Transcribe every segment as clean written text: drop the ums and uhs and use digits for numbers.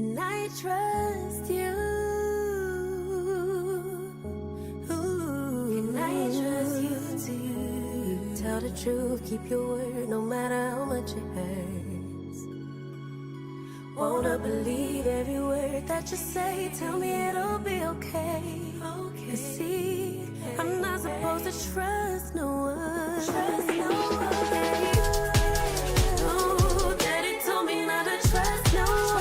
Can I trust you? Can I trust you to tell the truth, keep your word, no matter how much it hurts? Wanna believe every word that you say, tell me it'll be okay. You see, I'm not supposed to trust no one. Trust no one. Oh, Daddy told me not to trust no one.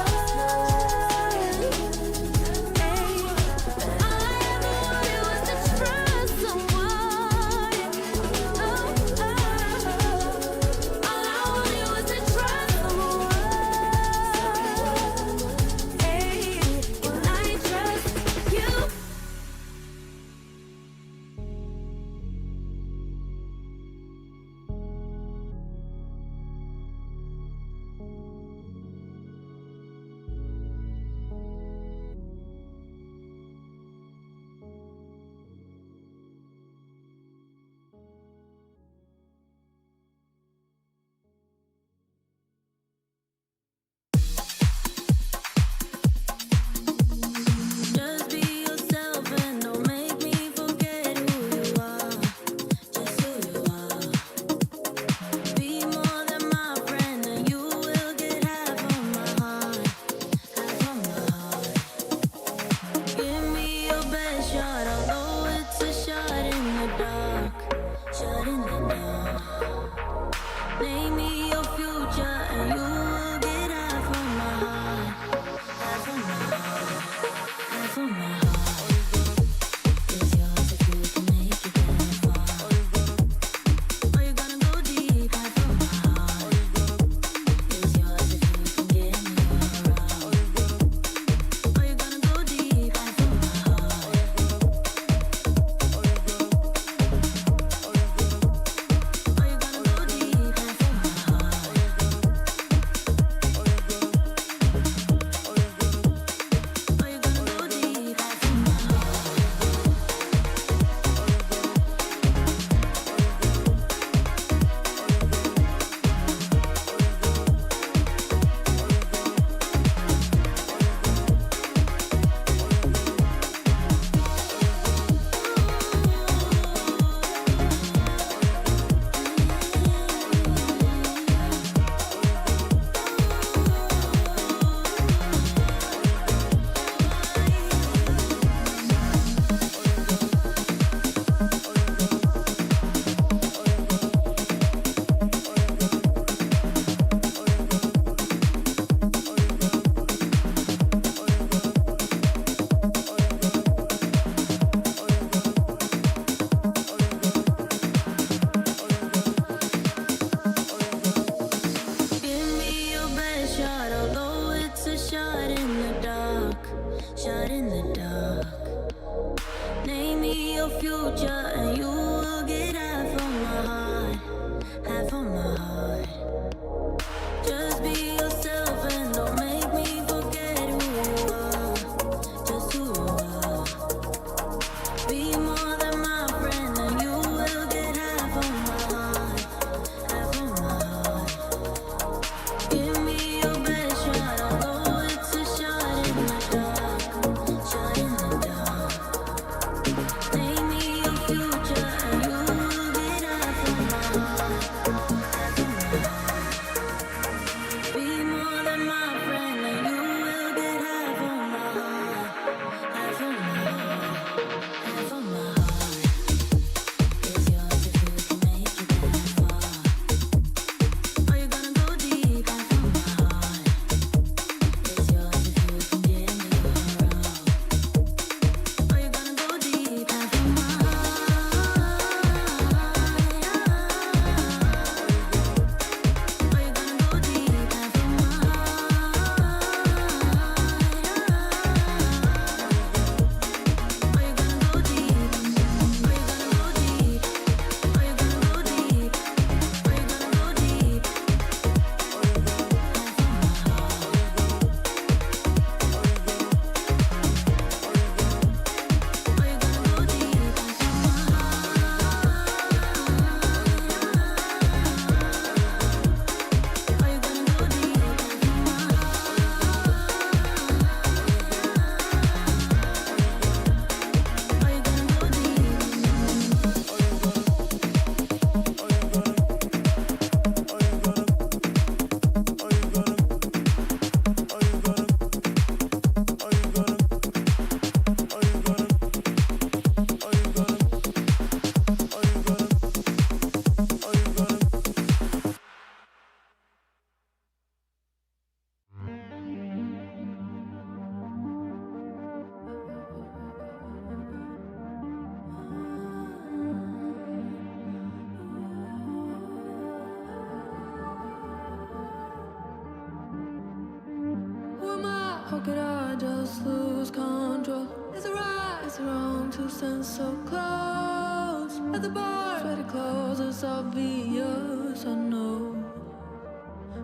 How could I just lose control? Is it right? Is it wrong to stand so close? At the bar, sweaty clothes, it's obvious, I know.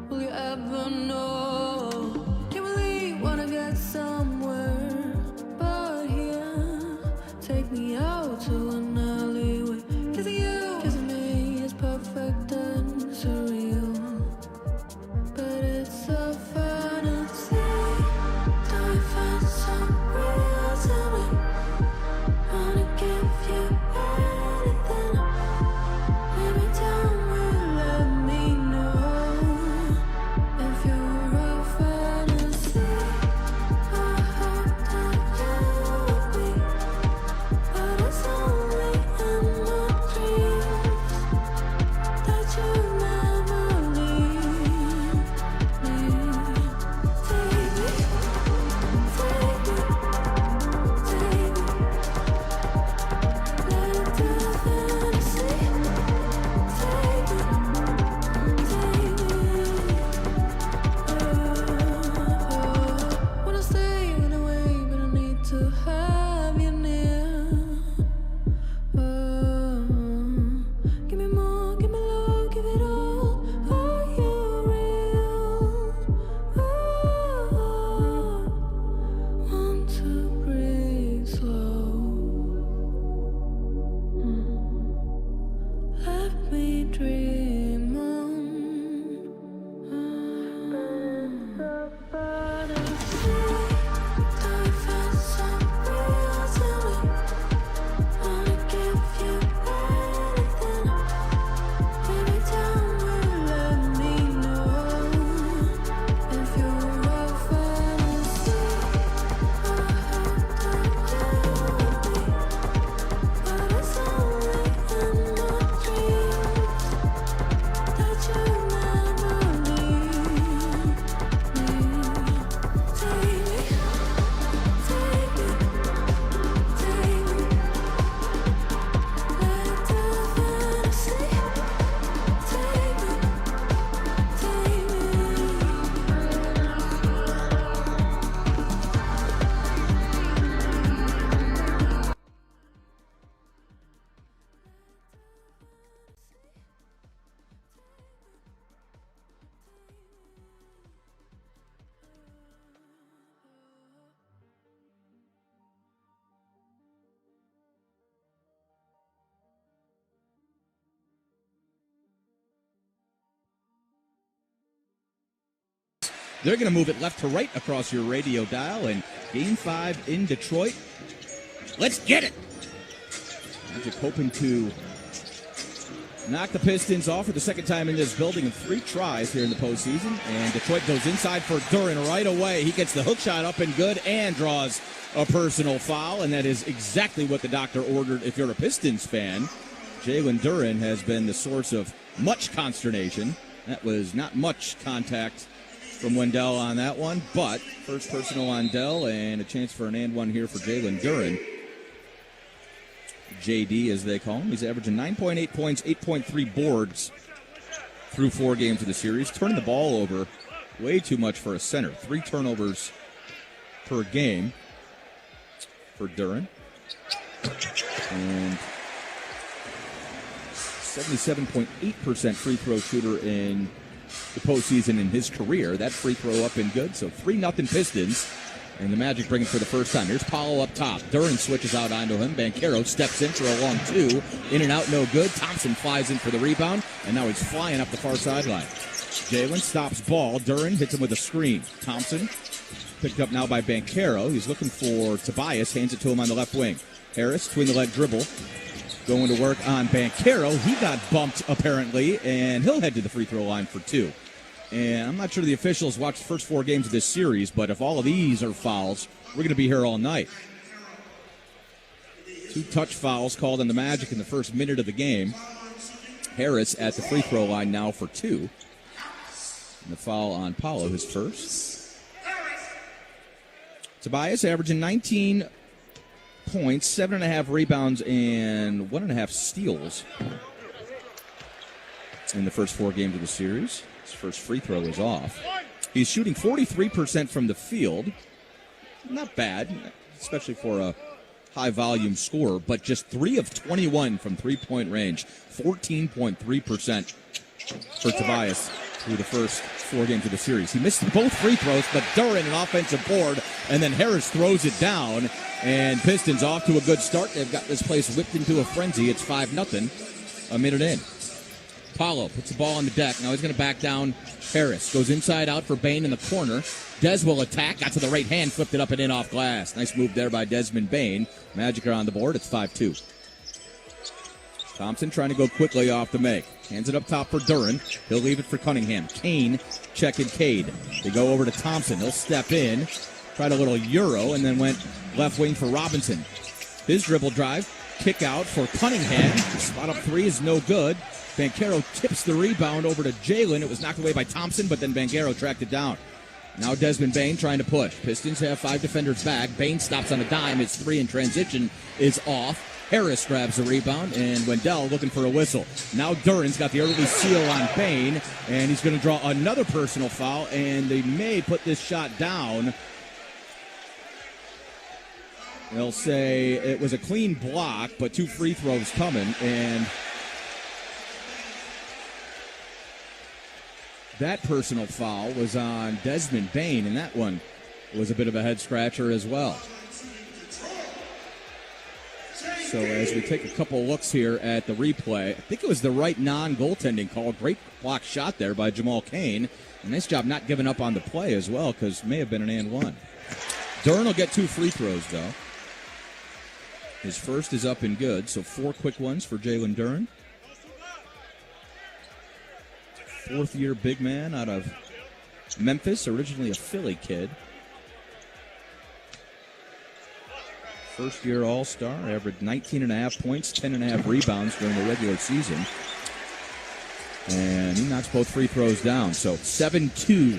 Will you ever know? Can't believe wanna get somewhere, but here, take me out to an alleyway. Kissing you, kissing me is perfect and surreal, but it's a fantasy. Don't you find some real to me? Wanna give you anything? Maybe down will let me know if you're a fantasy. I hope that you will be, but it's only in my dreams that you never leave me. Take me, take me, take me. Let the fantasy take me, wanna stay away, but I need to have you near. Give me more, give me love, give it all. Are you real? Want to breathe slow. Let me dream on. Don't you find some real to me? Wanna give you anything? Maybe time will let me know if you're a fantasy. I hope that you will be, but it's only in my dreams that you never leave me. Take me, take me, take me. Let the fantasy take me, take me. They're going to move it left to right across your radio dial, and Game 5 in Detroit. Let's get it! Magic hoping to knock the Pistons off for the second time in this building in 3 tries here in the postseason. And Detroit goes inside for Duren right away. He gets the hook shot up and good and draws a personal foul, and that is exactly what the doctor ordered if you're a Pistons fan. Jalen Duren has been the source of much consternation. That was not much contact from Wendell on that one, but first personal on Dell and a chance for an and one here for Jalen Duren. JD, as they call him. He's averaging 9.8 points, 8.3 boards through 4 games of the series. Turning the ball over way too much for a center. 3 turnovers per game for Duren. And 77.8% free throw shooter in the postseason in his career. That free throw up and good. So 3-0 Pistons. And the Magic bring it for the first time. Here's Powell up top. Duren switches out onto him. Banchero steps in for a long 2. In and out, no good. Thompson flies in for the rebound. And now he's flying up the far sideline. Jalen stops ball. Duren hits him with a screen. Thompson picked up now by Banchero. He's looking for Tobias. Hands it to him on the left wing. Harris, between the leg dribble. Going to work on Banchero. He got bumped, apparently, and he'll head to the free throw line for 2. And I'm not sure the officials watched the first 4 games of this series, but if all of these are fouls, we're going to be here all night. 2 touch fouls called on the Magic in the first minute of the game. Harris at the free throw line now for 2. And the foul on Paulo, his first. Tobias averaging 19 points, 7.5 rebounds, and 1.5 steals in the first 4 games of the series. His first free throw is off. He's shooting 43% from the field, not bad, especially for a high-volume scorer, but just 3 of 21 from three-point range, 14.3% for Tobias through the first 4 games of the series. He missed both free throws, but Duren an offensive board, and then Harris throws it down, and Pistons off to a good start. They've got this place whipped into a frenzy. It's 5-0, a minute in. Paulo puts the ball on the deck. Now he's going to back down Harris. Goes inside out for Bane in the corner. Des will attack. Got to the right hand. Flipped it up and in off glass. Nice move there by Desmond Bane. Magic are on the board. It's 5-2. Thompson trying to go quickly off the make. Hands it up top for Duren. He'll leave it for Cunningham. Kane checking Cade. They go over to Thompson. He'll step in. Tried a little Euro and then went left wing for Robinson. His dribble drive. Kick out for Cunningham. Spot up 3 is no good. Banchero tips the rebound over to Jalen. It was knocked away by Thompson, but then Banchero tracked it down. Now Desmond Bane trying to push. Pistons have 5 defenders back. Bane stops on a dime. His 3 in transition is off. Harris grabs the rebound, and Wendell looking for a whistle. Now Duren's got the early seal on Bane, and he's going to draw another personal foul, and they may put this shot down. They'll say it was a clean block, but 2 free throws coming, and that personal foul was on Desmond Bane, and that one was a bit of a head-scratcher as well. So as we take a couple looks here at the replay, I think it was the right non-goaltending call. Great block shot there by Jamal Cain. A nice job not giving up on the play as well, because it may have been an and one. Duren will get 2 free throws, though. His first is up and good, so 4 quick ones for Jalen Duren. 4th-year big man out of Memphis, originally a Philly kid. First-year All-Star, averaged 19.5 points, 10.5 rebounds during the regular season. And he knocks both free throws down. So 7-2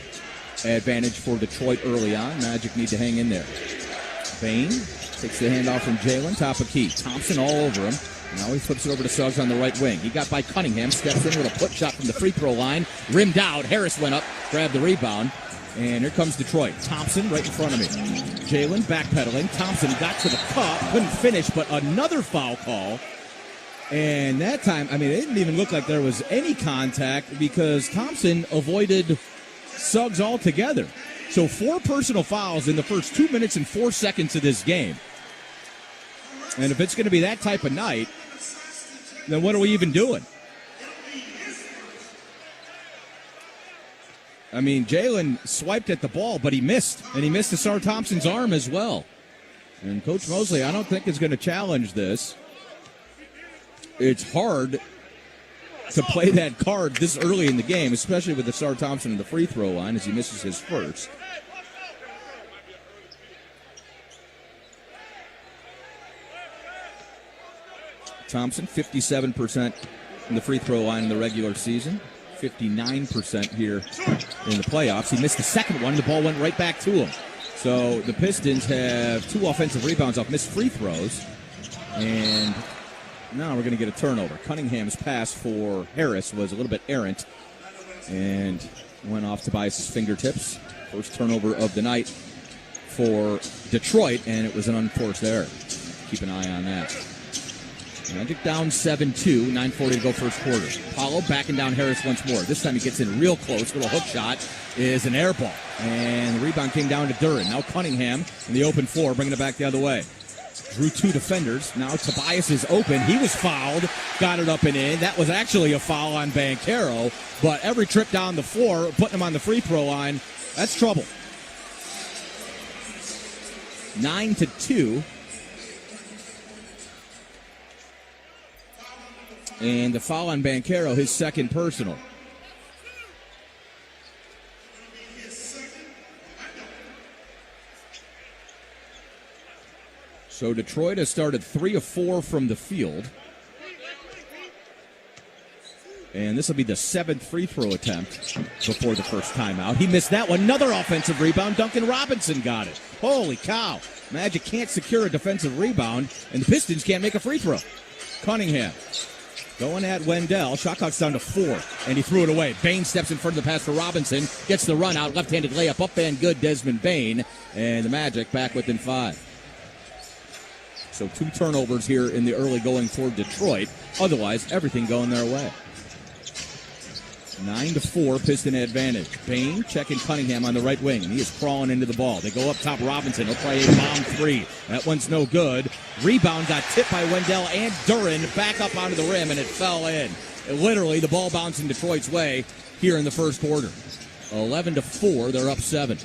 advantage for Detroit early on. Magic need to hang in there. Bane takes the handoff from Jalen, top of key. Thompson all over him. Now he flips it over to Suggs on the right wing. He got by Cunningham, steps in with a put shot from the free throw line. Rimmed out. Harris went up, grabbed the rebound. And here comes Detroit. Thompson right in front of me. Jalen backpedaling. Thompson got to the cup, couldn't finish, but another foul call. And that time, it didn't even look like there was any contact because Thompson avoided Suggs altogether. So 4 personal fouls in the first 2 minutes and 4 seconds of this game. And if it's going to be that type of night, then what are we even doing? Jalen swiped at the ball, but he missed. And he missed Asar Thompson's arm as well. And Coach Mosley, I don't think is going to challenge this. It's hard to play that card this early in the game, especially with Asar Thompson in the free throw line as he misses his first. Thompson, 57% in the free throw line in the regular season. 59% here in the playoffs. He missed the second one. The ball went right back to him. So the Pistons have 2 offensive rebounds off missed free throws. And now we're going to get a turnover. Cunningham's pass for Harris was a little bit errant and went off Tobias' fingertips. First turnover of the night for Detroit, and it was an unforced error. Keep an eye on that. Magic down 7-2, 9:40 to go first quarter. Paulo backing down Harris once more. This time he gets in real close. Little hook shot is an air ball. And the rebound came down to Duren. Now Cunningham in the open floor, bringing it back the other way. Drew 2 defenders. Now Tobias is open. He was fouled. Got it up and in. That was actually a foul on Banchero. But every trip down the floor, putting him on the free throw line, that's trouble. 9-2. And the foul on Banchero, his second personal. So Detroit has started 3 of 4 from the field. And this will be the 7th free throw attempt before the first timeout. He missed that one. Another offensive rebound. Duncan Robinson got it. Holy cow. Magic can't secure a defensive rebound, and the Pistons can't make a free throw. Cunningham Going at Wendell. Shot clock's down to 4, and he threw it away. Bain steps in front of the pass for Robinson. Gets the run out. Left-handed layup up and good. Desmond Bain. And the Magic back within 5. So 2 turnovers here in the early going for Detroit. Otherwise, everything going their way. 9-4 Piston advantage. Bain checking Cunningham on the right wing. He is crawling into the ball. They go up top. Robinson will try a bomb 3. That one's no good. Rebound got tipped by Wendell and Duren back up onto the rim, and it fell in. Literally, the ball bounced in Detroit's way here in the first quarter. 11-4. They're up 7.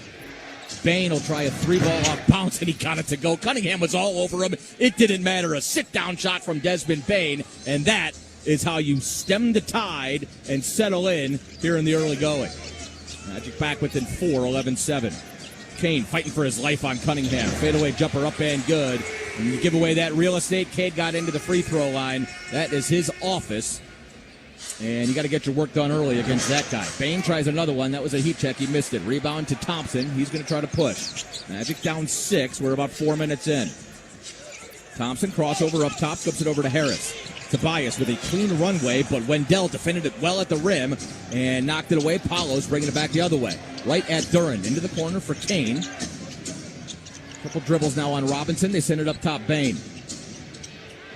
Bain will try a 3-ball off bounce, and he got it to go. Cunningham was all over him. It didn't matter. A sit-down shot from Desmond Bain, and that is how you stem the tide and settle in here in the early going. Magic back within 4, 11-7. Kane fighting for his life on Cunningham. Fadeaway jumper up and good. And you give away that real estate. Cade got into the free throw line. That is his office. And you got to get your work done early against that guy. Bain tries another one. That was a heat check. He missed it. Rebound to Thompson. He's going to try to push. Magic down 6. We're about 4 minutes in. Thompson crossover up top. Flips it over to Harris. Tobias with a clean runway, but Wendell defended it well at the rim and knocked it away. Palos bringing it back the other way. Right at Duren. Into the corner for Kane. Couple dribbles now on Robinson. They send it up top. Bain.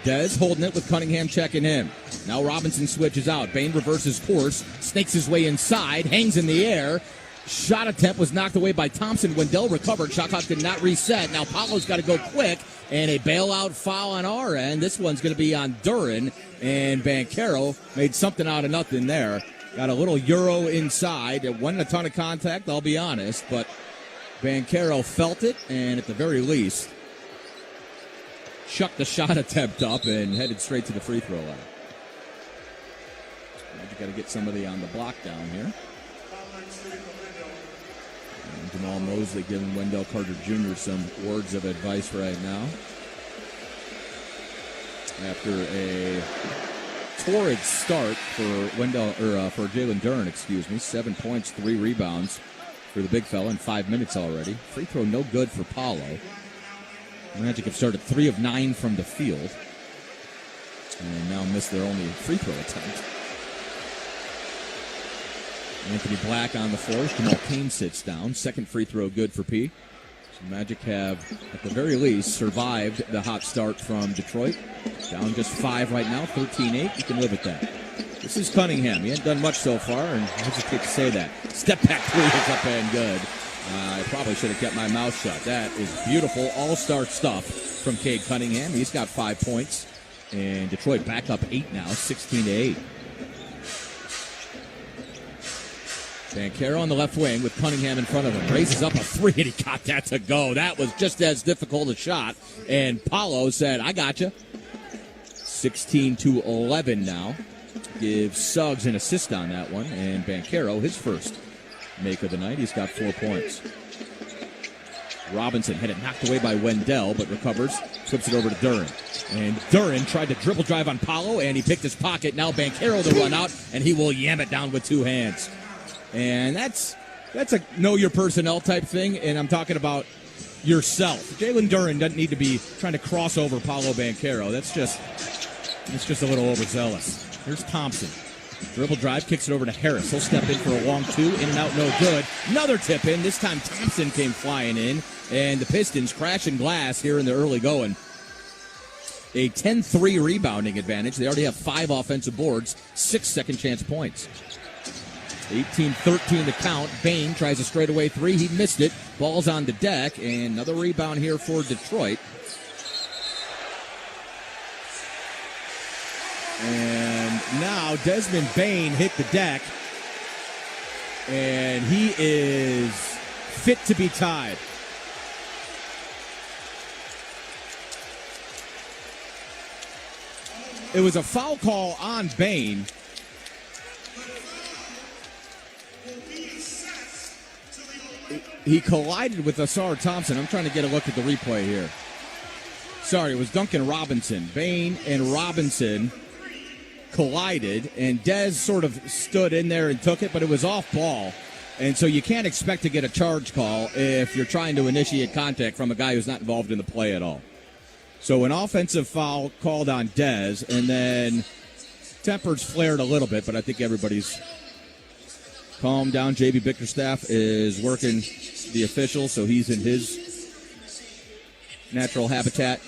Dez holding it with Cunningham checking him. Now Robinson switches out. Bain reverses course. Snakes his way inside. Hangs in the air. Shot attempt was knocked away by Thompson. Wendell recovered. Shot clock did not reset. Now Paolo's got to go quick. And a bailout foul on our end. This one's going to be on Duren. And Banchero made something out of nothing there. Got a little Euro inside. It wasn't a ton of contact, I'll be honest. But Banchero felt it. And at the very least, chucked the shot attempt up and headed straight to the free throw line. You got to get somebody on the block down here. And Jamal Mosley giving Wendell Carter Jr. some words of advice right now. After a torrid start for for Jalen Duren, 7 points, 3 rebounds for the big fella in 5 minutes already. Free throw no good for Paolo. Magic have started 3 of 9 from the field. And now missed their only free throw attempt. Anthony Black on the floor. Jamal Kane sits down. Second free throw good for P. So Magic have, at the very least, survived the hot start from Detroit. Down just 5 right now, 13-8. You can live with that. This is Cunningham. He hasn't done much so far, and I hesitate to say that. Step back 3 is up and good. I probably should have kept my mouth shut. That is beautiful all-star stuff from Cade Cunningham. He's got 5 points. And Detroit back up 8 now, 16-8. Banchero on the left wing with Cunningham in front of him. Raises up a 3, and he got that to go. That was just as difficult a shot. And Paolo said, I got you. 16-11 now. Gives Suggs an assist on that one. And Banchero, his first make of the night. He's got 4 points. Robinson had it knocked away by Wendell, but recovers. Flips it over to Duren. And Duren tried to dribble drive on Paolo, and he picked his pocket. Now Banchero to run out, and he will yam it down with 2 hands. And that's a know your personnel type thing, and I'm talking about yourself. Jalen Duren doesn't need to be trying to cross over Paolo Banchero. It's just a little overzealous. Here's Thompson. Dribble drive, kicks it over to Harris. He'll step in for a long 2, in and out, no good. Another tip in. This time Thompson came flying in, and the Pistons crashing glass here in the early going. A 10-3 rebounding advantage. They already have 5 offensive boards, 6 second chance points. 18-13 the count. Bain tries a straightaway 3. He missed it. Ball's on the deck, and another rebound here for Detroit. And now Desmond Bain hit the deck, and he is fit to be tied. It was a foul call on Bain. He collided with Asar Thompson. I'm trying to get a look at the replay here. Sorry, it was Duncan Robinson. Bain and Robinson collided, and Dez sort of stood in there and took it, but it was off ball. And so you can't expect to get a charge call if you're trying to initiate contact from a guy who's not involved in the play at all. So an offensive foul called on Dez, and then Tempers flared a little bit, but I think everybody's calmed down. J.B. Bickerstaff is working the officials, so he's in his natural habitat,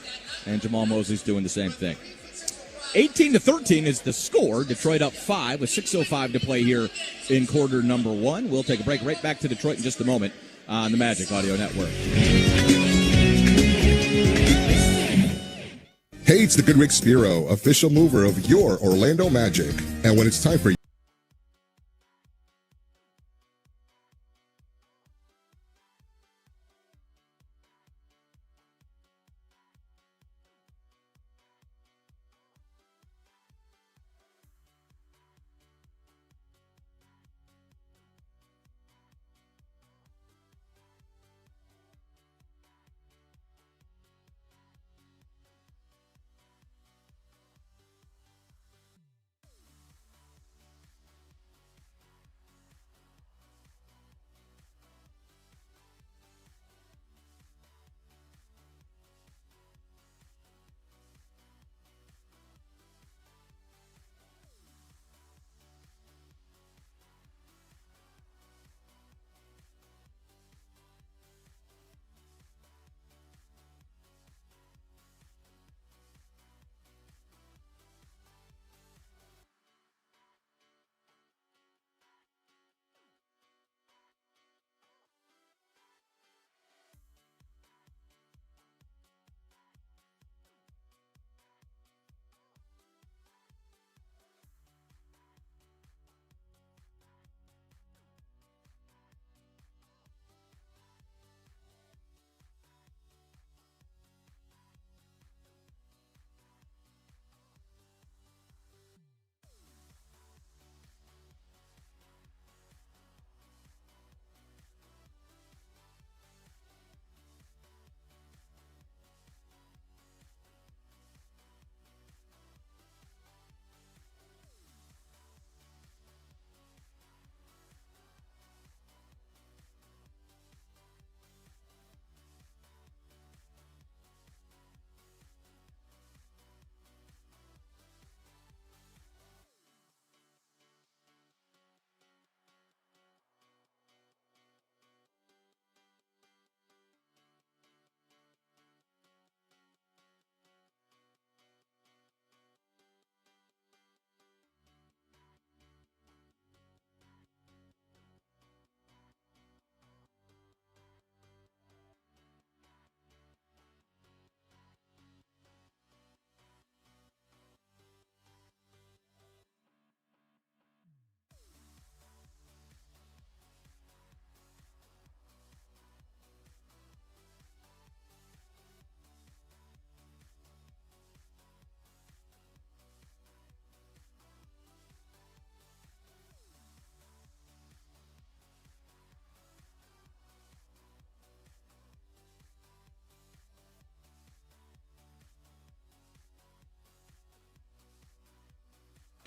and Jamal Mosley's doing the same thing. 18-13 is the score. Detroit up 5 with 6:05 to play here in quarter number 1. We'll take a break right back to Detroit in just a moment on the Magic Audio Network. Hey, it's the good Rick Spiro, official mover of your Orlando Magic. And when it's time for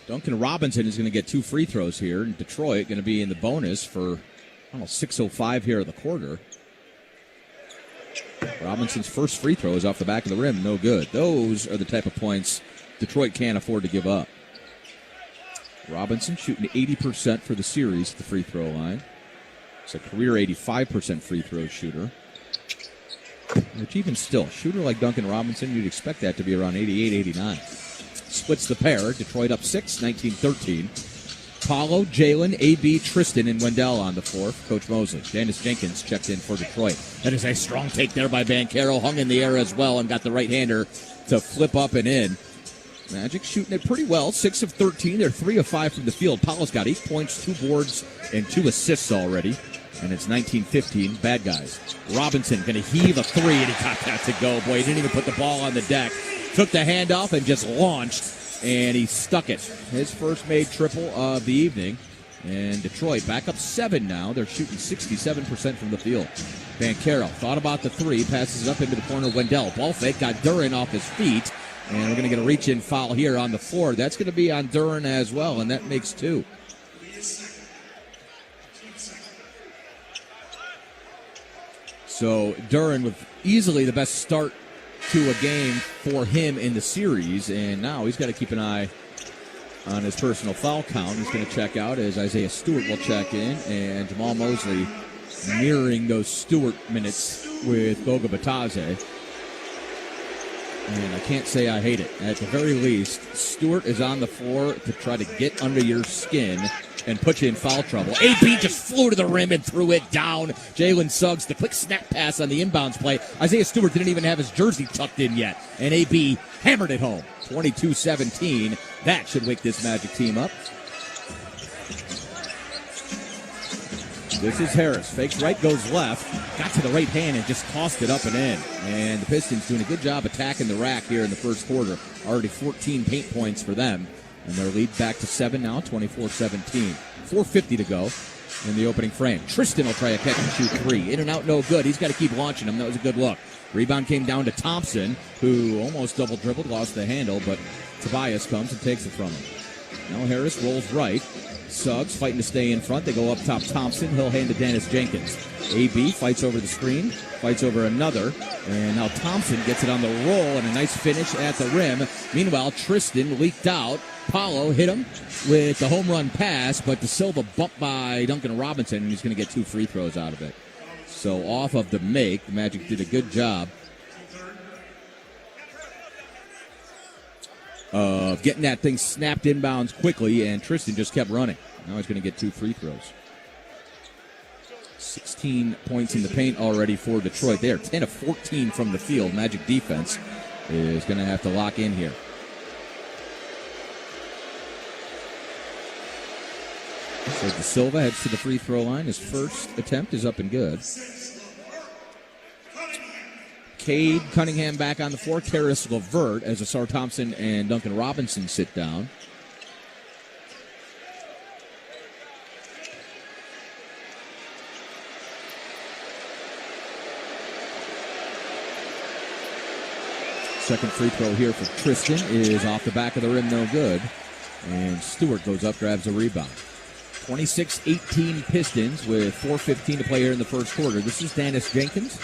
Duncan Robinson is going to get 2 free throws here, and Detroit going to be in the bonus for, I don't know, 6:05 here of the quarter. Robinson's first free throw is off the back of the rim, no good. Those are the type of points Detroit can't afford to give up. Robinson shooting 80% for the series at the free throw line. It's a career 85% free throw shooter. Which even still, a shooter like Duncan Robinson, you'd expect that to be around 88, 89. Splits the pair. Detroit up 6, 19-13. Paulo, Jalen, A.B., Tristan, and Wendell on the floor. Coach Mosley. Dennis Jenkins checked in for Detroit. That is a strong take there by Banchero. Hung in the air as well and got the right-hander to flip up and in. Magic shooting it pretty well. 6 of 13. They're 3 of 5 from the field. Paulo's got 8 points, 2 boards, and 2 assists already. And it's 19-15. Bad guys. Robinson going to heave a 3, and he got that to go. Boy, he didn't even put the ball on the deck. Took the handoff and just launched, and he stuck it. His first made triple of the evening. And Detroit back up 7 now. They're shooting 67% from the field. Banchero thought about the 3, passes it up into the corner. Wendell, ball fake, got Duren off his feet. And we're going to get a reach-in foul here on the floor. That's going to be on Duren as well, and that makes 2. So Duren with easily the best start to a game for him in the series, and now he's got to keep an eye on his personal foul count. He's going to check out as Isaiah Stewart will check in, and Jamal Mosley mirroring those Stewart minutes with Goga Batadze. And I can't say I hate it. At the very least, Stewart is on the floor to try to get under your skin and put you in foul trouble. AB just flew to the rim and threw it down. Jalen Suggs, the quick snap pass on the inbounds play. Isaiah Stewart didn't even have his jersey tucked in yet. And AB hammered it home. 22-17. That should wake this Magic team up. This is Harris. Fakes right, goes left. Got to the right hand and just tossed it up and in. And the Pistons doing a good job attacking the rack here in the first quarter. Already 14 paint points for them. And their lead back to 7 now, 24-17. 4:50 to go in the opening frame. Tristan will try a catch and shoot three. In and out, no good. He's got to keep launching them. That was a good look. Rebound came down to Thompson, who almost double-dribbled, lost the handle, but Tobias comes and takes it from him. Now Harris rolls right. Suggs fighting to stay in front. They go up top. Thompson. He'll hand to Dennis Jenkins. AB fights over the screen. Fights over another. And now Thompson gets it on the roll and a nice finish at the rim. Meanwhile, Tristan leaked out. Paulo hit him with the home run pass, but De Silva bumped by Duncan Robinson, and he's going to get 2 free throws out of it. So off of the make, the Magic did a good job of getting that thing snapped inbounds quickly, and Tristan just kept running. Now he's going to get 2 free throws. 16 points in the paint already for Detroit. They are 10 of 14 from the field. Magic defense is going to have to lock in here. So De Silva heads to the free throw line. His first attempt is up and good. Cade Cunningham back on the floor. Karis LeVert as Asar Thompson and Duncan Robinson sit down. Second free throw here for Tristan is off the back of the rim, no good. And Stewart goes up, grabs a rebound. 26-18 Pistons with 4:15 to play here in the first quarter. This is Dennis Jenkins,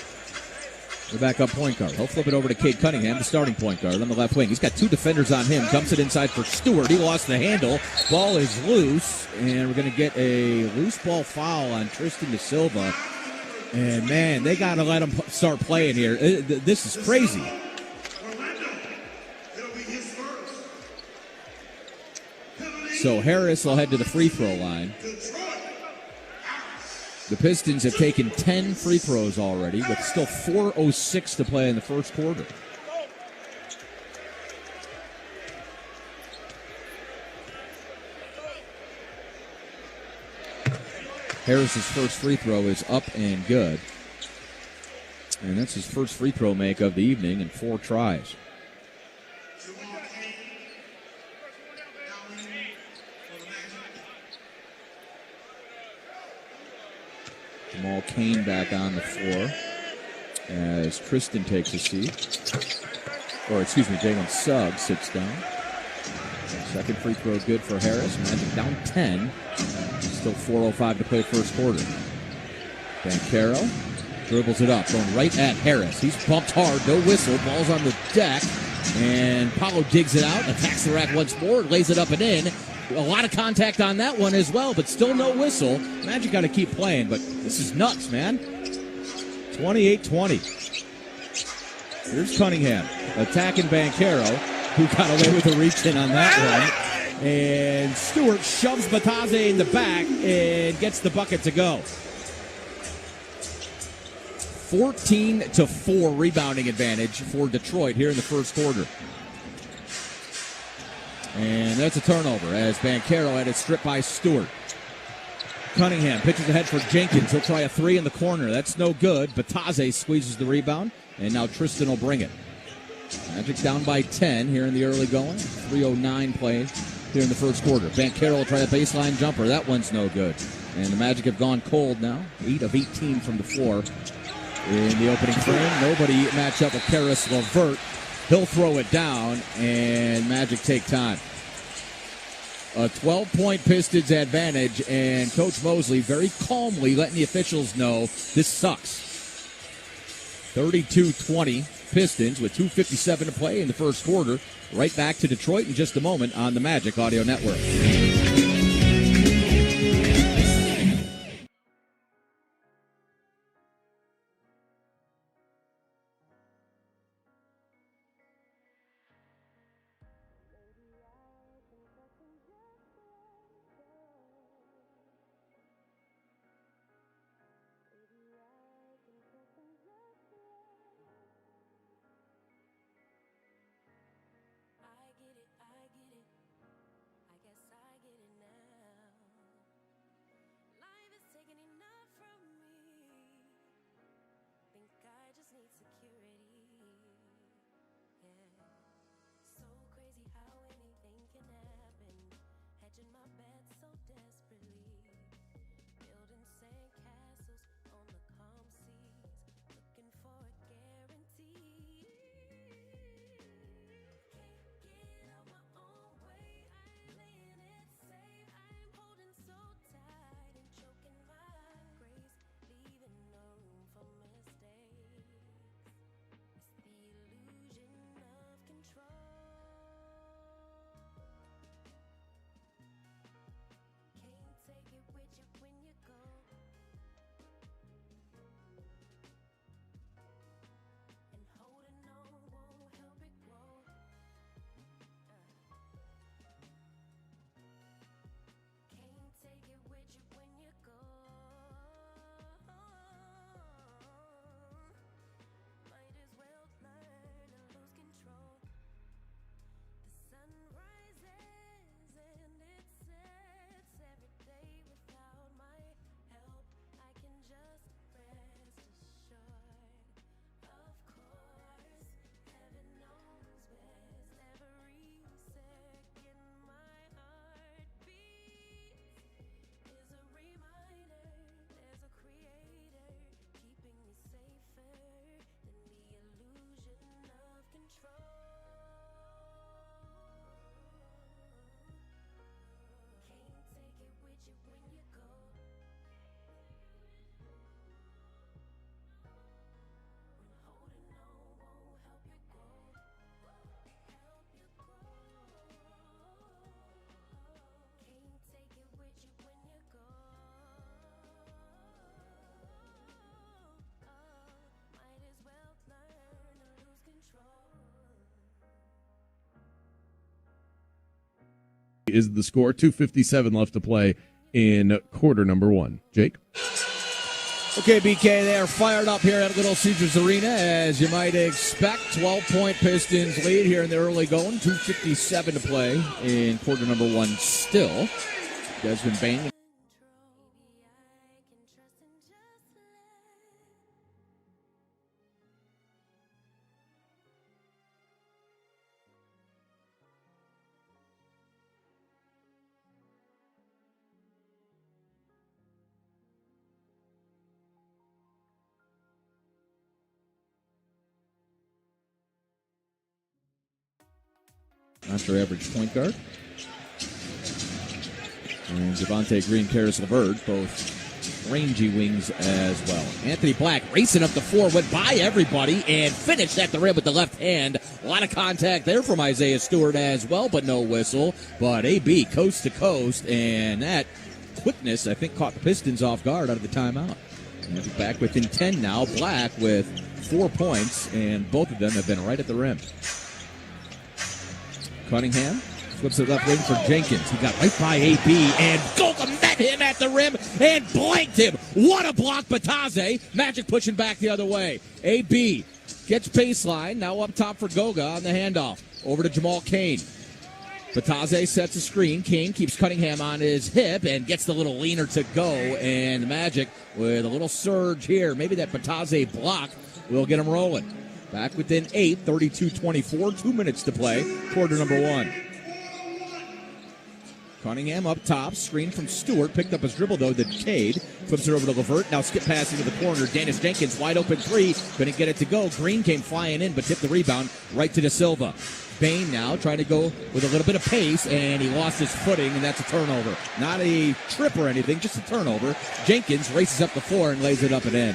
the backup point guard. He'll flip it over to Cade Cunningham, the starting point guard on the left wing. He's got 2 defenders on him. Dumps it inside for Stewart. He lost the handle. Ball is loose, and we're going to get a loose ball foul on Tristan De Silva. And, man, they got to let him start playing here. This is crazy. So Harris will head to the free throw line. The Pistons have taken 10 free throws already with still 4:06 to play in the first quarter. Harris's first free throw is up and good. And that's his first free throw make of the evening in 4 tries. Jamal Cain back on the floor as Tristan takes a seat. Jalen Suggs sits down. Second free throw good for Harris. Magic down 10. Still 4:05 to play first quarter. Banchero dribbles it up, going right at Harris. He's bumped hard, no whistle. Ball's on the deck, and Paulo digs it out, attacks the rack once more, lays it up and in. A lot of contact on that one as well, but still no whistle. Magic got to keep playing, but this is nuts, man. 28-20. Here's Cunningham attacking Banchero, who got away with a reach-in on that one. And Stewart shoves Batadze in the back and gets the bucket to go. 14-4 rebounding advantage for Detroit here in the first quarter. And that's a turnover as Banchero had it stripped by Stewart. Cunningham pitches ahead for Jenkins. He'll try a 3 in the corner. That's no good. Batadze squeezes the rebound, and now Tristan will bring it. Magic down by 10 here in the early going. 3:09 play here in the first quarter. Banchero will try a baseline jumper. That one's no good. And the Magic have gone cold now. 8 of 18 from the floor in the opening frame. Nobody match up with Karis LeVert. He'll throw it down, and Magic take time. A 12-point Pistons advantage, and Coach Mosley very calmly letting the officials know this sucks. 32-20, Pistons with 2:57 to play in the first quarter. Right back to Detroit in just a moment on the Magic Audio Network. Is the score. 2:57 left to play in quarter number one. Jake? Okay, BK, they are fired up here at Little Caesars Arena, as you might expect. 12-point Pistons lead here in the early going. 2:57 to play in quarter number one still. Desmond Bane. Not your average point guard. And Javonte Green, Karis LeVert, both rangy wings as well. Anthony Black racing up the floor, went by everybody, and finished at the rim with the left hand. A lot of contact there from Isaiah Stewart as well, but no whistle. But AB coast to coast, and that quickness, I think, caught the Pistons off guard out of the timeout. Magic back within 10 now. Black with 4 points, and both of them have been right at the rim. Cunningham flips it left wing for Jenkins. He got right by AB, and Goga met him at the rim and blanked him. What a block, Bataze. Magic pushing back the other way. AB gets baseline, now up top for Goga on the handoff. Over to Jamal Cain. Bataze sets a screen. Cain keeps Cunningham on his hip and gets the little leaner to go. And the Magic with a little surge here. Maybe that Bataze block will get him rolling. Back within 8, 32-24, 2 minutes to play, quarter number one. Cunningham up top, screen from Stewart, picked up his dribble though, then Cade flips it over to LeVert, now skip pass into the corner, Dennis Jenkins, wide open three, couldn't get it to go, Green came flying in, but tipped the rebound right to Da Silva. Bane now trying to go with a little bit of pace, and he lost his footing, and that's a turnover. Not a trip or anything, just a turnover. Jenkins races up the floor and lays it up and in.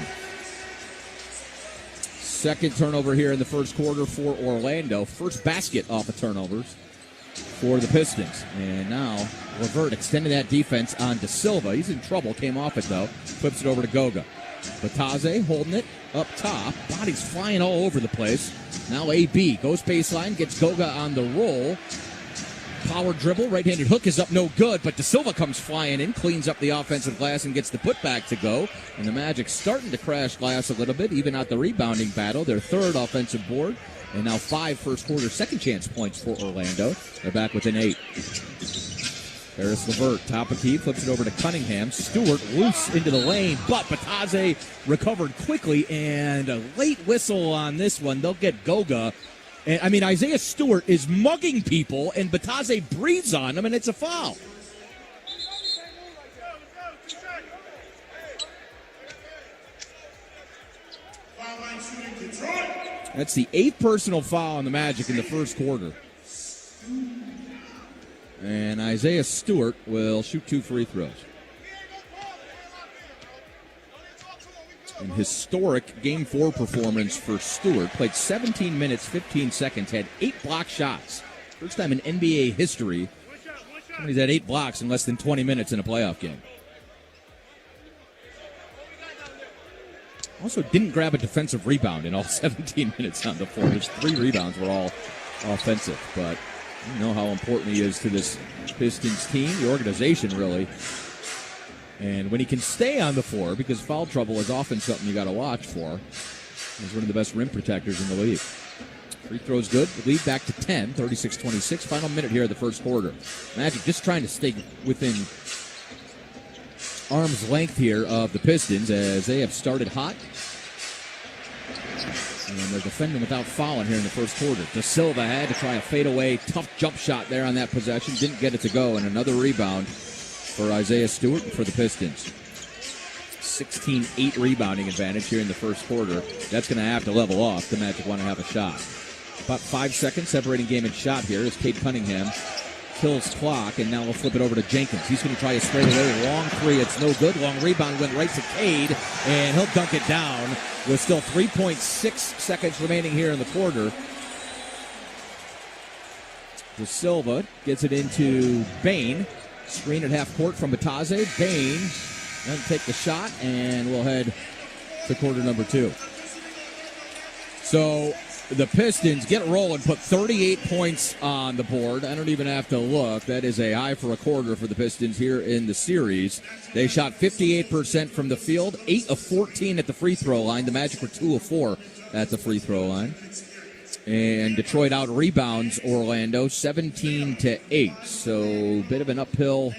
Second turnover here in the first quarter for Orlando. First basket off of turnovers for the Pistons. And now Levert extended that defense on De Silva. He's in trouble. Came off it, though. Flips it over to Goga. Bataze holding it up top. Bodies flying all over the place. Now AB goes baseline, gets Goga on the roll. Power dribble, right-handed hook is up, no good, but De Silva comes flying in, cleans up the offensive glass and gets the putback to go. And the Magic starting to crash glass a little bit, even out the rebounding battle. Their third offensive board, and now 5 first-quarter second-chance points for Orlando. They're back within 8. Harris LeVert, top of key, flips it over to Cunningham. Stewart loose into the lane, but Bataze recovered quickly, and a late whistle on this one. They'll get Goga. And, I mean, Isaiah Stewart is mugging people, and Bataze breathes on him, and it's a foul. That's the 8th personal foul on the Magic in the first quarter. And Isaiah Stewart will shoot 2 free throws. An historic Game 4 performance for Stewart. Played 17 minutes, 15 seconds, had 8 block shots. First time in NBA history somebody's had 8 blocks in less than 20 minutes in a playoff game. Also didn't grab a defensive rebound in all 17 minutes on the floor. His 3 rebounds were all offensive, but you know how important he is to this Pistons team, the organization, really. And when he can stay on the floor, because foul trouble is often something you got to watch for, he's one of the best rim protectors in the league. Free throws good. The lead back to 10, 36-26. Final minute here of the first quarter. Magic just trying to stay within arm's length here of the Pistons as they have started hot. And they're defending without fouling here in the first quarter. De Silva had to try a fadeaway, tough jump shot there on that possession. Didn't get it to go, and another rebound for Isaiah Stewart and for the Pistons. 16-8 rebounding advantage here in the first quarter. That's going to have to level off. The Magic want to have a shot. About 5 seconds separating game and shot here as Cade Cunningham kills clock, and now we'll flip it over to Jenkins. He's going to try a straightaway long 3. It's no good. Long rebound went right to Cade, and he'll dunk it down with still 3.6 seconds remaining here in the quarter. De Silva gets it into Bain. Screen at half court from Bataze. Bain doesn't take the shot, and we'll head to quarter number 2. So the Pistons get rolling, put 38 points on the board. I don't even have to look. That is a high for a quarter for the Pistons here in the series. They shot 58% from the field, 8 of 14 at the free throw line. The Magic were 2 of 4 at the free throw line. And Detroit out rebounds Orlando 17-8. So bit of an uphill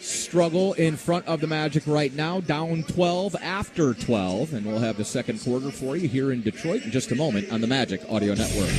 struggle in front of the Magic right now. Down 12 after 12. And we'll have the second quarter for you here in Detroit in just a moment on the Magic Audio Network.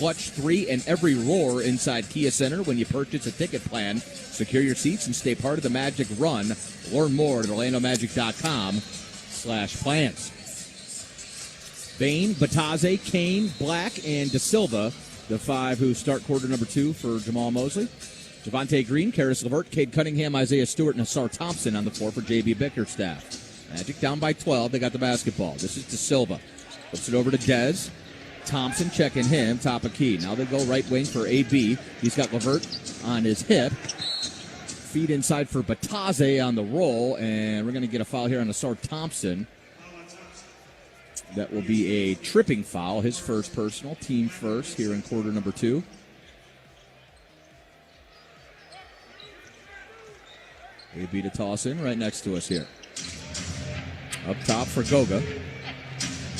clutch 3 and every roar inside Kia Center when you purchase a ticket plan. Secure your seats and stay part of the Magic run. Learn more at OrlandoMagic.com/plans. Bain, Batase, Kane, Black, and De Silva, the 5 who start quarter number 2 for Jamal Mosley. Javonte Green, Karis LeVert, Cade Cunningham, Isaiah Stewart, and Asar Thompson on the floor for J.B. Bickerstaff. Magic down by 12. They got the basketball. This is De Silva. Flips it over to Dez. Thompson checking him, top of key. Now they go right wing for AB. He's got LeVert on his hip. Feed inside for Batase on the roll, and we're going to get a foul here on Asar Thompson. That will be a tripping foul, his first personal, team first here in quarter number 2. AB to toss in right next to us here. Up top for Goga.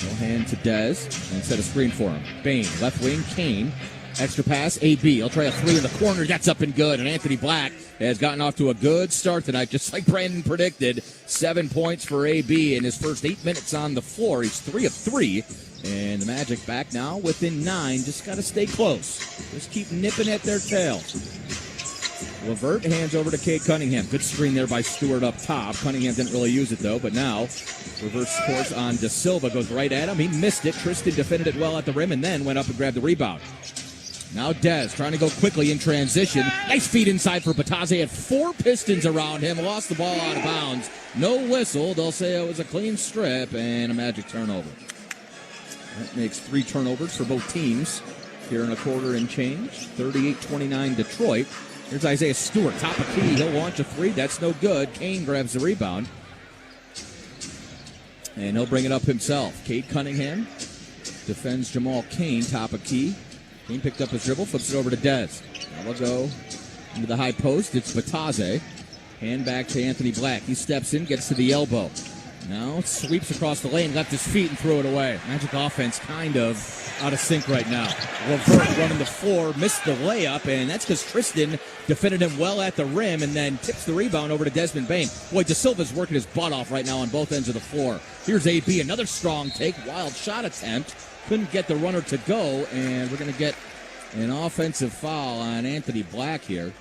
No hand to Dez and set a screen for him. Bain, left wing, Kane. Extra pass, AB. He'll try a 3 in the corner. That's up and good. And Anthony Black has gotten off to a good start tonight, just like Brandon predicted. 7 points for AB in his first 8 minutes on the floor. He's 3 of 3. And the Magic back now within 9. Just got to stay close. Just keep nipping at their tail. LeVert hands over to Cade Cunningham. Good screen there by Stewart up top. Cunningham didn't really use it, though. But now, reverse course on De Silva. Goes right at him. He missed it. Tristan defended it well at the rim and then went up and grabbed the rebound. Now Dez trying to go quickly in transition. Nice feed inside for Batase. Had 4 Pistons around him. Lost the ball out of bounds. No whistle. They'll say it was a clean strip and a Magic turnover. That makes 3 turnovers for both teams here in a quarter and change. 38-29 Detroit. Here's Isaiah Stewart, top of key. He'll launch a 3. That's no good. Kane grabs the rebound. And he'll bring it up himself. Cade Cunningham defends Jamal Kane, top of key. Kane picked up his dribble, flips it over to Dez. Now we'll go into the high post. It's Batase. Hand back to Anthony Black. He steps in, gets to the elbow. Now sweeps across the lane, left his feet and threw it away. Magic offense kind of out of sync right now. LeVert running the floor, missed the layup, and that's because Tristan defended him well at the rim and then tips the rebound over to Desmond Bain. Boy, De Silva's working his butt off right now on both ends of the floor. Here's AB, another strong take, wild shot attempt. Couldn't get the runner to go, and we're going to get an offensive foul on Anthony Black here.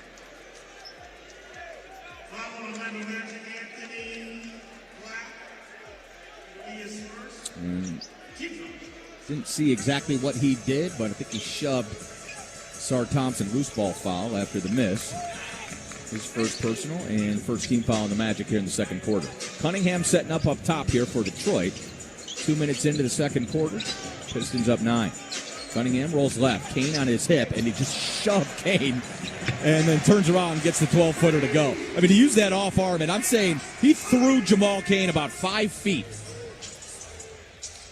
And didn't see exactly what he did, but I think he shoved Sar Thompson. Loose ball foul after the miss. His first personal and first team foul in the Magic here in the second quarter. Cunningham setting up top here for Detroit. 2 minutes into the second quarter. Pistons up 9. Cunningham rolls left. Kane on his hip, and he just shoved Kane and then turns around and gets the 12-footer to go. I mean, he used that off arm, and I'm saying he threw Jamal Kane about 5 feet.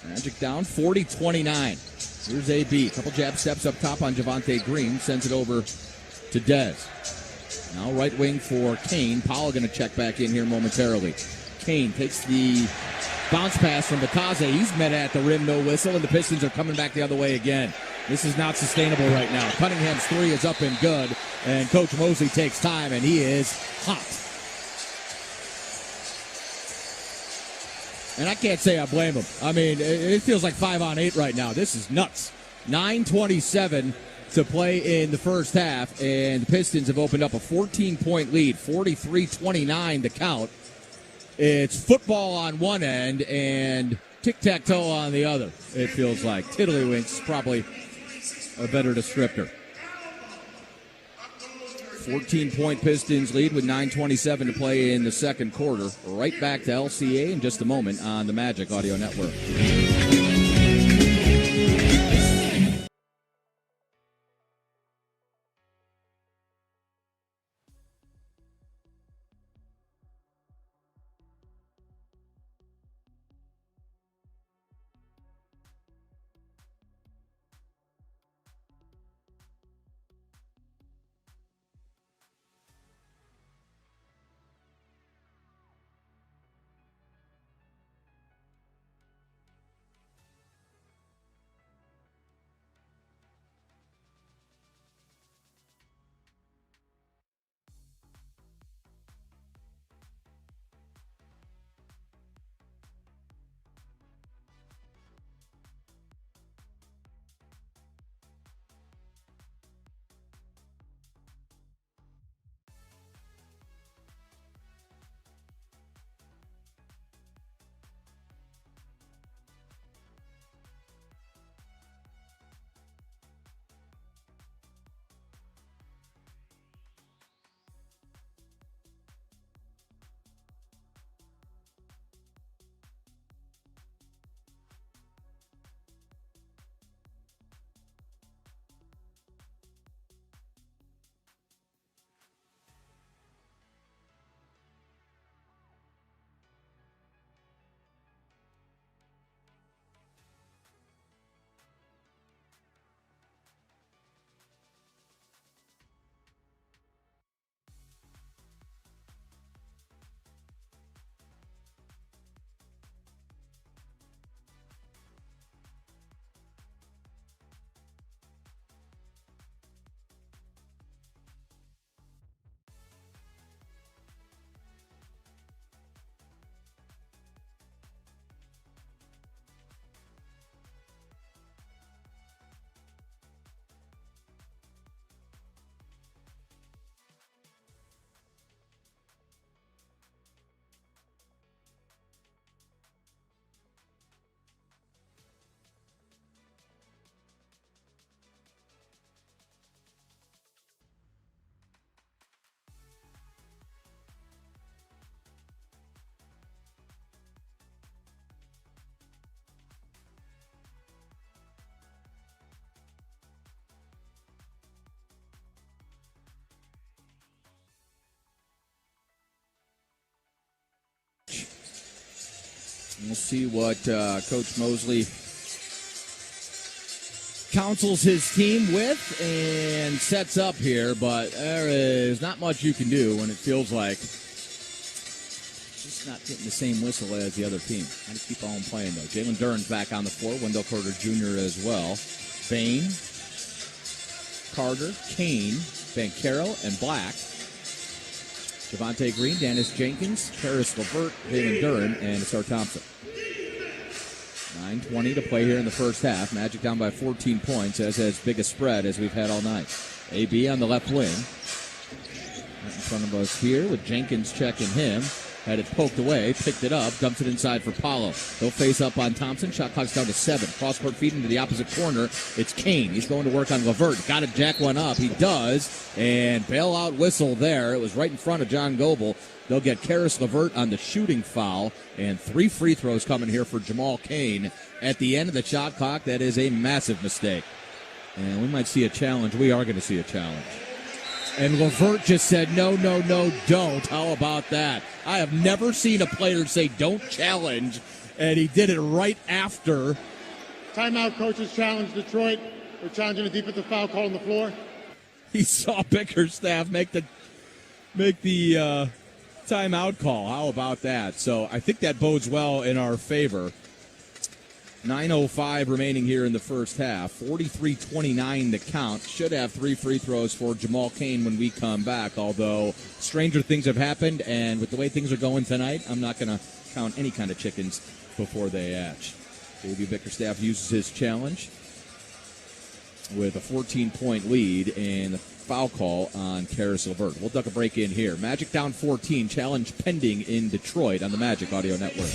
Magic down 40-29. Here's AB. Couple jab steps up top on Javonte Green. Sends it over to Dez. Now right wing for Kane. Powell going to check back in here momentarily. Kane takes the bounce pass from Batase. He's met at the rim, no whistle, and the Pistons are coming back the other way again. This is not sustainable right now. Cunningham's 3 is up and good, and Coach Mosley takes time, and he is hot. And I can't say I blame him. I mean, it feels like 5-on-8 right now. This is nuts. 9:27 to play in the first half, and the Pistons have opened up a 14-point lead, 43-29 to count. It's football on one end and tic-tac-toe on the other, it feels like. Tiddlywinks probably a better descriptor. 14-point Pistons lead with 9:27 to play in the second quarter. Right back to LCA in just a moment on the Magic Audio Network. We'll see what Coach Mosley counsels his team with and sets up here, but there is not much you can do when it feels like just not getting the same whistle as the other team. Got to keep on playing, though. Jalen Duren's back on the floor. Wendell Carter Jr. as well. Bain, Carter, Kane, Banchero, and Black. Javonte Green, Dennis Jenkins, Paris LeVert, Jalen Duren, and Asar Thompson. 9:20 to play here in the first half. Magic down by 14 points, as big a spread as we've had all night. AB on the left wing. Right in front of us here with Jenkins checking him. Had it poked away, picked it up, dumps it inside for Paulo. They'll face up on Thompson. Shot clock's down to 7. Cross-court feed into the opposite corner. It's Kane. He's going to work on LeVert. Got to jack one up. He does. And bailout whistle there. It was right in front of John Goebel. They'll get Karis LeVert on the shooting foul. And 3 free throws coming here for Jamal Kane. At the end of the shot clock, that is a massive mistake. And we might see a challenge. We are going to see a challenge. And LeVert just said, no, don't. How about that? I have never seen a player say don't challenge, and he did it right after. Timeout, coaches challenge Detroit. We're challenging a defensive foul call on the floor. He saw Bickerstaff make the timeout call. How about that? So I think that bodes well in our favor. 9:05 remaining here in the first half. 43-29 to count. Should have 3 free throws for Jamal Kane when we come back, although stranger things have happened, and with the way things are going tonight, I'm not going to count any kind of chickens before they hatch. J.B. Bickerstaff uses his challenge with a 14-point lead and the foul call on Karis LeVert. We'll duck a break in here. Magic down 14. Challenge pending in Detroit on the Magic Audio Network.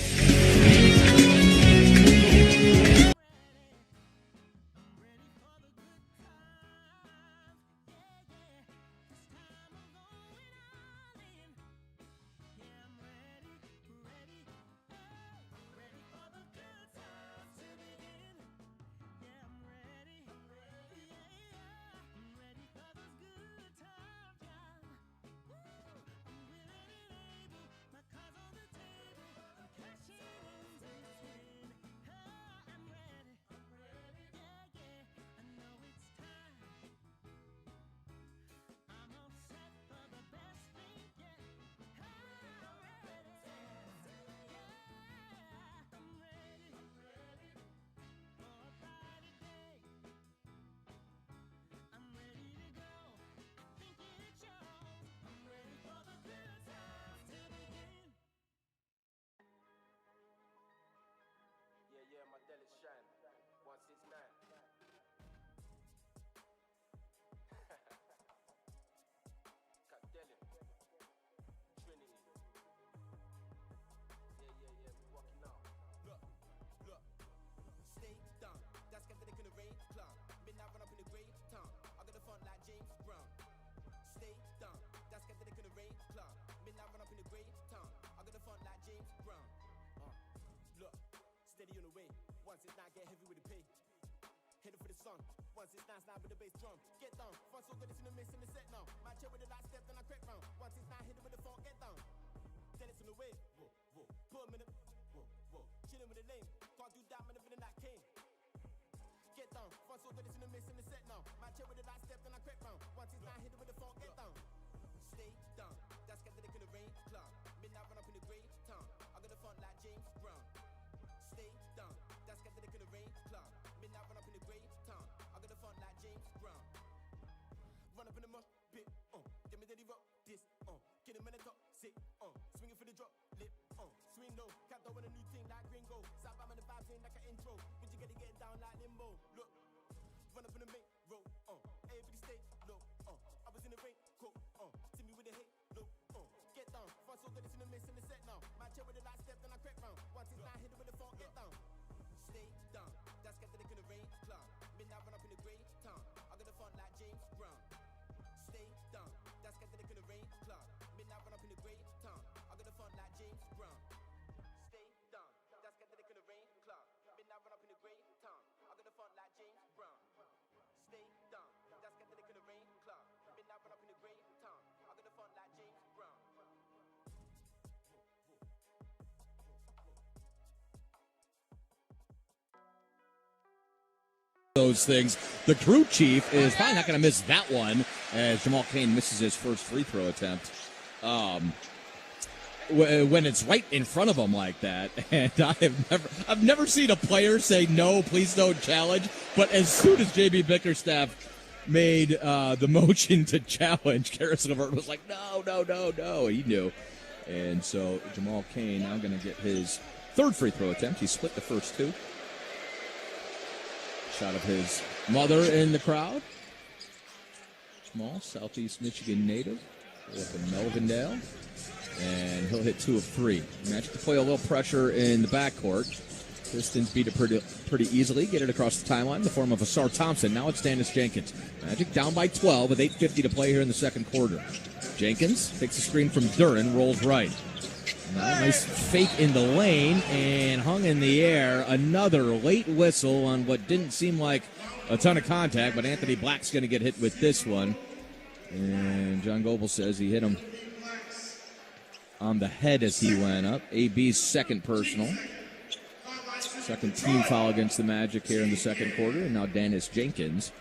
Once it's nice now with the bass drum, get down. Front so good it's in the mix in the set now. My chair with the light step, then I crack round. Once it's not hit it with the phone, get down. Then it's on the way, whoa, whoa. Put him in the, whoa, whoa. Chillin' with the lane, can't do that, man, if the night came. Get down. Front so good it's in the mix in the set now. My chair with the light step, then I crack round. Once it's not hit it with the phone, get down. Stay down. That's got the dick in the rain cloud. Midnight run up in the great town. I got the front like James Brown. Stay down. That's got the dick in the rain cloud. Midnight run up in the great town. I got the front like James Brown. Run up in the mud pit, get me daddy rock this, get him in the top, sick, swinging for the drop, lip, swing low, cap though with a new thing like Gringo, side by the vibes in like an intro, but you gotta get down like limbo, look, run up in the main road, everybody stay low, I was in the rain, cool, see me with a hit, low, get down, front so good it's in the mix in the set now, my chair with the light step, then I crack round, once it's not hit it with the phone, get down, stay down, that's got the dick in the rain cloud, midnight run up in the great town, I got the front like James Brown. Stay down, that's got the dick in the rain cloud. Midnight run up in the great town. I got the front like James Brown. Stay down, that's got the dick in the rain cloud. Midnight run up in the great town. I got the front like James Brown. Stay down, that's got the dick in the rain cloud. Midnight run up in the great town. I got the front like James Brown. those things. The crew chief is probably not going to miss that one as Jamal Cain misses his first free throw attempt. When it's right in front of him like that, and I've never seen a player say no, please don't challenge. But as soon as JB Bickerstaff made the motion to challenge, Karis LeVert was like, no. He knew, and so Jamal Cain now going to get his third free throw attempt. He split the first two. Shot of his mother in the crowd. Small Southeast Michigan native. Up in Melvindale. And he'll hit 2 of 3. Magic to play a little pressure in the backcourt. Pistons beat it pretty easily. Get it across the timeline in the form of Asar Thompson. Now it's Dennis Jenkins. Magic down by 12 with 8:50 to play here in the second quarter. Jenkins takes a screen from Duren, rolls right. Now, nice fake in the lane and hung in the air. Another late whistle on what didn't seem like a ton of contact, but Anthony Black's going to get hit with this one. And John Goebel says he hit him on the head as he went up. AB's second personal. Second team foul against the Magic here in the second quarter. And now Dennis Jenkins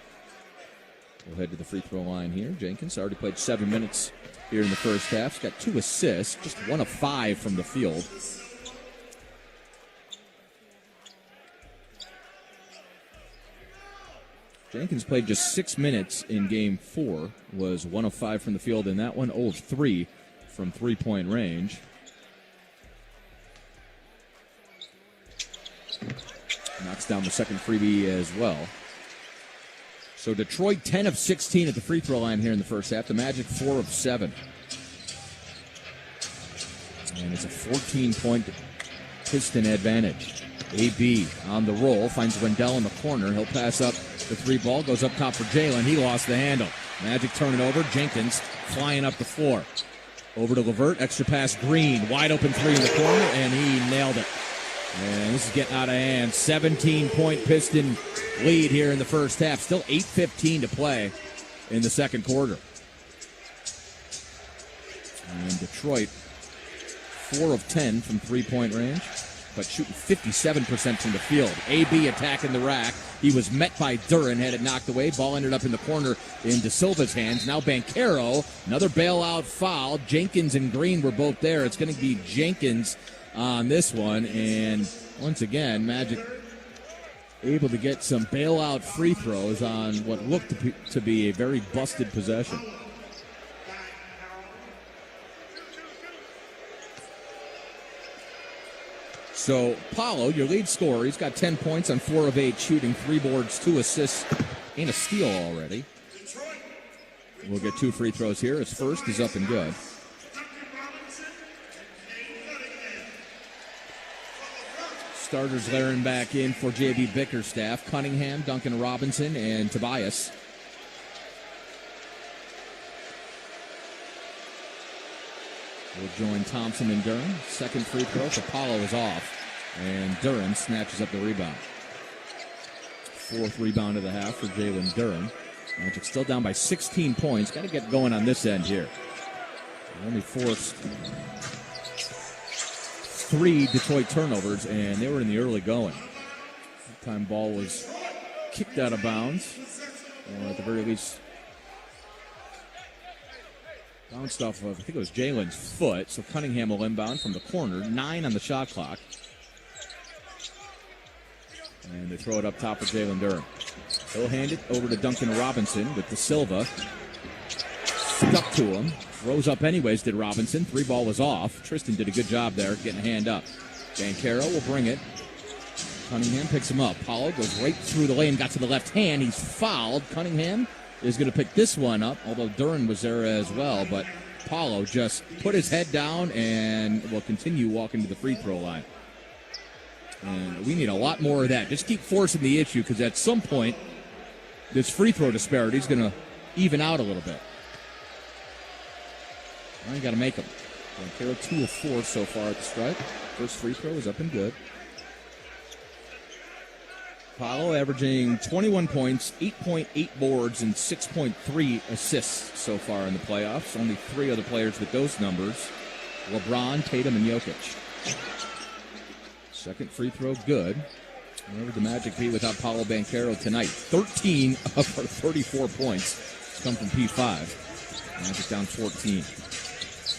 will head to the free throw line here. Jenkins already played 7 minutes here in the first half. He's got 2 assists, just 1 of 5 from the field. Jenkins played just 6 minutes in game 4, was 1 of 5 from the field in that one, 0 of 3 from three-point range. Knocks down the second freebie as well. So Detroit 10 of 16 at the free throw line here in the first half. The Magic 4 of 7. And it's a 14-point Piston advantage. AB on the roll, finds Wendell in the corner. He'll pass up the 3 ball, goes up top for Jalen. He lost the handle. Magic turn it over. Jenkins flying up the floor. Over to LeVert, extra pass Green. Wide open 3 in the corner, and he nailed it. And this is getting out of hand. 17-point Piston lead here in the first half. Still 8:15 to play in the second quarter. And Detroit 4 of 10 from three-point range, but shooting 57% from the field. AB attacking the rack. He was met by Duren, had it knocked away. Ball ended up in the corner in De Silva's hands. Now Banchero, another bailout foul. Jenkins and Green were both there. It's going to be Jenkins on this one. And once again, Magic able to get some bailout free throws on what looked to be a very busted possession. So, Paulo, your lead scorer, he's got 10 points on 4 of 8 shooting, 3 boards, 2 assists, and a steal already. We'll get 2 free throws here. His first is up and good. Starters layering back in for J.B. Bickerstaff. Cunningham, Duncan Robinson, and Tobias. Will join Thompson and Duren. Second free throw for Paulo is off. And Duren snatches up the rebound. 4th rebound of the half for Jalen Duren. Magic still down by 16 points. Got to get going on this end here. Only forced 3 Detroit turnovers, and they were in the early going. That time ball was kicked out of bounds. Or at the very least, bounced off of, I think it was Jalen's foot, so Cunningham will inbound from the corner. 9 on the shot clock. And they throw it up top for Jalen Duren. He'll hand it over to Duncan Robinson with De Silva. Stuck to him. Rose up anyways, did Robinson. 3 ball was off. Tristan did a good job there, getting a hand up. Banchero will bring it. Cunningham picks him up. Paulo goes right through the lane, got to the left hand. He's fouled. Cunningham is going to pick this one up, although Duren was there as well. But Paulo just put his head down and will continue walking to the free throw line. And we need a lot more of that. Just keep forcing the issue, because at some point, this free throw disparity is going to even out a little bit. Now you got to make them. Banchero 2 of 4 so far at the stripe. First free throw is up and good. Paulo averaging 21 points, 8.8 boards, and 6.3 assists so far in the playoffs. Only 3 other players with those numbers: LeBron, Tatum, and Jokic. Second free throw good. Where would the Magic be without Paolo Banchero tonight? 13 of our 34 points come from P5. Magic down 14.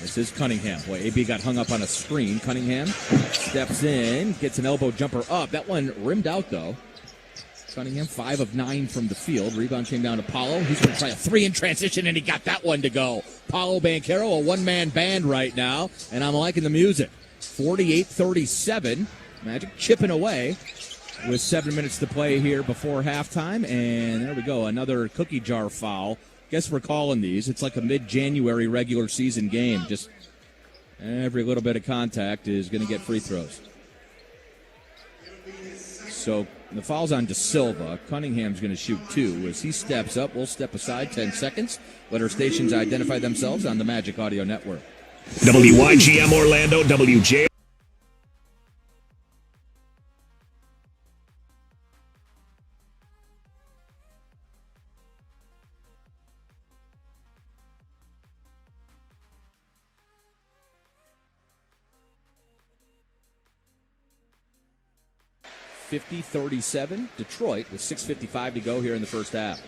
This is Cunningham. Boy, AB got hung up on a screen. Cunningham steps in, gets an elbow jumper up. That one rimmed out, though. Cunningham, 5 of 9 from the field. Rebound came down to Paolo. He's going to try a 3 in transition, and he got that one to go. Paolo Banchero, a one-man band right now, and I'm liking the music. 48-37. Magic chipping away with 7 minutes to play here before halftime. And there we go, another cookie jar foul. Guess we're calling these. It's like a mid-January regular season game. Just every little bit of contact is going to get free throws. So the foul's on De Silva. Cunningham's going to shoot 2. As he steps up, we'll step aside 10 seconds. Let our stations identify themselves on the Magic Audio Network. WYGM Orlando, WJ. (50-37) Detroit with 6:55 to go here in the first half.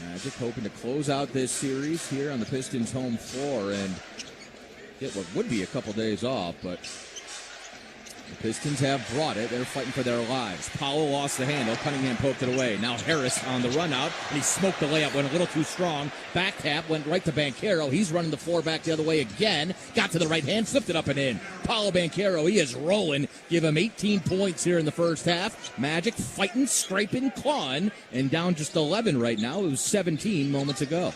Magic hoping to close out this series here on the Pistons' home floor and get what would be a couple days off, but the Pistons have brought it. They're fighting for their lives. Paolo lost the handle. Cunningham poked it away. Now Harris on the run out, and he smoked the layup. Went a little too strong. Back tap went right to Banchero. He's running the floor back the other way again. Got to the right hand, flipped it up and in. Paolo Banchero, he is rolling. Give him 18 points here in the first half. Magic fighting, scraping, clawing, and down just 11 right now. It was 17 moments ago.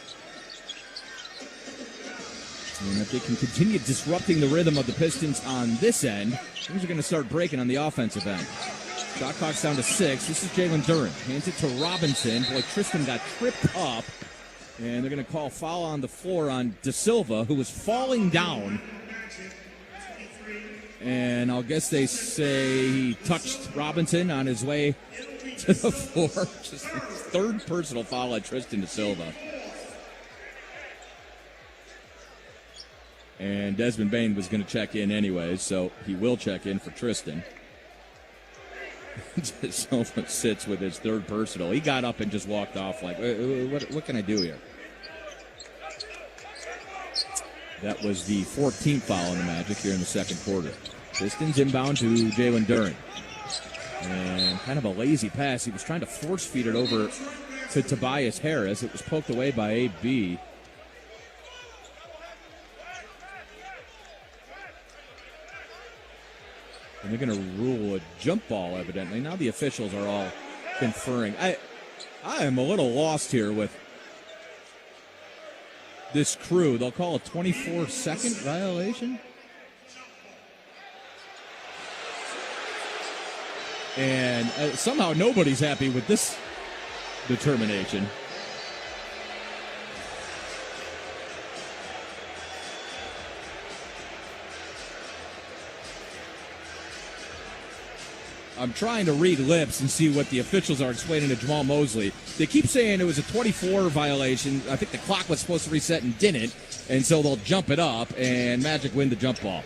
And if they can continue disrupting the rhythm of the Pistons on this end, things are going to start breaking on the offensive end. Shot clock's down to 6. This is Jalen Duren. Hands it to Robinson. Boy, Tristan got tripped up. And they're going to call foul on the floor on De Silva, who was falling down. And I'll guess they say he touched Robinson on his way to the floor. Just third personal foul at Tristan De Silva. And Desmond Bane was going to check in anyway, so he will check in for Tristan. Silva sits with his third personal. He got up and just walked off like, what can I do here? That was the 14th foul on the Magic here in the second quarter. Pistons inbound to Jalen Duren. And kind of a lazy pass. He was trying to force feed it over to Tobias Harris. It was poked away by AB. And they're going to rule a jump ball, evidently. Now the officials are all conferring. I am a little lost here with this crew. They'll call a 24-second violation. And somehow nobody's happy with this determination. I'm trying to read lips and see what the officials are explaining to Jamal Mosley. They keep saying it was a 24 violation. I think the clock was supposed to reset and didn't, and so they'll jump it up, and Magic win the jump ball.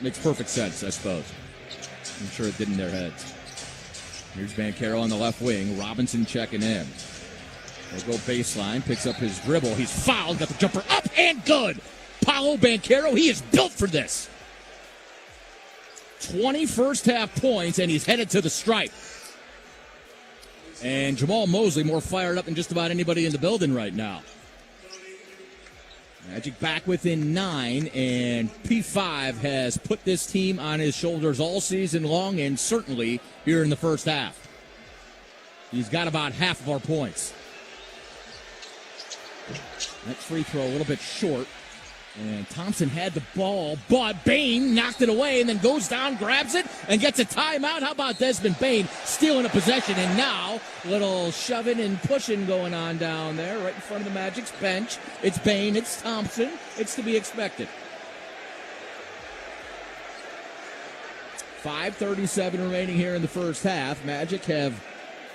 Makes perfect sense, I suppose. I'm sure it did in their heads. Here's Banchero on the left wing. Robinson checking in. They'll go baseline, picks up his dribble. He's fouled, got the jumper up and good. Paolo Banchero, he is built for this. 20 first half points, and he's headed to the stripe. And Jamal Mosley more fired up than just about anybody in the building right now. Magic back within 9, and P5 has put this team on his shoulders all season long, and certainly here in the first half. He's got about half of our points. That free throw a little bit short. And Thompson had the ball, but Bane knocked it away and then goes down, grabs it, and gets a timeout. How about Desmond Bane stealing a possession? And now, little shoving and pushing going on down there right in front of the Magic's bench. It's Bane, it's Thompson. It's to be expected. 5:37 remaining here in the first half. Magic have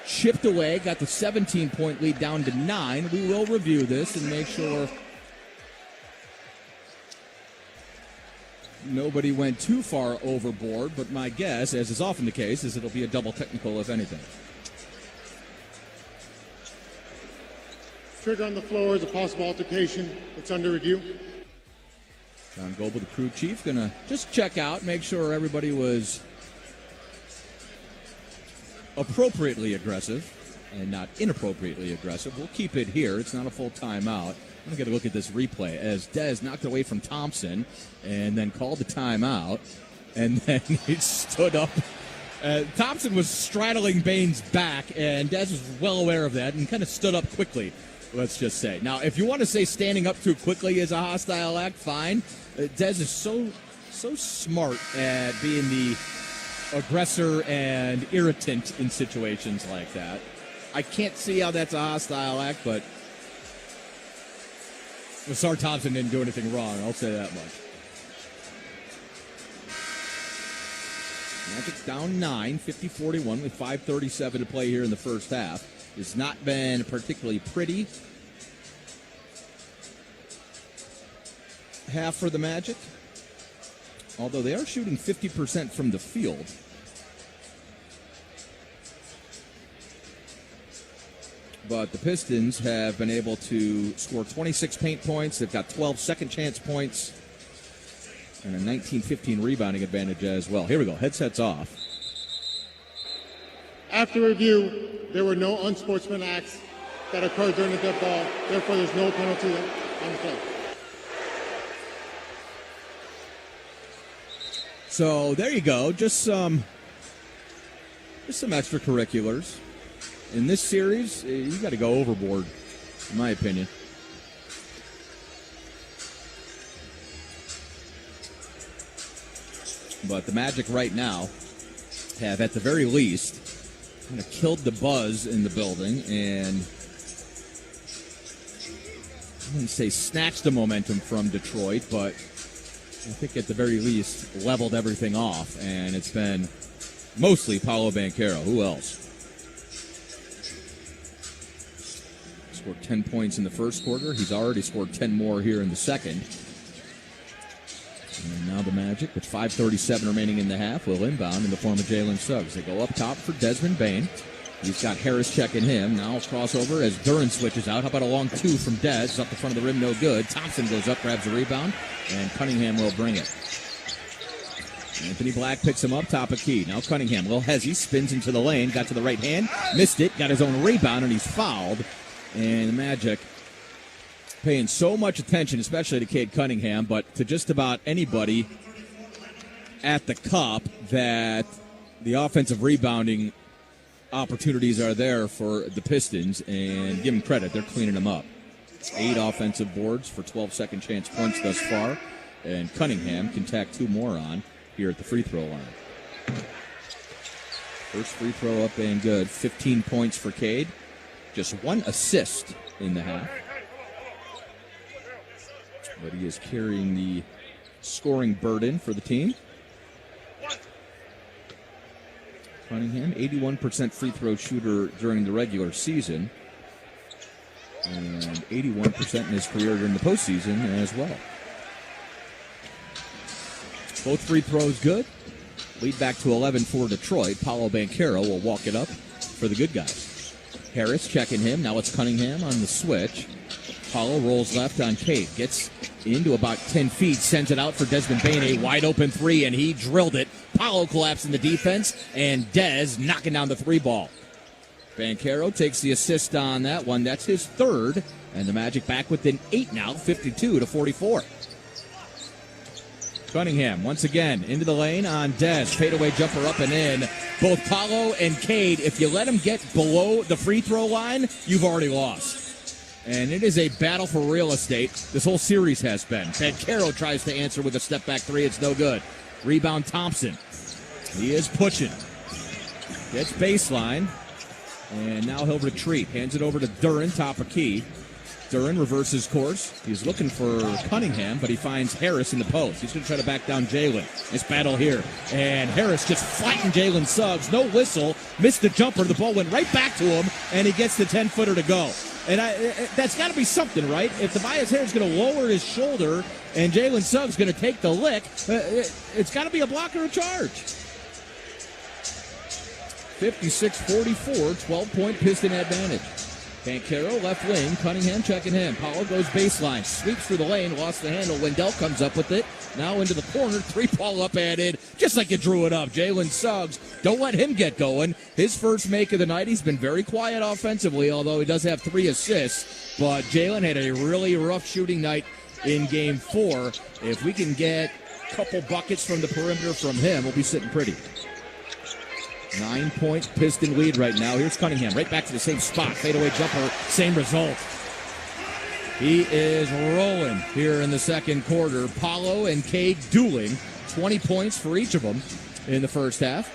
chipped away, got the 17-point lead down to 9. We will review this and make sure nobody went too far overboard, but my guess, as is often the case, is it'll be a double technical, if anything. Trigger on the floor is a possible altercation. It's under review. John Goble, the crew chief, going to just check out, make sure everybody was appropriately aggressive and not inappropriately aggressive. We'll keep it here. It's not a full timeout. I'm going to get a look at this replay as Dez knocked away from Thompson and then called the timeout, and then he stood up. Thompson was straddling Bain's back, and Dez was well aware of that and kind of stood up quickly, let's just say. Now, if you want to say standing up too quickly is a hostile act, fine. Dez is so smart at being the aggressor and irritant in situations like that. I can't see how that's a hostile act, but Sar Thompson didn't do anything wrong, I'll say that much. Magic's down 9, 50-41 with 5:37 to play here in the first half. It's not been particularly pretty half for the Magic, although they are shooting 50% from the field. But the Pistons have been able to score 26 paint points. They've got 12 second chance points and a 19-15 rebounding advantage as well. Here we go. Headsets off. After review, there were no unsportsmanlike acts that occurred during the dead ball. Therefore, there's no penalty on the play. So there you go. Just some extracurriculars. In this series, you got to go overboard, in my opinion. But the Magic right now have, at the very least, kind of killed the buzz in the building and, I wouldn't say snatched the momentum from Detroit, but I think at the very least leveled everything off. And it's been mostly Paolo Banchero. Who else? Scored 10 points in the first quarter. He's already scored 10 more here in the second. And now the Magic, with 5:37 remaining in the half, will inbound in the form of Jalen Suggs. They go up top for Desmond Bane. He's got Harris checking him. Now crossover as Duran switches out. How about a long two from Dez? Up the front of the rim, no good. Thompson goes up, grabs a rebound, and Cunningham will bring it. Anthony Black picks him up, top of key. Now Cunningham, little hezzy, spins into the lane, got to the right hand, missed it, got his own rebound, and he's fouled. And the Magic paying so much attention, especially to Cade Cunningham, but to just about anybody at the cup, that the offensive rebounding opportunities are there for the Pistons, and give them credit, they're cleaning them up. 8 offensive boards for 12 second chance points thus far, and Cunningham can tack 2 more on here at the free throw line. First free throw up and good. 15 points for Cade. Just 1 assist in the half. But he is carrying the scoring burden for the team. Cunningham, 81% free throw shooter during the regular season. And 81% in his career during the postseason as well. Both free throws good. Lead back to 11 for Detroit. Paolo Banchero will walk it up for the good guys. Harris checking him. Now it's Cunningham on the switch. Paolo rolls left on Cade. Gets into about 10 feet. Sends it out for Desmond Bane. A wide open 3, and he drilled it. Paolo collapsing the defense, and Dez knocking down the 3 ball. Banchero takes the assist on that one. That's his 3rd. And the Magic back within 8 now, 52-44. Cunningham, once again, into the lane on Dez. Fadeaway jumper up and in. Both Paolo and Cade, if you let them get below the free throw line, you've already lost. And it is a battle for real estate. This whole series has been. Banchero tries to answer with a step-back 3. It's no good. Rebound Thompson. He is pushing. Gets baseline. And now he'll retreat. Hands it over to Duran, top of key. Duran reverses course. He's looking for Cunningham, but he finds Harris in the post. He's going to try to back down Jalen. Nice battle here. And Harris just flattened Jalen Suggs. No whistle. Missed the jumper. The ball went right back to him, and he gets the 10-footer to go. And that's got to be something, right? If Tobias Harris is going to lower his shoulder and Jalen Suggs going to take the lick. It's got to be a block or a charge. 56-44, 12-point Piston advantage. Banchero, left wing, Cunningham checking him. Powell goes baseline, sweeps through the lane, lost the handle. Wendell comes up with it. Now into the corner, three-ball up and in, just like you drew it up. Jalen Suggs, don't let him get going. His first make of the night. He's been very quiet offensively, although he does have 3 assists. But Jalen had a really rough shooting night in Game 4. If we can get a couple buckets from the perimeter from him, we'll be sitting pretty. 9-point Piston lead right now. Here's Cunningham, right back to the same spot. Fadeaway jumper, same result. He is rolling here in the second quarter. Paulo and Cade dueling, 20 points for each of them in the first half.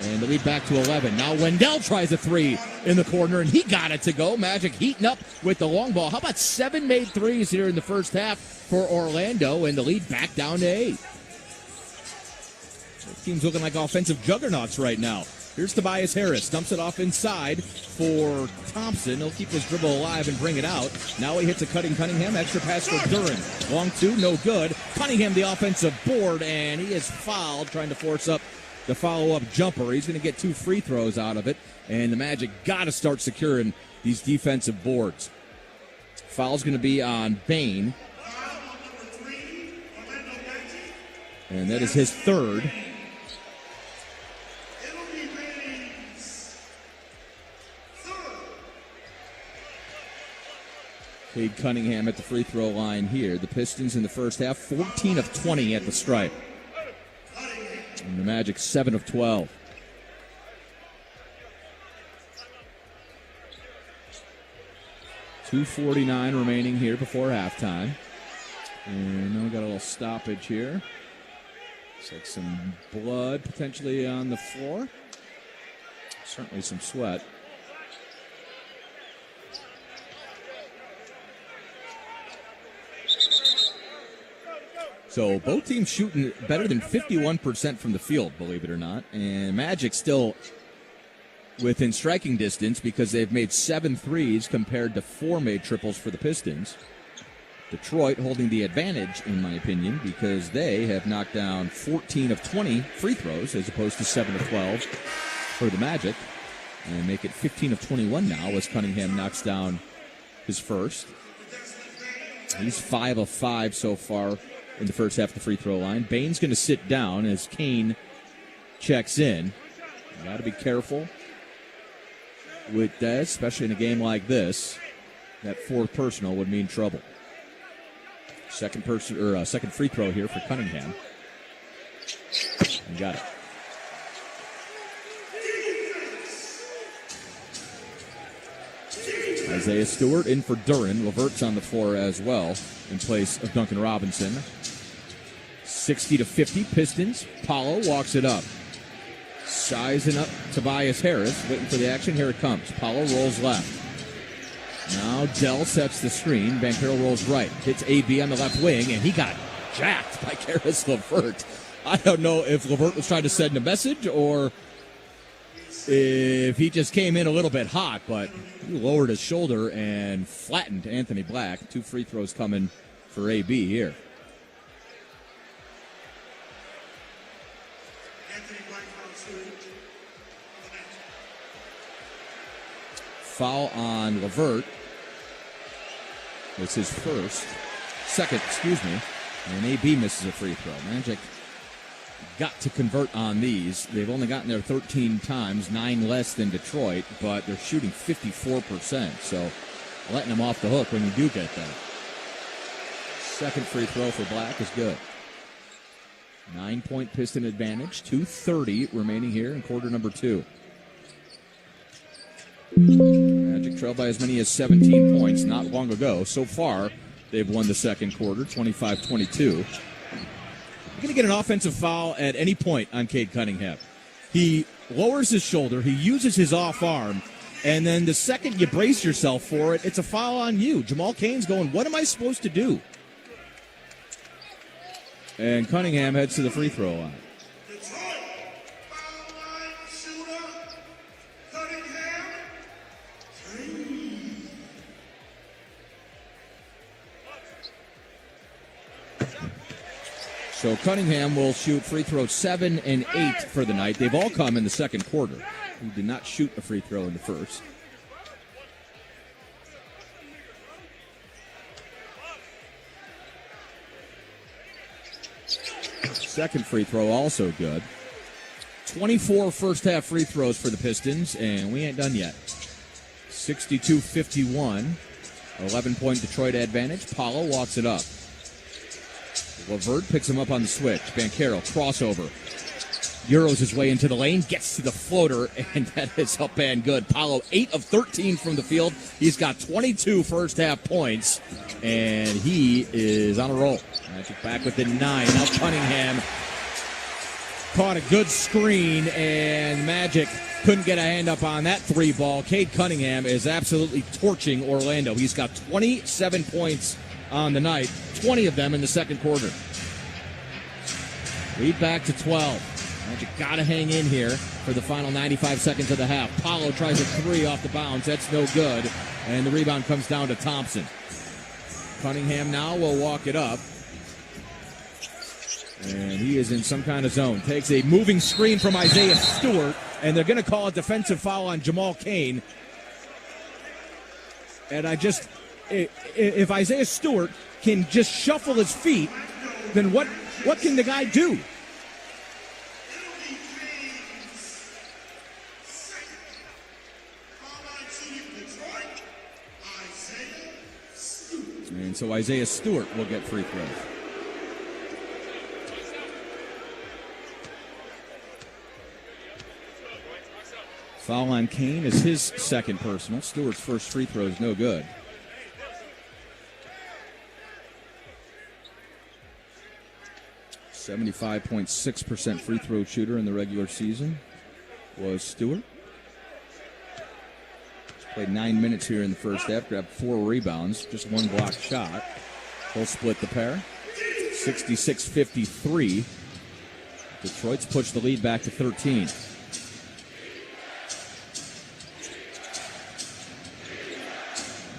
And the lead back to 11. Now Wendell tries a 3 in the corner, and he got it to go. Magic heating up with the long ball. How about 7 made threes here in the first half for Orlando, and the lead back down to 8. The team's looking like offensive juggernauts right now. Here's Tobias Harris. Dumps it off inside for Thompson. He'll keep his dribble alive and bring it out. Now he hits a cutting Cunningham. Extra pass for Duren. Long 2, no good. Cunningham the offensive board, and he is fouled, trying to force up the follow-up jumper. He's going to get 2 free throws out of it, and the Magic got to start securing these defensive boards. Foul's going to be on Bane, and that is his 3rd. Cade Cunningham at the free throw line here. The Pistons in the first half, 14 of 20 at the stripe. And the Magic, 7 of 12. .249 remaining here before halftime. And now we got a little stoppage here. Looks like some blood potentially on the floor. Certainly some sweat. So both teams shooting better than 51% from the field, believe it or not. And Magic still within striking distance because they've made 7 threes compared to 4 made triples for the Pistons. Detroit holding the advantage, in my opinion, because they have knocked down 14 of 20 free throws as opposed to 7 of 12 for the Magic. And make it 15 of 21 now as Cunningham knocks down his first. He's 5 of 5 so far in the first half of the free throw line. Bane's going to sit down as Kane checks in. You got to be careful with that, especially in a game like this. That 4th personal would mean trouble. Second free throw here for Cunningham. You got it. Isaiah Stewart in for Duren. Levert's on the floor as well in place of Duncan Robinson. 60-50 Pistons. Paulo walks it up. Sizing up Tobias Harris. Waiting for the action. Here it comes. Paulo rolls left. Now Dell sets the screen. Banchero rolls right. Hits AB on the left wing, and he got jacked by Karis LeVert. I don't know if LeVert was trying to send a message or if he just came in a little bit hot, but he lowered his shoulder and flattened Anthony Black. 2 free throws coming for AB here. Foul on LeVert. It's his second, and AB misses a free throw. Magic got to convert on these. They've only gotten there 13 times, 9 less than Detroit, but they're shooting 54%, so letting them off the hook when you do get that. Second free throw for Black is good. 9-point Piston advantage, 2:30 remaining here in quarter number 2. Magic trailed by as many as 17 points not long ago. So far, they've won the second quarter, 25-22. You're going to get an offensive foul at any point on Cade Cunningham. He lowers his shoulder, he uses his off arm, and then the second you brace yourself for it, it's a foul on you. Jamal Cain's going, what am I supposed to do? And Cunningham heads to the free throw line. So Cunningham will shoot free throw 7 and 8 for the night. They've all come in the second quarter. He did not shoot a free throw in the first. Second free throw also good. 24 first half free throws for the Pistons, and we ain't done yet. 62-51. 11-point Detroit advantage. Paulo walks it up. Levert picks him up on the switch. Banchero, crossover. Euros his way into the lane, gets to the floater, and that is up and good. Paulo, 8 of 13 from the field. He's got 22 first half points, and he is on a roll. Magic back within 9. Now Cunningham caught a good screen, and Magic couldn't get a hand up on that 3 ball. Cade Cunningham is absolutely torching Orlando. He's got 27 points on the night, 20 of them in the second quarter. Lead back to 12. Magic got to hang in here for the final 95 seconds of the half. Paulo tries a 3 off the bounce. That's no good. And the rebound comes down to Thompson. Cunningham now will walk it up. And he is in some kind of zone. Takes a moving screen from Isaiah Stewart. And they're going to call a defensive foul on Jamal Cain. And if Isaiah Stewart can just shuffle his feet, then what can the guy do? And so Isaiah Stewart will get free throws. Foul on Cain is his second personal. Stewart's first free throw is no good. .6% free throw shooter in the regular season was Stewart. Played 9 minutes here in the first half, grabbed 4 rebounds, just 1 blocked shot. He'll split the pair. 66-53. Detroit's pushed the lead back to 13.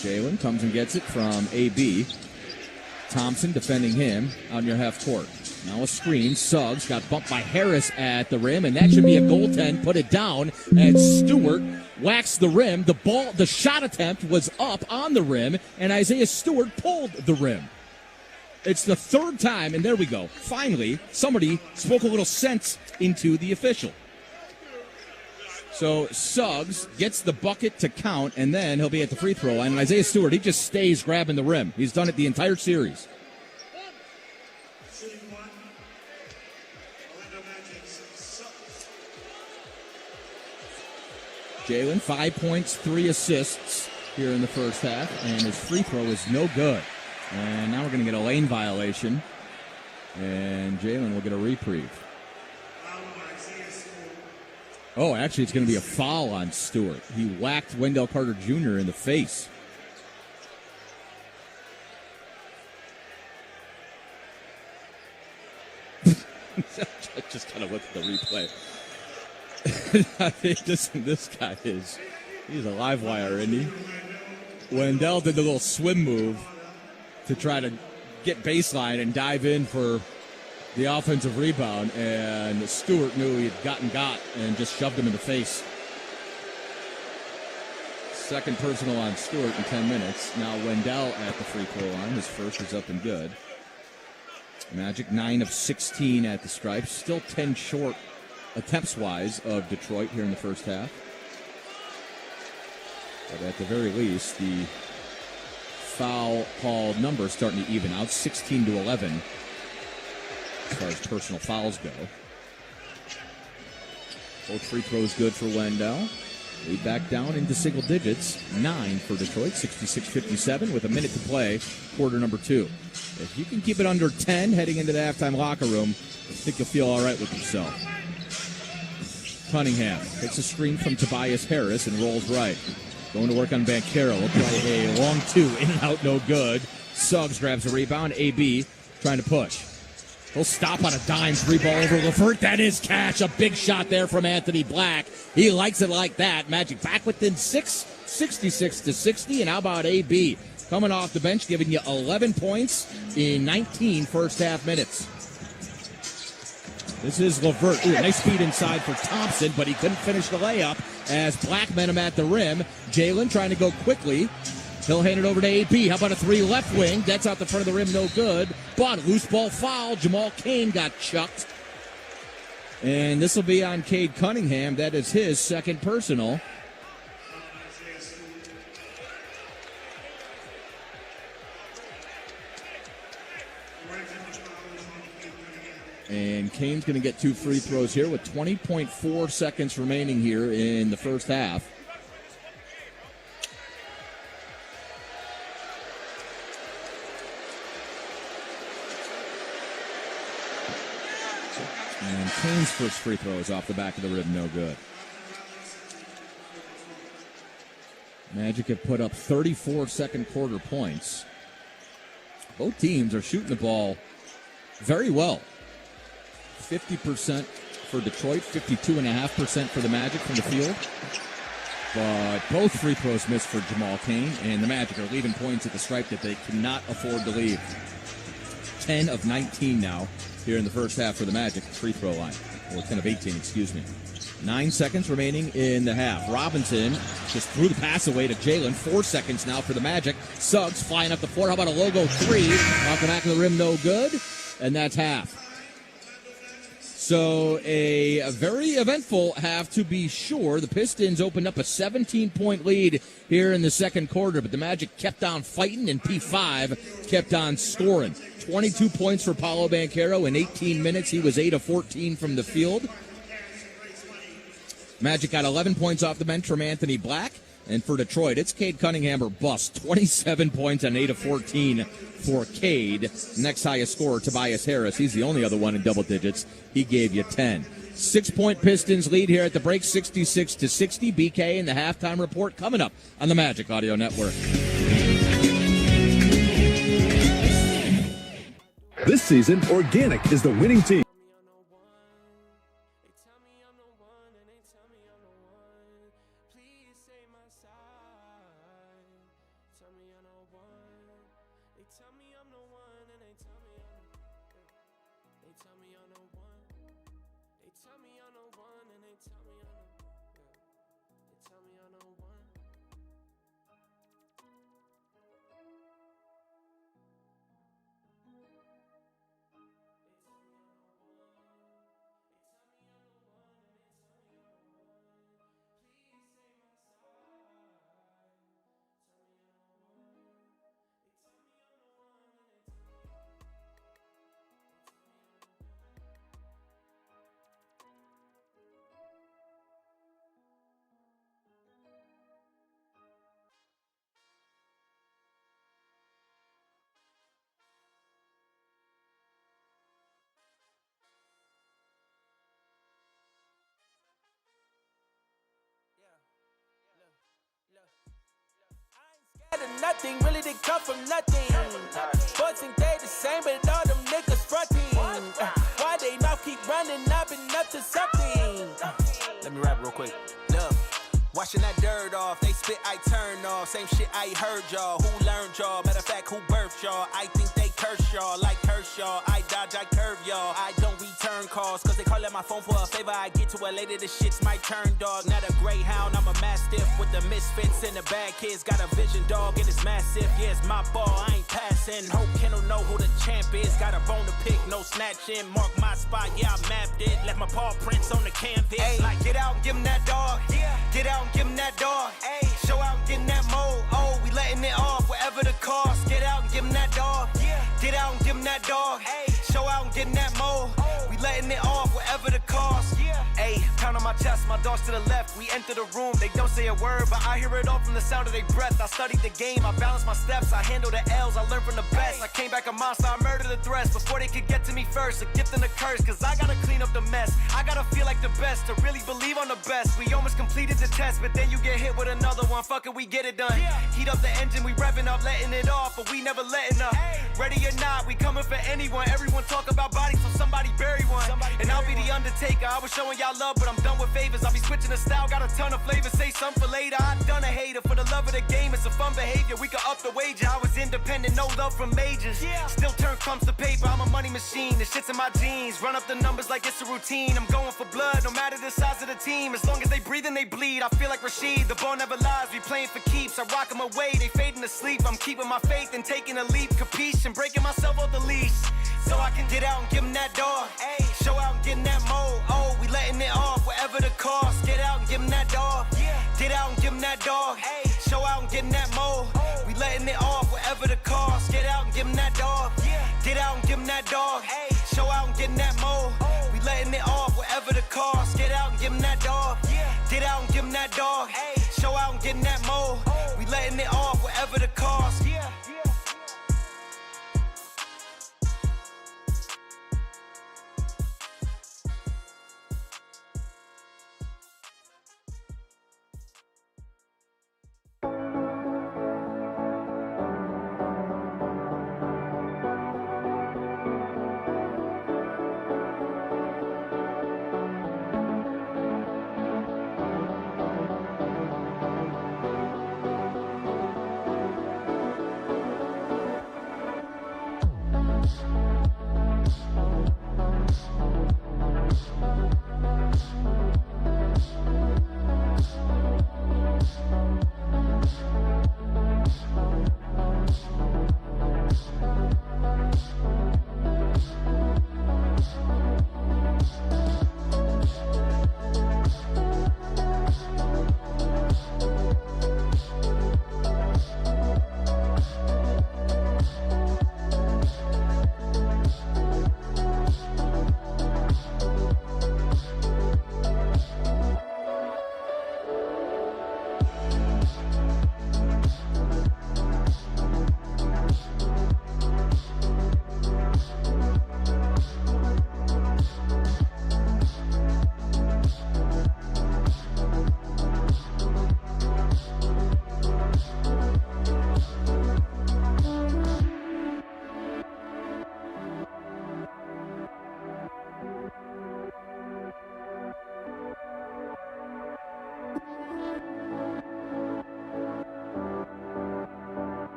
Jalen comes and gets it from AB. Thompson defending him out near half court. Now a screen. Suggs got bumped by Harris at the rim, and that should be a goaltend. Put it down, and Stewart whacks the rim. The shot attempt was up on the rim, and Isaiah Stewart pulled the rim. It's the third time, and there we go. Finally, somebody spoke a little sense into the official. So Suggs gets the bucket to count, and then he'll be at the free throw line. And Isaiah Stewart, he just stays grabbing the rim. He's done it the entire series. Jalen, 5 points, 3 assists here in the first half, and his free throw is no good. And now we're going to get a lane violation, and Jalen will get a reprieve. Oh, actually, it's going to be a foul on Stewart. He whacked Wendell Carter Jr. in the face. I just kind of looked at the replay. I think this guy he's a live wire, isn't he? Wendell did the little swim move to try to get baseline and dive in for the offensive rebound, and Stewart knew he had gotten and just shoved him in the face. Second personal on Stewart in 10 minutes. Now Wendell at the free throw line. His first is up and good. Magic 9 of 16 at the stripes. Still 10 short attempts-wise of Detroit here in the first half. But at the very least, the foul call numbers starting to even out. 16-11 as far as personal fouls go. Both free throws good for Wendell. Lead back down into single digits. 9 for Detroit, 66-57 with a minute to play, quarter number 2. If you can keep it under 10 heading into the halftime locker room, I think you'll feel all right with yourself. Cunningham takes a screen from Tobias Harris and rolls right. Going to work on Banchero. He'll try a long 2, in and out, no good. Suggs grabs a rebound. AB trying to push. He'll stop on a dime, 3 ball over Levert. That is catch. A big shot there from Anthony Black. He likes it like that. Magic back within 6, 66-60. And how about AB? Coming off the bench, giving you 11 points in 19 first half minutes. This is Levert. Ooh, nice feed inside for Thompson, but he couldn't finish the layup as Black met him at the rim. Jalen trying to go quickly. He'll hand it over to AB. How about a three left wing? That's out the front of the rim, no good. But loose ball foul. Jamal Cain got chucked. And this will be on Cade Cunningham. That is his second personal. And Cain's going to get 2 free throws here with 20.4 seconds remaining here in the first half. And Cain's first free throw is off the back of the rim, no good. Magic have put up 34 second quarter points. Both teams are shooting the ball very well. 50% for Detroit, 52.5% for the Magic from the field. But both free throws missed for Jamal Cain, and the Magic are leaving points at the stripe that they cannot afford to leave. 10 of 19 now here in the first half for the Magic free throw line. Or 10 of 18, excuse me. 9 seconds remaining in the half. Robinson just threw the pass away to Jalen. 4 seconds now for the Magic. Suggs flying up the floor. How about a logo three? Off the back of the rim, no good. And that's half. So a very eventful half to be sure. The Pistons opened up a 17-point lead here in the second quarter, but the Magic kept on fighting, and P5 kept on scoring. 22 points for Paolo Banchero in 18 minutes. He was 8 of 14 from the field. Magic got 11 points off the bench from Anthony Black. And for Detroit, it's Cade Cunningham or bust. 27 points on 8 of 14 for Cade. Next highest scorer, Tobias Harris. He's the only other one in double digits. He gave you 10. 6-point Pistons lead here at the break, 66-60. BK in the halftime report coming up on the Magic Audio Network. This season, Organic is the winning team. Nothing really did come from nothing. Boys think they the same, but all them niggas fronting. Why they mouth keep running? I've been up to something. Let me rap real quick. Look, washing that dirt off. They spit, I turn off. Same shit I heard y'all. Who learned y'all? Matter of fact, who birthed y'all? I think they curse y'all like Kershaw. I dodge, I curve y'all. I don't return calls, cause they call at my phone for a favor. I get to it later, this shit's my turn, dog. Not a greyhound, I'm a mastiff with the misfits and the bad kids. Got a vision, dog, and it's massive. Yeah, it's my ball, I ain't passing. Hope Kendall know who the champ is. Got a bone to pick, no snatching. Mark my spot, yeah, I mapped it. Left my paw prints on the canvas. Ay, like, get out and give him that dog. Yeah. Get out and give him that dog. Ay. Show out and get in that mode. Oh, we letting it off, whatever the cost. Get out and give him that dog. Yeah. Get out and give him that dog. Ay. Show out and get in that mode. Oh. We letting it off, whatever the cost. Yeah. Ay, pound on my chest, my dogs to the left. We enter the room, they don't say a word, but I hear it all from the sound of their breath. I studied the game, I balance my steps, I handle the L's, I learn from the best. I came back a monster, I murdered the threats before they could get to me first. A gift and a curse, cause I gotta clean up the mess. I gotta feel like the best to really believe on the best. We almost completed the test, but then you get hit with another one. Fuck it, we get it done. Heat up the engine, we revving up, letting it off, but we never letting up. Ready or not, we coming for anyone. Everyone talk about bodies, so somebody bury one. And I'll be the the Undertaker. I was showing y'all love, but I'm done with favors. I'll be switching the style, got a ton of flavors. Say something for later. I done a hater for the love of the game. It's a fun behavior. We could up the wager. I was independent, no love from majors. Still turn crumbs to paper. I'm a money machine. The shit's in my jeans. Run up the numbers like it's a routine. I'm going for blood, no matter the size of the team. As long as they breathe and they bleed, I feel like Rashid. The ball never lies. We playing for keeps. I rock them away. They fading to sleep. I'm keeping my faith and taking a leap. Capiche? And breaking myself off the leash. So I can get out and give them that dog. Show out and get in that mode. Oh, we letting it off, whatever the cost. Get out and give them that dog. Get out and give them that dog. Show out and get in that mode. We letting it off, whatever the cost. Get out and give them that dog. Get out and give them that dog. Show out and get in that mode. We letting it off, whatever the cost. Get out and give them that dog. Get out and give them that dog. Show out and get in that mode. We letting it off, whatever the cost.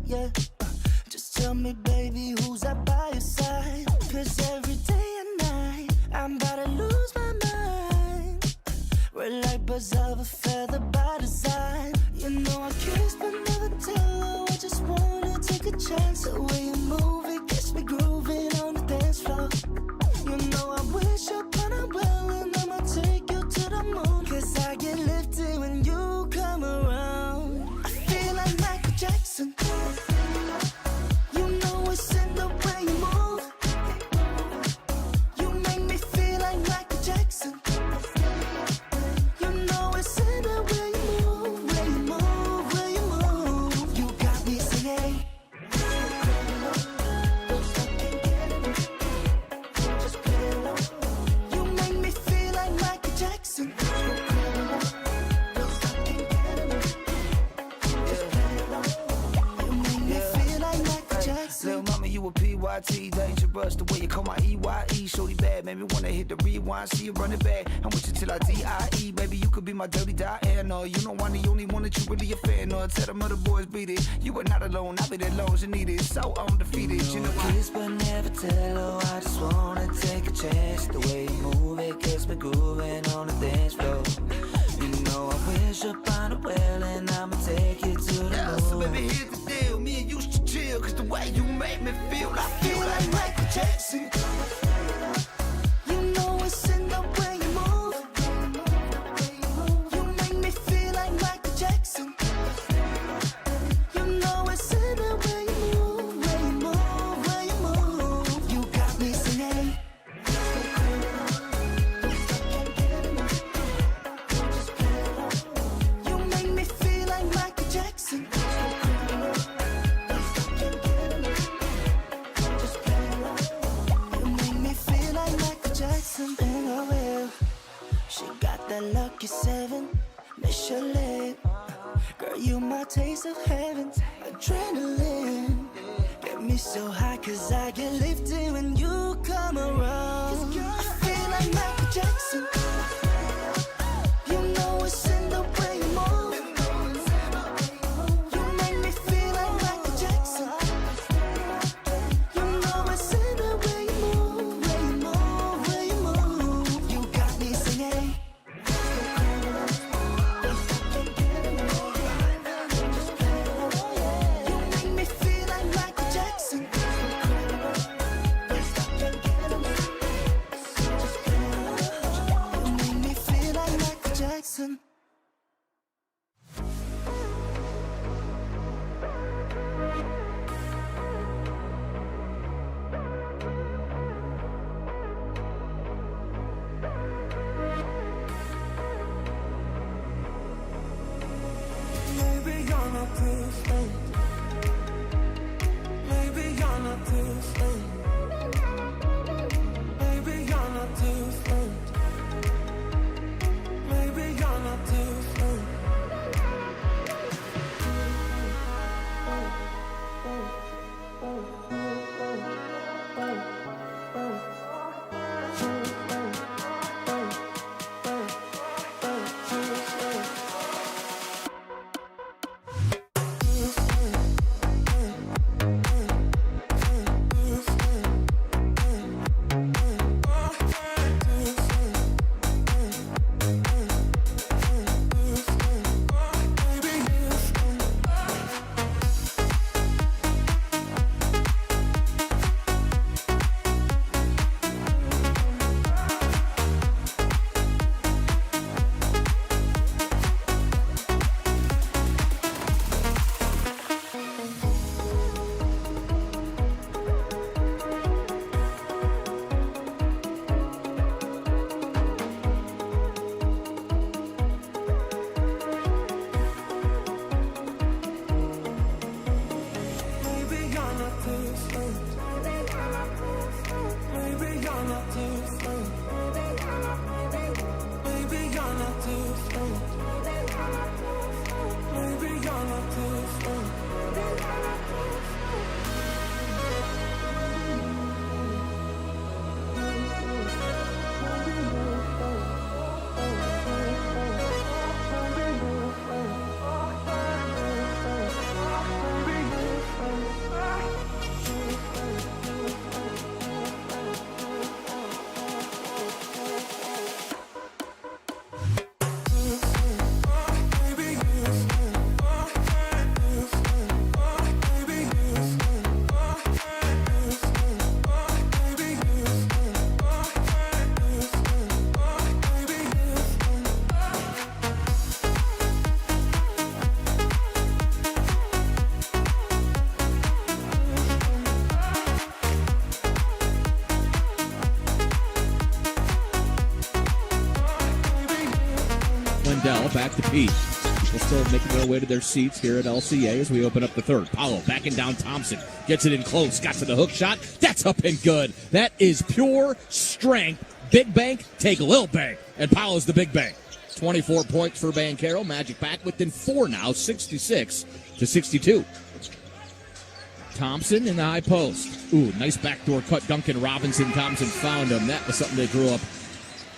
Yeah. Just tell me, baby, who's up by your side? 'Cause every day and night I'm about to lose my mind. We're like birds of a feather by design. You know I kiss but never tell. I just wanna take a chance. The way you move it gets me grooving on the dance floor. You know I wish upon a well and I'ma take you to the moon. 'Cause I get lifted when you come around. I feel like Michael Jackson. You know it's in the way you move. You make me feel like Michael Jackson. You know it's in the way you move, way you move, way you move. You got me singing. You make me feel like Michael Jackson. You make me feel like Michael Jackson. Little mama, you a PYT, dangerous. The way you call my EYE, shorty bad, made me wanna hit the rewind. See you run it back. I'm with you till I DIE, baby. You could be my dirty Diana. You know I'm the only one that you really a fan of. Tell them other boys beat it. You are not alone. I'll be there long as you need it. So undefeated. You know Kiss but never tell. Oh, I just wanna take a chance. The way you move it gets me grooving on the dance floor. You know I wish upon a well and I'ma take you to the yeah, moon. so baby, here's the deal. Me and you should chill. 'Cause the way you make me feel, I feel like Michael Jackson. You know it's in the way you move. You make me feel like Michael Jackson. You know it's in the way you move, way you move, way you move. You got me singing. You make me feel like Michael Jackson. You make me feel like Michael Jackson. And I will. She got that lucky 7, Michelin. Girl, you my taste of heaven. Adrenaline get me so high 'cause I get lifted when you come around. I feel like Michael Jackson. You know it's in the way you move. You make me feel like Michael Jackson. You know it's in the way you move, way you move, way you move. You got me singing. You make me feel like Michael Jackson. You make me feel like Michael Jackson. Maybe you're not distant. Maybe you're not distant. Maybe you're not distant. Maybe you're not distant. Wendell back to Pete. People still making their way to their seats here at LCA as we open up the third. Paulo backing down Thompson. Gets it in close. Got to the hook shot. That's up and good. That is pure strength. Big bank, take Lil Bank. And Paulo's the big bank. 24 points for Banchero. Magic back within 4 now, 66-62. Thompson in the high post. Ooh, nice backdoor cut. Duncan Robinson. Thompson found him. That was something they drew up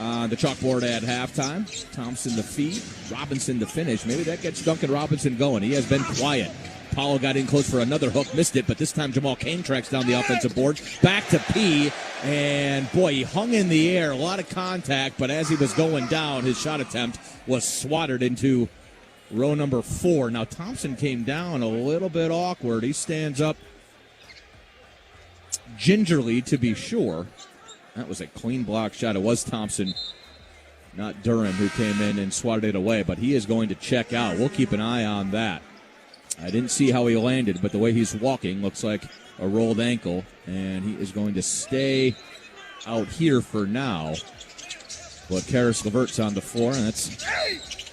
on the chalkboard at halftime. Thompson the feed. Robinson the finish. Maybe that gets Duncan Robinson going. He has been quiet. Paulo got in close for another hook. Missed it, but this time Jamal Cain tracks down the offensive board. Back to P. And, boy, he hung in the air. A lot of contact, but as he was going down, his shot attempt was swatted into row number 4. Now, Thompson came down a little bit awkward. He stands up gingerly, to be sure. That was a clean block shot. It was Thompson, not Duran, who came in and swatted it away, but he is going to check out. We'll keep an eye on that. I didn't see how he landed, but the way he's walking looks like a rolled ankle, and he is going to stay out here for now. But Karis LeVert's on the floor, and that's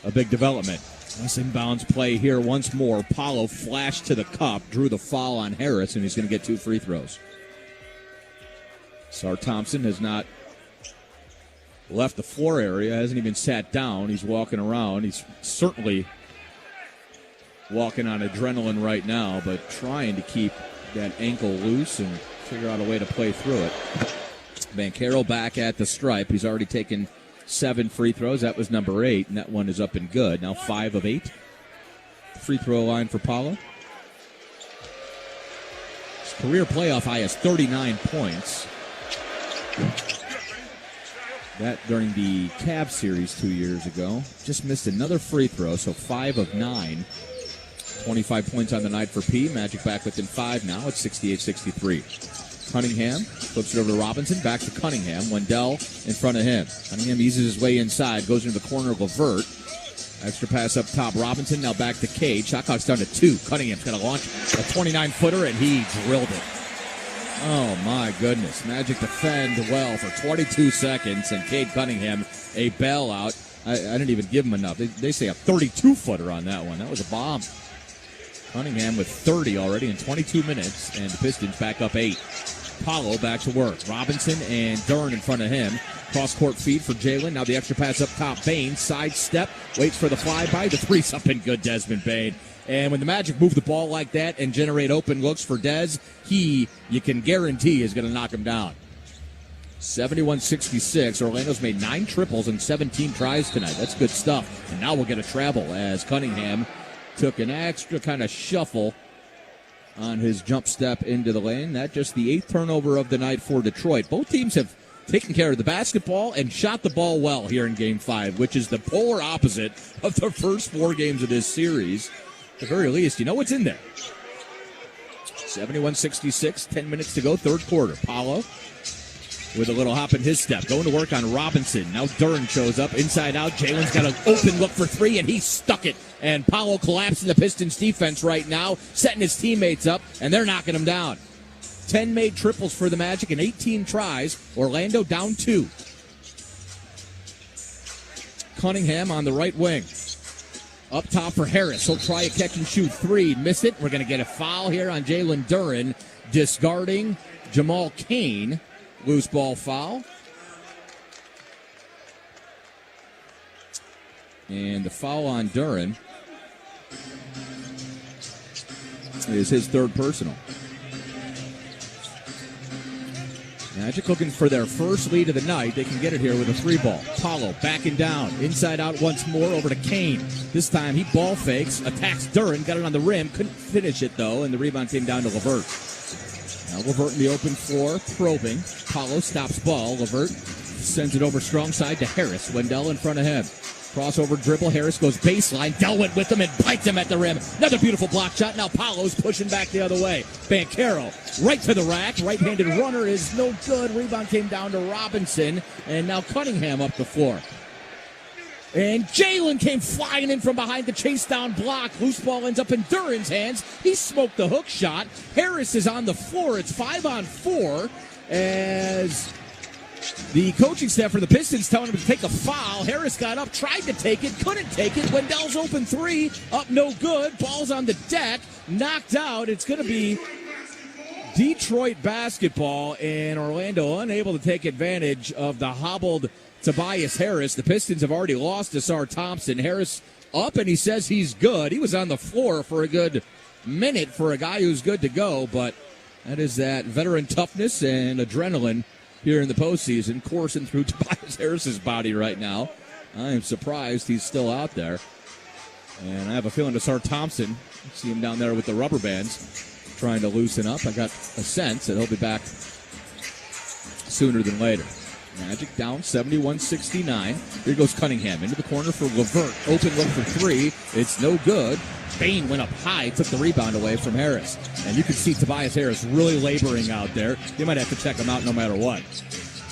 a big development. Nice inbounds play here once more. Paulo flashed to the cup, drew the foul on Harris, and he's going to get 2 free throws. Sar Thompson has not left the floor area, hasn't even sat down. He's walking around. He's certainly walking on adrenaline right now, but trying to keep that ankle loose and figure out a way to play through it. Banchero back at the stripe. He's already taken 7 free throws. That was number 8, and that one is up and good. Now 5 of 8. Free throw line for Paulo. His career playoff high is 39 points. That during the Cavs series 2 years ago. Just missed another free throw, so 5 of 9. 25 points on the night for P. Magic back within 5 now. It's 68-63. Cunningham flips it over to Robinson. Back to Cunningham. Wendell in front of him. Cunningham eases his way inside. Goes into the corner of LeVert. Extra pass up top. Robinson now back to Cade. Shot clock's down to 2. Cunningham's going to launch a 29-footer, and he drilled it. Oh, my goodness. Magic defend well for 22 seconds, and Cade Cunningham a bailout. I didn't even give him enough. They say a 32-footer on that one. That was a bomb. Cunningham with 30 already in 22 minutes, and the Pistons back up 8. Paulo back to work. Robinson and Dern in front of him. Cross-court feed for Jalen. Now the extra pass up top. Bain, sidestep, waits for the flyby. The three's up and good, Desmond Bain. And when the Magic move the ball like that and generate open looks for Dez, you can guarantee, is going to knock him down. 71-66. Orlando's made 9 triples and 17 tries tonight. That's good stuff. And now we'll get a travel as Cunningham took an extra kind of shuffle on his jump step into the lane. That's just the 8th turnover of the night for Detroit. Both teams have taken care of the basketball and shot the ball well here in Game 5, which is the polar opposite of the first 4 games of this series. At the very least, you know what's in there. 71-66, 10 minutes to go, third quarter. Paulo with a little hop in his step. Going to work on Robinson. Now Duran shows up inside out. Jalen's got an open look for 3, and he stuck it. And Paulo collapsing the Pistons defense right now, setting his teammates up, and they're knocking him down. 10 made triples for the Magic and 18 tries. Orlando down 2. Cunningham on the right wing. Up top for Harris. He'll try a catch-and-shoot 3. Miss it. We're going to get a foul here on Jalen Duran, discarding Jamal Cain. Loose ball foul. And the foul on Duran is his 3rd personal. Magic looking for their first lead of the night. They can get it here with a 3-ball. Paulo backing down. Inside out once more over to Cain. This time he ball fakes, attacks Duran, got it on the rim. Couldn't finish it though, and the rebound came down to LeVert. Now LeVert in the open floor, probing. Paulo stops ball. LeVert sends it over strong side to Harris. Wendell in front of him. Crossover dribble. Harris goes baseline. Dell went with him and bites him at the rim. Another beautiful block shot. Now Paulo's pushing back the other way. Banchero right to the rack. Right-handed runner is no good. Rebound came down to Robinson. And now Cunningham up the floor. And Jalen came flying in from behind the chase down block. Loose ball ends up in Duran's hands. He smoked the hook shot. Harris is on the floor. It's 5-on-4 as The coaching staff for the Pistons telling him to take a foul. Harris got up, tried to take it, couldn't take it. Wendell's open three, up no good. Ball's on the deck, knocked out. It's going to be Detroit basketball, and Orlando unable to take advantage of the hobbled Tobias Harris. The Pistons have already lost to Sar Thompson. Harris up, and he says he's good. He was on the floor for a good minute for a guy who's good to go, but that is that veteran toughness and adrenaline here in the postseason coursing through Tobias Harris's body right now. I am surprised he's still out there. And I have a feeling Sar Thompson, see him down there with the rubber bands, trying to loosen up. I got a sense that he'll be back sooner than later. Magic down 71-69. Here goes Cunningham into the corner for LeVert. Open look for three. It's no good. Bain went up high, took the rebound away from Harris. And you can see Tobias Harris really laboring out there. You might have to check him out no matter what.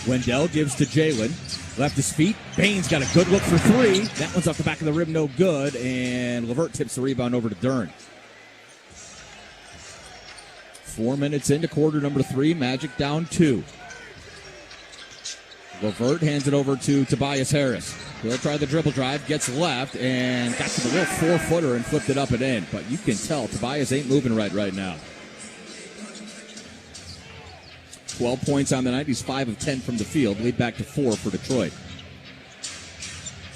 Wendell gives to Jalen. Left his feet. Bain's got a good look for three. That one's off the back of the rim, no good. And LeVert tips the rebound over to Dern. 4 minutes into quarter number 3. Magic down 2. LeVert hands it over to Tobias Harris. He'll try the dribble drive, gets left, and got to the little 4-footer and flipped it up and in. But you can tell Tobias ain't moving right now. 12 points on the night. He's 5 of 10 from the field. Lead back to 4 for Detroit.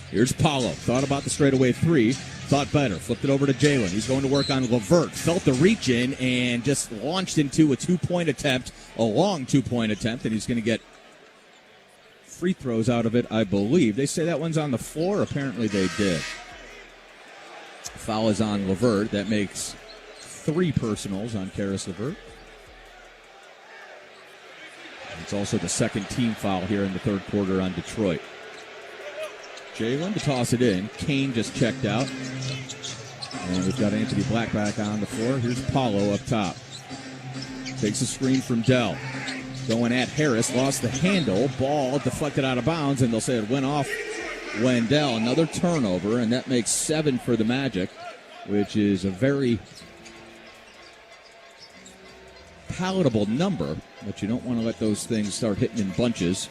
Here's Paulo. Thought about the straightaway three. Thought better. Flipped it over to Jalen. He's going to work on LeVert. Felt the reach in and just launched into a 2-point attempt, a long 2-point attempt, and he's going to get free throws out of it, I believe. They say that one's on the floor. Apparently they did. Foul is on LeVert. That makes 3 personals on Karis LeVert. It's also the second team foul here in the third quarter on Detroit. Jalen to toss it in. Kane just checked out. And we've got Anthony Black back on the floor. Here's Paulo up top. Takes a screen from Dell. Going at Harris, lost the handle, ball deflected out of bounds, and they'll say it went off Wendell. Another turnover, and that makes 7 for the Magic, which is a very palatable number, but you don't want to let those things start hitting in bunches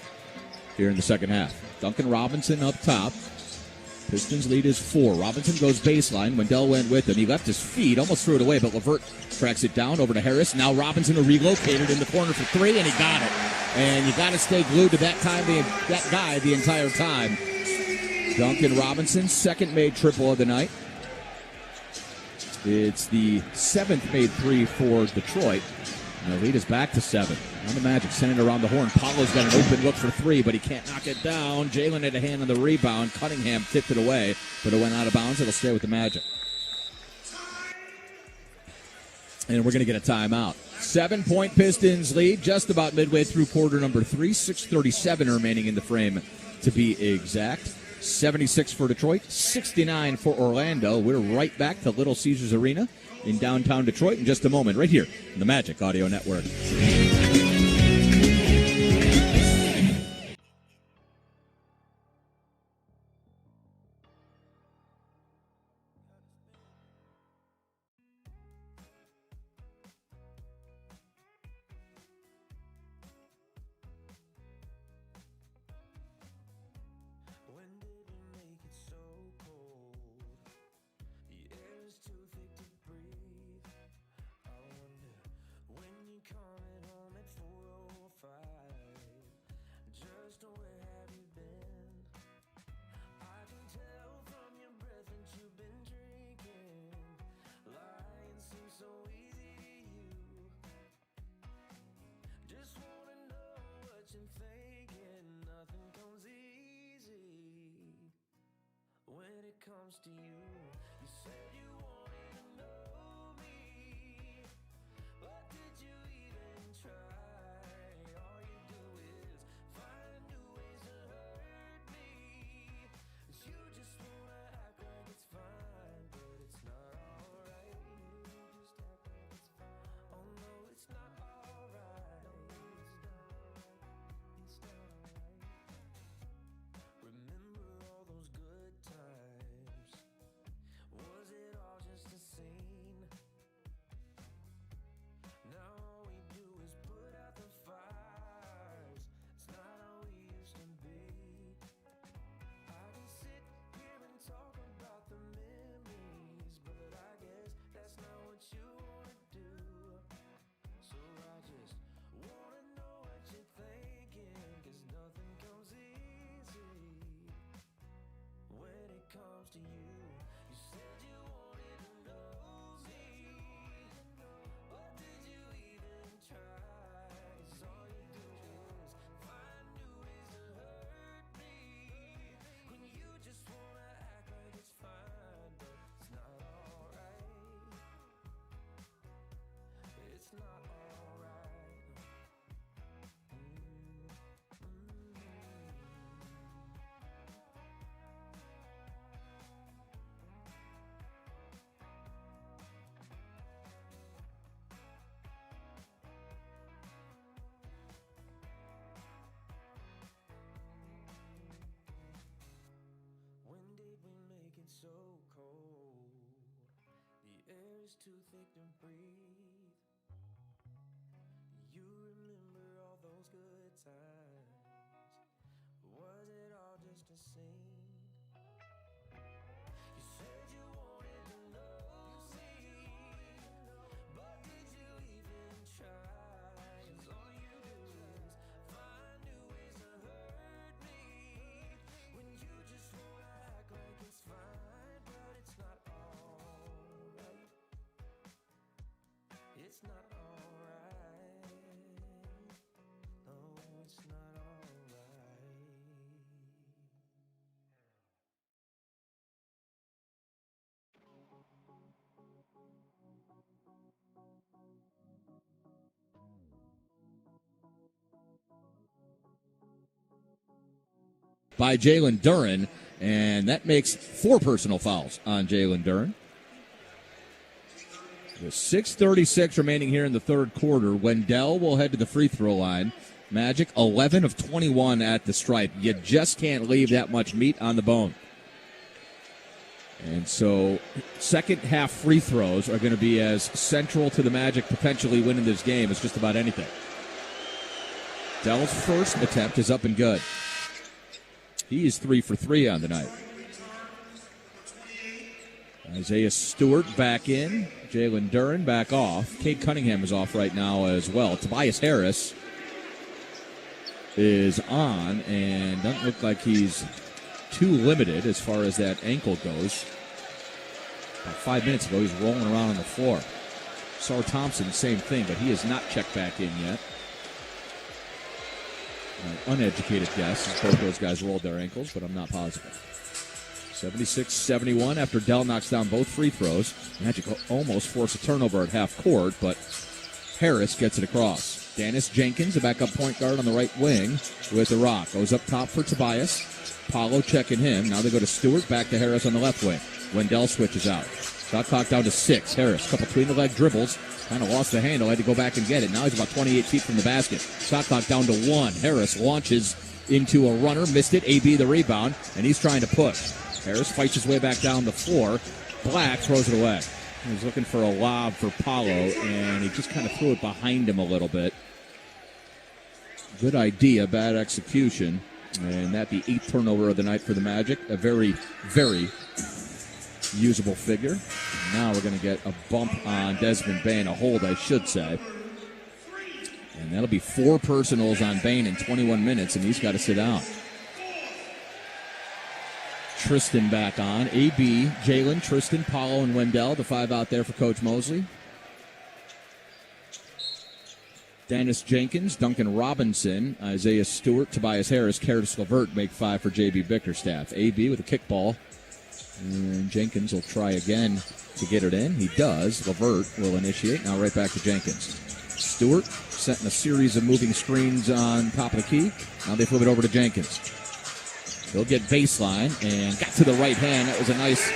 here in the second half. Duncan Robinson up top. Pistons lead is 4. Robinson goes baseline. Wendell went with him. He left his feet, almost threw it away, but LeVert tracks it down over to Harris. Now Robinson relocated in the corner for 3, and he got it. And you got to stay glued to that guy the entire time. Duncan Robinson, second made triple of the night. It's the 7th made 3 for Detroit. And the lead is back to 7. On the Magic, sending it around the horn. Paulo's got an open look for 3, but he can't knock it down. Jalen had a hand on the rebound. Cunningham tipped it away, but it went out of bounds. It'll stay with the Magic. And we're going to get a timeout. 7-point Pistons lead just about midway through quarter number 3. 6:37 remaining in the frame to be exact. 76 for Detroit, 69 for Orlando. We're right back to Little Caesars Arena in downtown Detroit in just a moment, right here in the Magic Audio Network. Comes to you, you said you wanted to know me, but did you even try? All you do is find new ways to hurt me. You just wanna act like it's fine, but it's not alright. You just act like it's fine. Oh no, it's not alright. It's not alright. Remember all those good times. Was it all so cold. The air is too thick to breathe. You remember all those good times. Was it all just a scene? You said you wanted to know me, but did you even try? 'Cause all you do is find new ways to hurt me, when you just wanna act like it's fine, but it's not alright. It's not alright. No, it's not alright. By Jalen Duren, and that makes 4 personal fouls on Jalen Duren. With 6:36 remaining here in the third quarter, Wendell will head to the free throw line. Magic 11 of 21 at the stripe. You just can't leave that much meat on the bone. And so second half free throws are going to be as central to the Magic potentially winning this game as just about anything. Dell's first attempt is up and good. He is 3 for 3 on the night. Isaiah Stewart back in. Jalen Duren back off. Cade Cunningham is off right now as well. Tobias Harris is on and doesn't look like he's too limited as far as that ankle goes. About 5 minutes ago, he's rolling around on the floor. Sar Thompson, same thing, but he has not checked back in yet. An uneducated guess. Both those guys rolled their ankles, but I'm not positive. 76-71 after Dell knocks down both free throws. Magic almost force a turnover at half court, but Harris gets it across. Dennis Jenkins, a backup point guard on the right wing with the rock. Goes up top for Tobias. Paulo checking him. Now they go to Stewart, back to Harris on the left wing. Wendell switches out. Shot clock down to 6. Harris, couple between-the-leg dribbles. Kind of lost the handle, had to go back and get it. Now he's about 28 feet from the basket. Shot clock down to 1. Harris launches into a runner, missed it. AB the rebound, and he's trying to push. Harris fights his way back down the floor. Black throws it away. He was looking for a lob for Paulo, and he just kind of threw it behind him a little bit. Good idea, bad execution. And that the 8th turnover of the night for the Magic. A very, very usable figure. Now we're going to get a bump on Desmond Bane, a hold, I should say. And that'll be 4 personals on Bane in 21 minutes, and he's got to sit down. Tristan back on. AB, Jalen, Tristan, Paulo, and Wendell, the 5 out there for Coach Mosley. Dennis Jenkins, Duncan Robinson, Isaiah Stewart, Tobias Harris, Karis LeVert make 5 for JB Bickerstaff. AB with a kickball. And Jenkins will try again to get it in. He does. LeVert will initiate. Now right back to Jenkins. Stewart setting a series of moving screens on top of the key. Now they flip it over to Jenkins. He'll get baseline and got to the right hand. That was a nice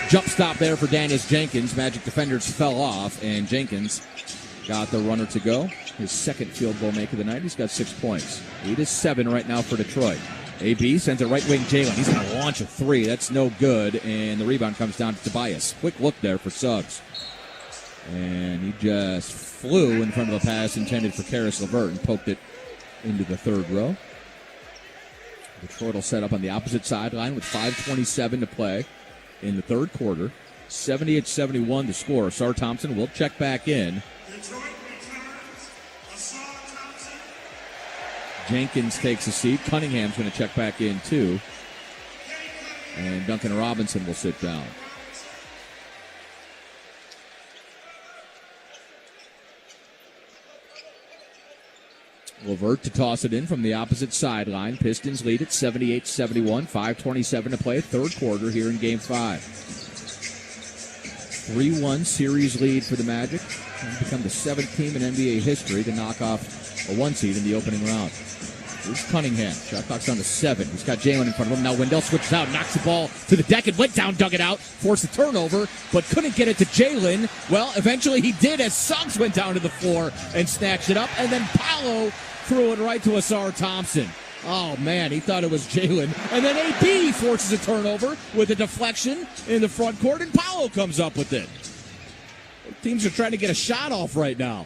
jump stop there for Dennis Jenkins. Magic defenders fell off, and Jenkins got the runner to go. His second field goal make of the night. He's got 6 points. 8-7 right now for Detroit. AB sends it right wing Jalen. He's going to launch a 3. That's no good, and the rebound comes down to Tobias. Quick look there for Suggs. And he just flew in front of a pass intended for Karis LeVert and poked it into the third row. Detroit will set up on the opposite sideline with 5:27 to play in the third quarter. 78-71 the score. Sar Thompson will check back in. Jenkins takes a seat. Cunningham's going to check back in too. And Duncan Robinson will sit down. LeVert to toss it in from the opposite sideline. Pistons lead at 78-71. 5:27 to play. Third quarter here in Game 5. 3-1 series lead for the Magic. And become the 7th team in NBA history to knock off a 1 seed in the opening round. Here's Cunningham. Shot clock's down to 7. He's got Jalen in front of him. Now Wendell switches out, knocks the ball to the deck and went down, dug it out, forced a turnover, but couldn't get it to Jalen. Well, eventually he did as Suggs went down to the floor and snatched it up, and then Paulo threw it right to Asar Thompson. Oh, man, he thought it was Jalen. And then AB forces a turnover with a deflection in the front court, and Paolo comes up with it. Teams are trying to get a shot off right now.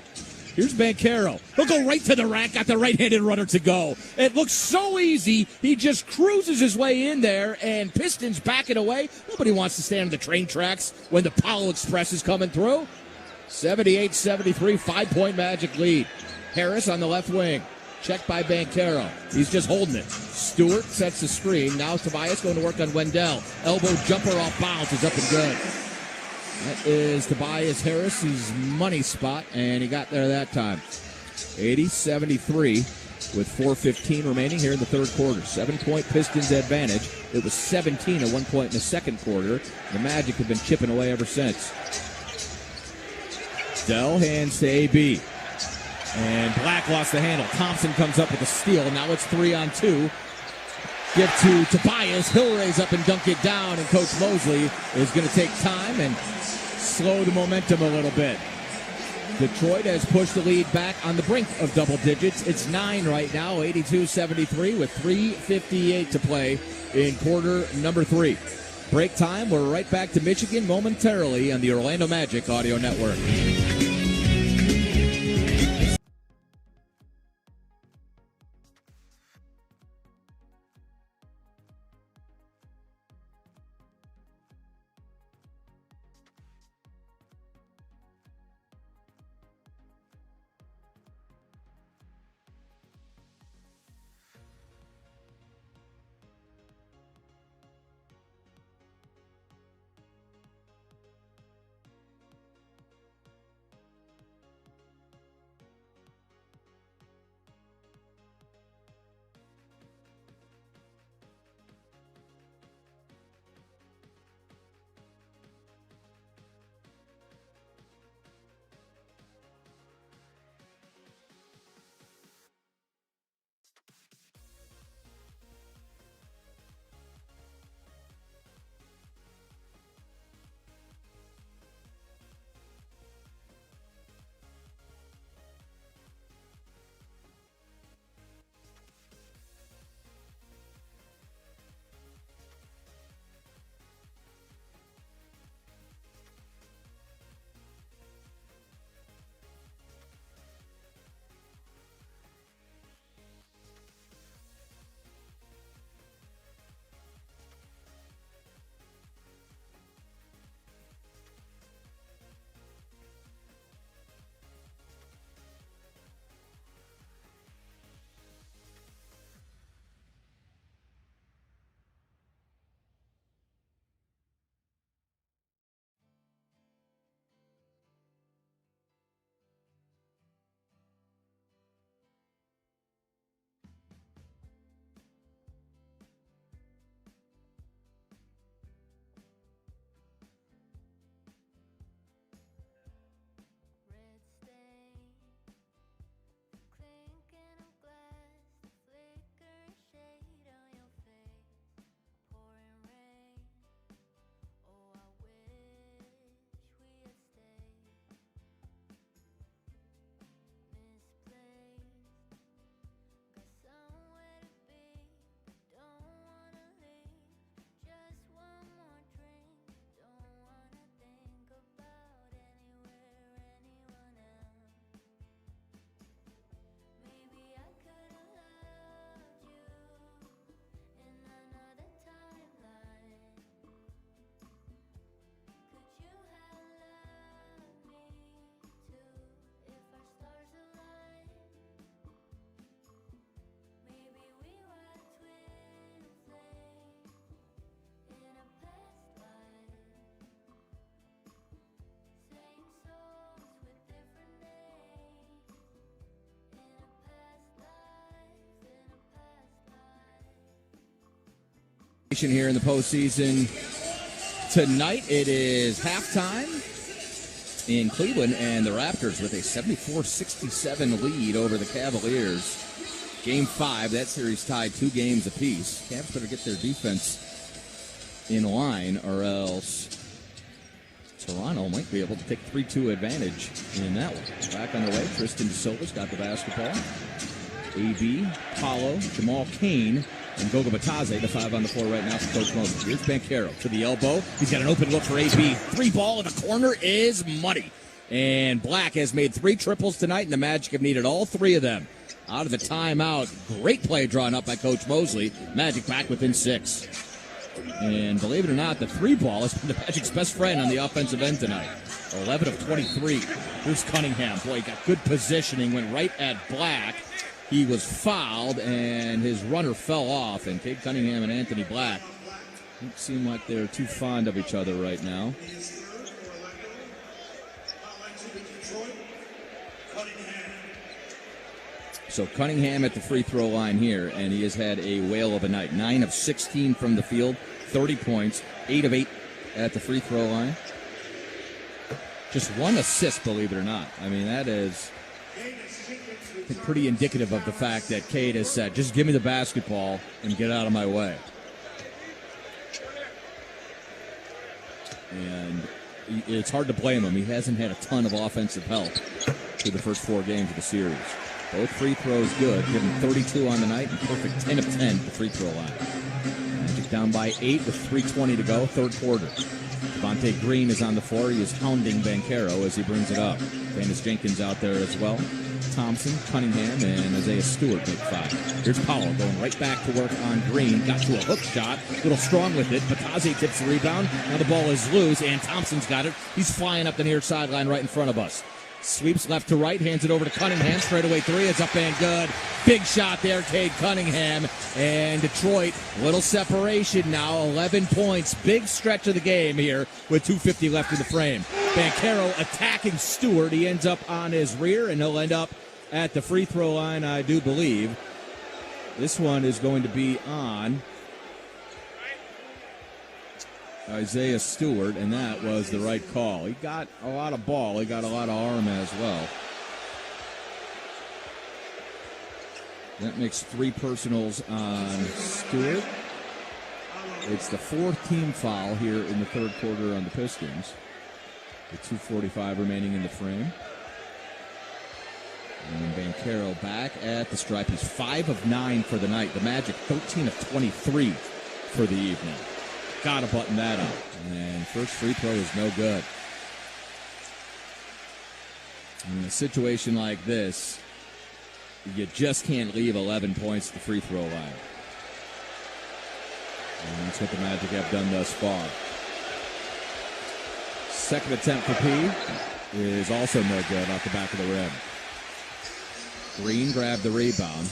Here's Banchero. He'll go right to the rack, got the right-handed runner to go. It looks so easy. He just cruises his way in there, and Pistons backing away. Nobody wants to stand on the train tracks when the Paolo Express is coming through. 78-73, 5-point Magic lead. Harris on the left wing. Checked by Banchero. He's just holding it. Stewart sets the screen. Now Tobias going to work on Wendell. Elbow jumper off bounds is up and good. That is Tobias Harris' money spot, and he got there that time. 80-73 with 4:15 remaining here in the third quarter. 7-point Pistons advantage. It was 17 at one point in the second quarter. The Magic have been chipping away ever since. Dell hands to AB. And Black lost the handle. Thompson comes up with a steal. Now it's 3-on-2. Give to Tobias. He'll raise up and dunk it down, and Coach Mosley is going to take time and slow the momentum a little bit. Detroit has pushed the lead back on the brink of double digits. It's 9 right now, 82-73 with 3:58 to play in quarter number 3. Break time. We're right back to Michigan momentarily on the Orlando Magic Audio Network. Here in the postseason tonight, it is halftime in Cleveland, and the Raptors with a 74-67 lead over the Cavaliers. Game 5, that series tied 2 games apiece. Cavs better get their defense in line, or else Toronto might be able to take 3-2 advantage in that one. Back on the way, Tristan DeSilva's got the basketball. A.B., Paulo, Jamal Kane, and Goga Batadze, the 5 on the floor right now for Coach Moses. Here's Banchero to the elbow. He's got an open look for A.B. 3 ball in the corner is money. And Black has made 3 triples tonight, and the Magic have needed all 3 of them. Out of the timeout, great play drawn up by Coach Mosley. Magic back within 6. And believe it or not, the 3 ball has been the Magic's best friend on the offensive end tonight. 11 of 23. Here's Cunningham. Boy, he got good positioning, went right at Black. He was fouled, and his runner fell off. And Cade Cunningham and Anthony Black don't seem like they're too fond of each other right now. So Cunningham at the free throw line here, and he has had a whale of a night. 9 of 16 from the field, 30 points, 8 of 8 at the free throw line. Just 1 assist, believe it or not. I mean, that is pretty indicative of the fact that Cade has said, just give me the basketball and get out of my way. And it's hard to blame him. He hasn't had a ton of offensive help through the first 4 games of the series. Both free throws good. Give him 32 on the night and perfect 10 of 10 at the free throw line. Magic down by 8 with 3:20 to go, third quarter. Devontae Green is on the floor. He is hounding Banchero as he brings it up. Dennis Jenkins out there as well. Thompson, Cunningham, and Isaiah Stewart make 5. Here's Powell going right back to work on Green. Got to a hook shot. A little strong with it. Batadze tips the rebound. Now the ball is loose, and Thompson's got it. He's flying up the near sideline right in front of us. Sweeps left to right, hands it over to Cunningham. Straightaway 3, it's up and good. Big shot there, Cade Cunningham. And Detroit, little separation now, 11 points. Big stretch of the game here with 2:50 left in the frame. Banchero attacking Stewart. He ends up on his rear, and he'll end up at the free throw line, I do believe. This one is going to be on Isaiah Stewart, and that was the right call. He got a lot of ball. He got a lot of arm as well. That makes 3 personals on Stewart. It's the 4th team foul here in the third quarter on the Pistons. With 2:45 remaining in the frame. And Banchero back at the stripe. He's 5 of 9 for the night. The Magic 13 of 23 for the evening. Got to button that up. And first free throw is no good. In a situation like this, you just can't leave 11 points at the free throw line. And that's what the Magic have done thus far. Second attempt for P is also no good off the back of the rim. Green grabbed the rebound.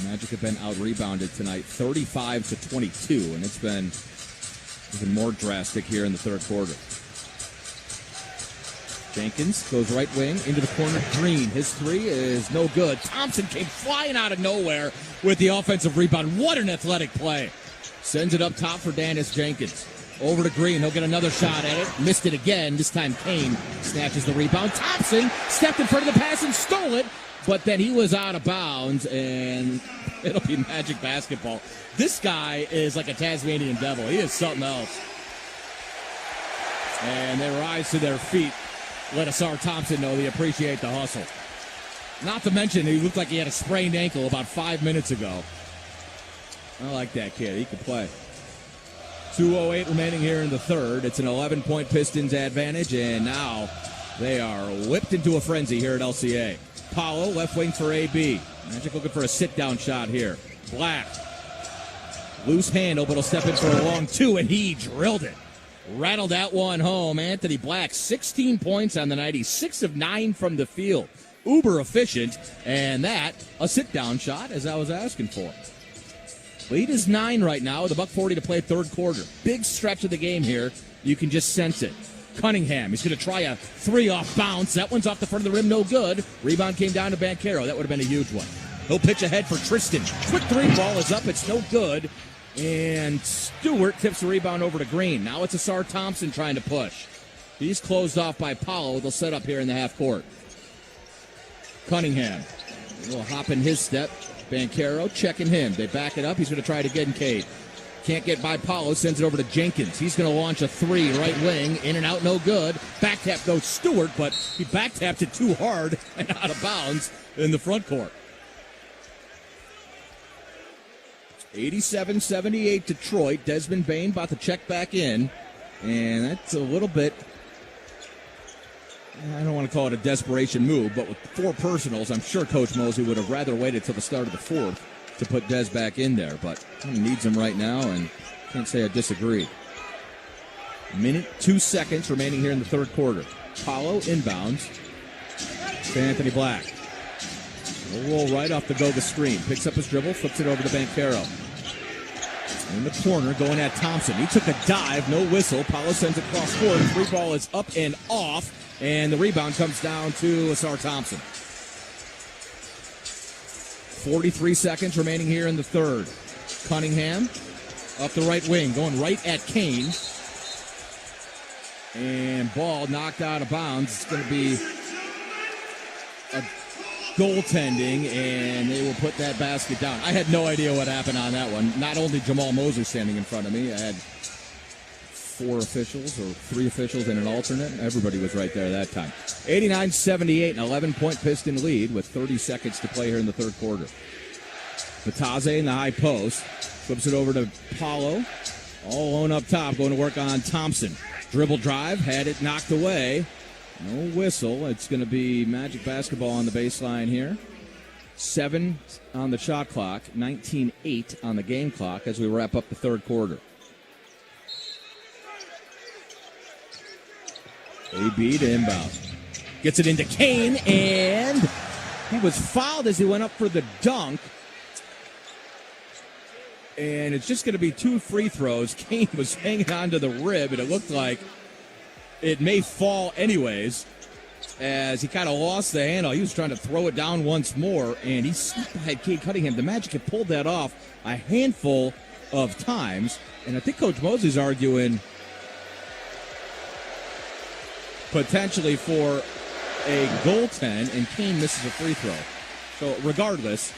Magic have been out-rebounded tonight, 35-22, and it's been even more drastic here in the third quarter. Jenkins goes right wing into the corner. Green, his 3 is no good. Thompson came flying out of nowhere with the offensive rebound. What an athletic play. Sends it up top for Dennis Jenkins. Over to Green. He'll get another shot at it. Missed it again. This time Kane snatches the rebound. Thompson stepped in front of the pass and stole it, but then he was out of bounds, and it'll be Magic basketball. This guy is like a Tasmanian devil. He is something else. And they rise to their feet. Let Asar Thompson know they appreciate the hustle. Not to mention, he looked like he had a sprained ankle about 5 minutes ago. I like that kid. He can play. 2:08 remaining here in the third. It's an 11-point Pistons advantage, and now they are whipped into a frenzy here at LCA. Paulo, left wing for AB. Magic looking for a sit-down shot here. Black. Loose handle, but he'll step in for a long 2, and he drilled it. Rattled that one home. Anthony Black, 16 points on the night. He's 6 of 9 from the field. Uber efficient, and that, a sit-down shot, as I was asking for. Lead is 9 right now with $1:40 to play third quarter. Big stretch of the game here. You can just sense it. Cunningham, he's going to try a 3 off bounce. That one's off the front of the rim, no good. Rebound came down to Banchero. That would have been a huge one. He'll pitch ahead for Tristan. Quick 3 ball is up. It's no good. And Stewart tips the rebound over to Green. Now it's Asar Thompson trying to push. He's closed off by Paulo. They'll set up here in the half court. Cunningham. A little hop in his step. Banchero checking him. They back it up. He's going to try it again, Cade. Can't get by Paulo, sends it over to Jenkins. He's going to launch a three, right wing, in and out, no good. Back tap goes Stewart, but he back tapped it too hard and out of bounds in the front court. 87-78 Detroit. Desmond Bain about to check back in, and that's a little bit, I don't want to call it a desperation move, but with 4 personals, I'm sure Coach Mosley would have rather waited till the start of the fourth to put Des back in there, but kind of needs him right now, and can't say I disagree. Minute 2 seconds remaining here in the third quarter. Paulo inbounds to Anthony Black. He'll roll right off the Goga screen. Picks up his dribble, flips it over to Banchero. In the corner, going at Thompson. He took a dive, no whistle. Paulo sends it cross court. Free ball is up and off, and the rebound comes down to Asar Thompson. 43 seconds remaining here in the third. Cunningham up the right wing, going right at Kane. And ball knocked out of bounds. It's going to be a goaltending, and they will put that basket down. I had no idea what happened on that one. Not only Jamal Mosley standing in front of me, I had 4 officials or 3 officials and an alternate. Everybody was right there that time. 89-78, an 11-point Piston lead with 30 seconds to play here in the third quarter. Bataze in the high post. Flips it over to Paulo. All alone up top, going to work on Thompson. Dribble drive, had it knocked away. No whistle. It's going to be Magic basketball on the baseline here. 7 on the shot clock, 19-8 on the game clock as we wrap up the third quarter. AB to inbound. Gets it into Kane, and he was fouled as he went up for the dunk. And it's just going to be 2 free throws. Kane was hanging onto the rib, and it looked like it may fall anyways as he kind of lost the handle. He was trying to throw it down once more, and he slipped ahead Cade Cunningham. The Magic had pulled that off a handful of times, and I think Coach Mosley's arguing potentially for a goaltend, and Kane misses a free throw. So regardless,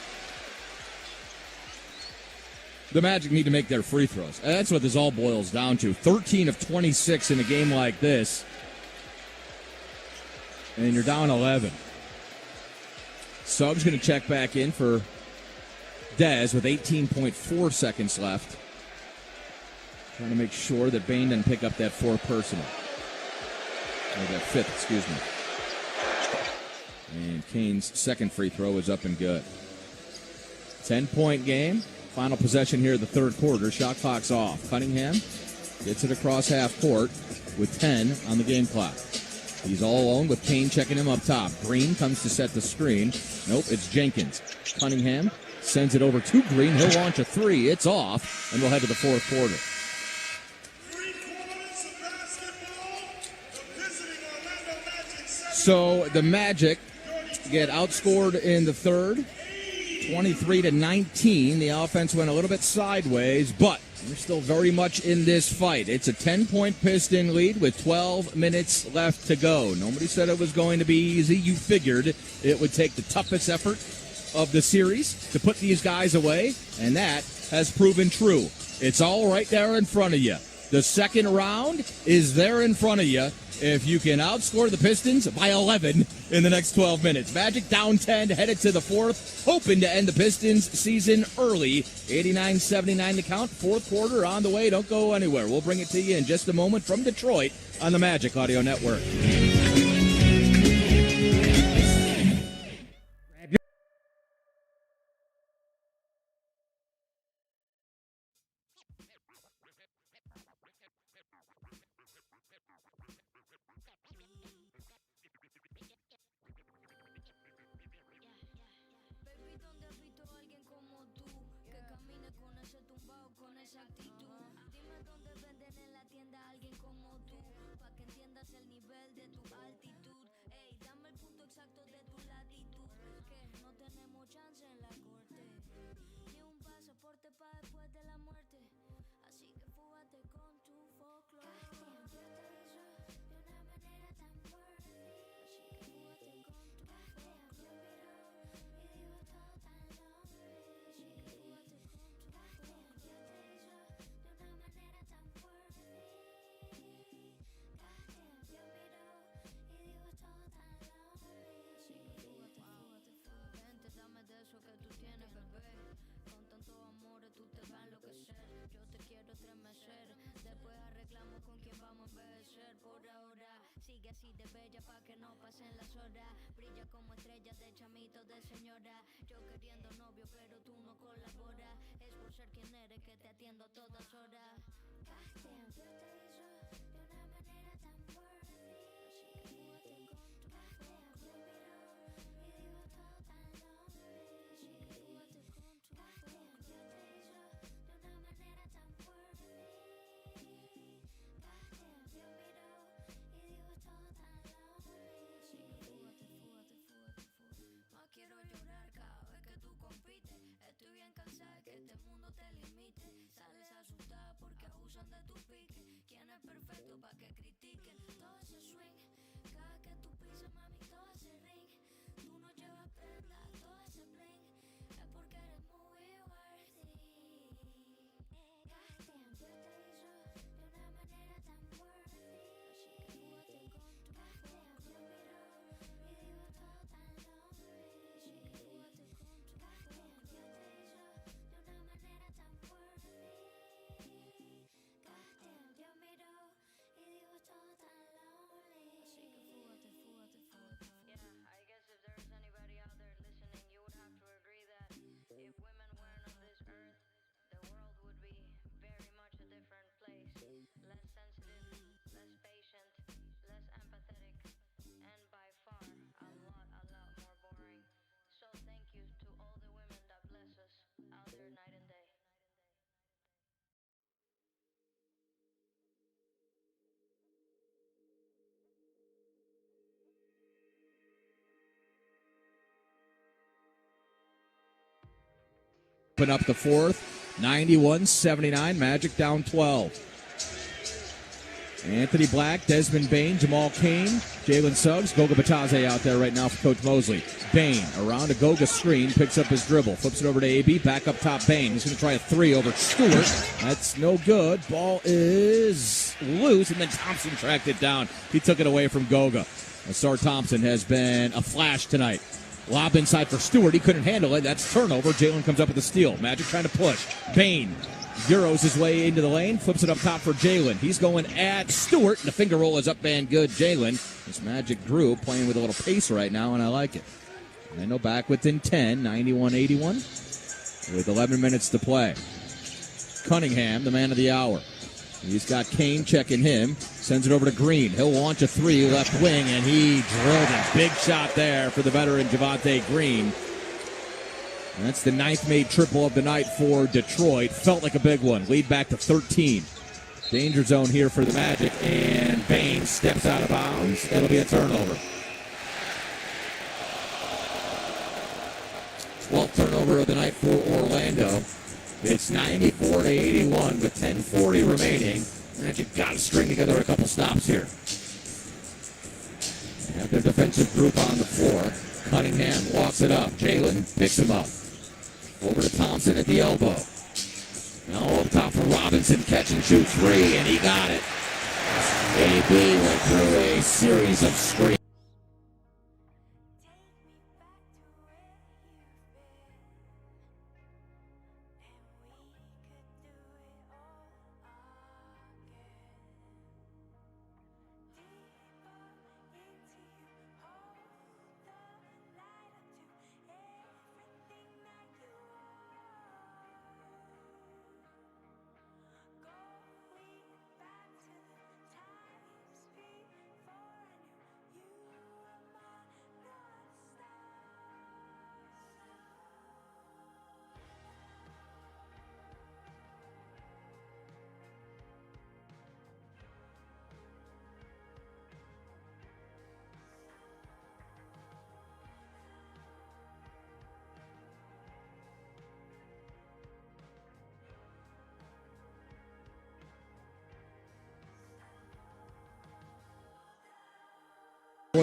the Magic need to make their free throws. That's what this all boils down to. 13 of 26 in a game like this, and you're down 11. Suggs going to check back in for Dez with 18.4 seconds left. Trying to make sure that Bain doesn't pick up that 4th personal. Or that 5th, excuse me. And Kane's second free throw is up and good. 10-point game. Final possession here of the third quarter. Shot clock's off. Cunningham gets it across half court with 10 on the game clock. He's all alone with Kane checking him up top. Green comes to set the screen. Nope, it's Jenkins. Cunningham sends it over to Green. He'll launch a 3. It's off, and we'll head to the fourth quarter. So the Magic get outscored in the third, 23-19. The offense went a little bit sideways, but we're still very much in this fight. It's a 10-point Piston lead with 12 minutes left to go. Nobody said it was going to be easy. You figured it would take the toughest effort of the series to put these guys away, and that has proven true. It's all right there in front of you. The second round is there in front of you if you can outscore the Pistons by 11 in the next 12 minutes. Magic down 10, headed to the fourth, hoping to end the Pistons season early. 89-79 the count, fourth quarter on the way. Don't go anywhere. We'll bring it to you in just a moment from Detroit on the Magic Audio Network. estremecer. Después arreglamos con quien vamos a envejecer. Por ahora, sigue así de bella pa' que no pasen las horas. Brilla como estrella de chamito de señora. Yo queriendo novio, pero tú no colaboras. Es por ser quien eres que te atiendo a todas horas. Goddamn, Dios te hizo de una manera tan worthy. Goddamn, Dios miró y dijo todo tan lonely. Goddamn, Dios te hizo de una manera tan worthy. Goddamn, Dios miró y dijo todo tan lonely. No quiero llorar cada vez que tú compites. Estoy bien cansada que este mundo te limite. Sales asustada porque abusan de tu pique. ¿Quién es perfecto pa' que critiquen? Todo ese swing, cada que tú pisas, mami, todo ese ring. Tú no llevas prenda, todo ese bling. Es porque eres muy worthy. Goddamn, Dios te hizo de una manera tan worthy. Goddamn, Dios miró y dijo todo tan lonely. Goddamn, Dios te hizo de una manera tan worthy. Goddamn, Dios miró y dijo todo tan lonely. Yeah, I guess if there's anybody out there listening, you would have to agree that if women weren't on this earth, the world would be very much a different place. Less sensitive, less patient, less empathetic, and by far a lot more boring. So thank you to all the women that bless us out there night and day. Open up the fourth, 91-79, Magic down 12. Anthony Black, Desmond Bain, Jamal Cain, Jalen Suggs, Goga Batadze out there right now for Coach Mosley. Bain around a Goga screen, picks up his dribble, flips it over to AB, back up top Bain. He's going to try a three over Stewart. That's no good. Ball is loose, and then Thompson tracked it down. He took it away from Goga. Asar Thompson has been a flash tonight. Lob inside for Stewart. He couldn't handle it. That's turnover. Jalen comes up with a steal. Magic trying to push. Bain Euros his way into the lane. Flips it up top for Jalen. He's going at Stewart. The finger roll is up and good. Jalen. This Magic group playing with a little pace right now, and I like it. Orlando back within 10, 91-81, with 11 minutes to play. Cunningham, the man of the hour. He's got Kane checking him. Sends it over to Green. He'll launch a three left wing, and he drilled a big shot there for the veteran Javonte Green. And that's the ninth made triple of the night for Detroit. Felt like a big one. Lead back to 13. Danger zone here for the Magic, and Bain steps out of bounds. It'll be a turnover. 12th turnover of the night for Orlando. It's 94-81 with 10:40 remaining. Magic got to string together a couple stops here. They have their defensive group on the floor. Cunningham walks it up. Jalen picks him up. Over to Thompson at the elbow. Now up top for Robinson. Catch and shoot three, and he got it. AB went through a series of screens.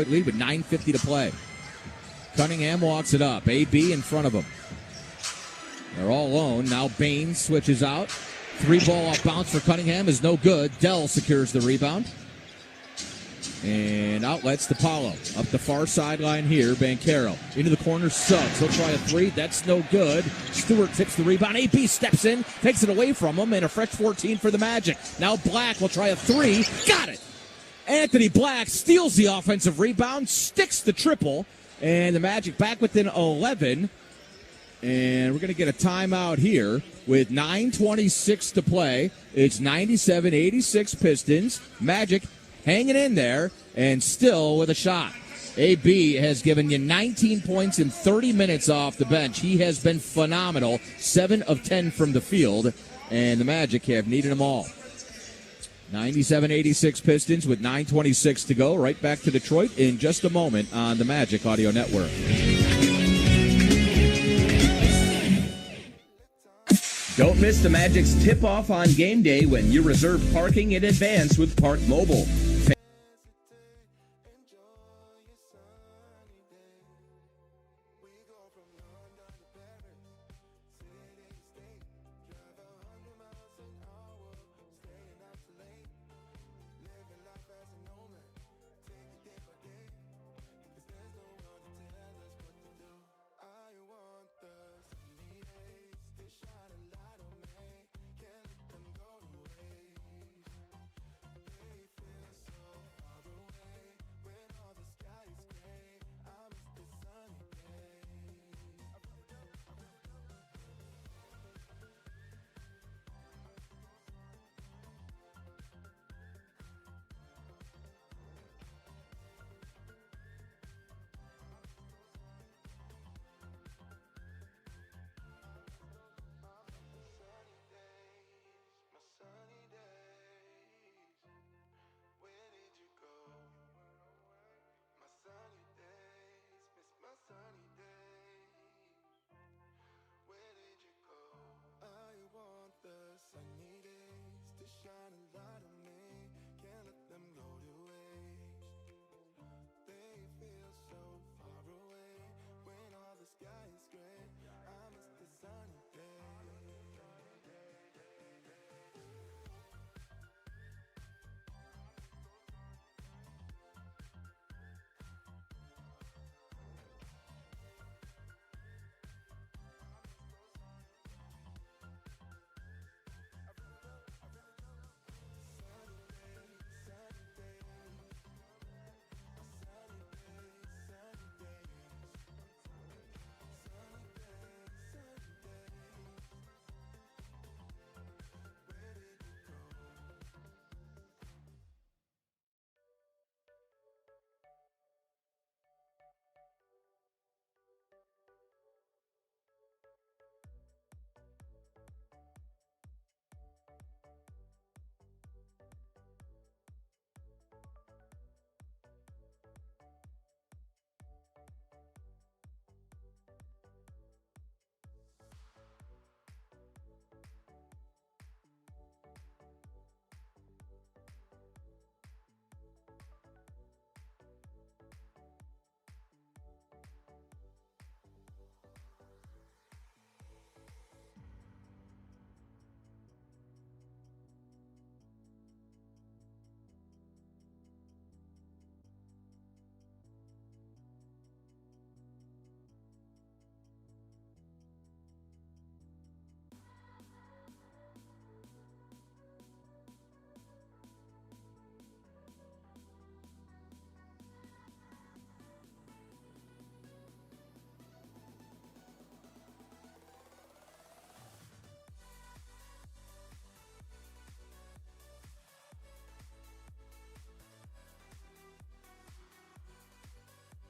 Lead with 9:50 to play. Cunningham walks it up. AB in front of him. They're all alone. Now Bain switches out. Three ball off bounce for Cunningham is no good. Dell secures the rebound. And outlets to Paulo. Up the far sideline here, Banchero. Into the corner, Suggs. He'll try a three. That's no good. Stewart tips the rebound. AB steps in, takes it away from him, and a fresh 14 for the Magic. Now Black will try a three. Got it! Anthony Black steals the offensive rebound, sticks the triple, and the Magic back within 11. And we're going to get a timeout here with 9:26 to play. It's 97-86 Pistons. Magic hanging in there and still with a shot. AB has given you 19 points in 30 minutes off the bench. He has been phenomenal. 7 of 10 from the field, and the Magic have needed them all. 97-86 Pistons with 9:26 to go. Right back to Detroit in just a moment on the Magic Audio Network. Don't miss the Magic's tip-off on game day when you reserve parking in advance with Park Mobile.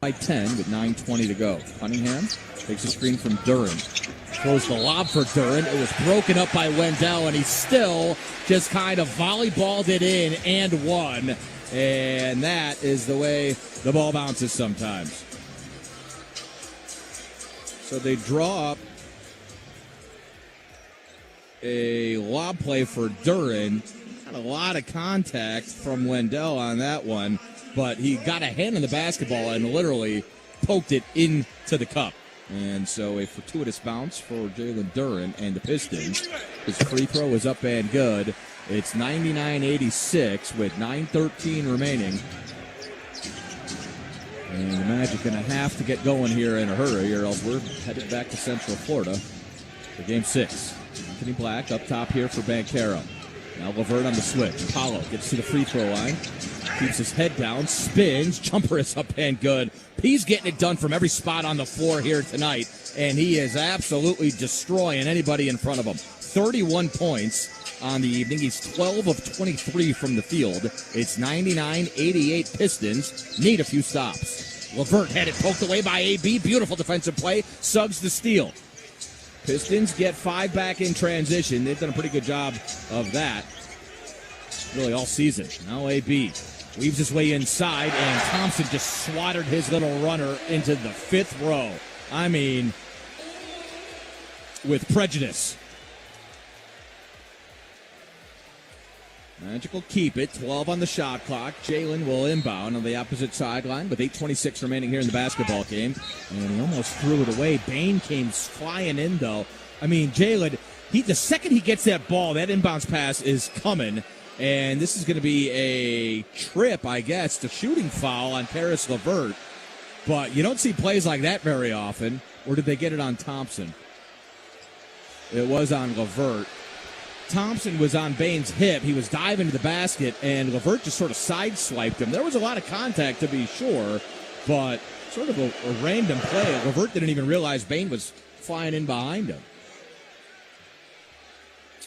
By 10 with 9:20 to go. Cunningham takes a screen from Duren. Throws the lob for Duren. It was broken up by Wendell, and he still just kind of volleyballed it in and won. And that is the way the ball bounces sometimes. So they draw up a lob play for Duren. Got a lot of contact from Wendell on that one, but he got a hand on the basketball and literally poked it into the cup. And so a fortuitous bounce for Jalen Duren and the Pistons. His free throw is up and good. It's 99-86 with 9:13 remaining. And the Magic going to have to get going here in a hurry, or else we're headed back to Central Florida for Game 6. Anthony Black up top here for Banchero. Now LeVert on the switch. Paulo gets to the free throw line. Keeps his head down, spins, jumper is up and good. He's getting it done from every spot on the floor here tonight, and he is absolutely destroying anybody in front of him. 31 points on the evening. He's 12 of 23 from the field. It's 99-88 Pistons. Need a few stops. LeVert had it poked away by AB. Beautiful defensive play. Suggs the steal. Pistons get 5 back in transition. They've done a pretty good job of that really all season. Now AB weaves his way inside, and Thompson just swatted his little runner into the 5th row. I mean, with prejudice. Magic will keep it. 12 on the shot clock. Jalen will inbound on the opposite sideline with 8:26 remaining here in the basketball game. And he almost threw it away. Bane came flying in, though. I mean, Jalen, the second he gets that ball, that inbounds pass is coming. And this is going to be a trip, I guess, to shooting foul on Paris LeVert. But you don't see plays like that very often. Or did they get it on Thompson? It was on LeVert. Thompson was on Bane's hip. He was diving to the basket, and LeVert just sort of sideswiped him. There was a lot of contact, to be sure, but sort of a random play. LeVert didn't even realize Bane was flying in behind him.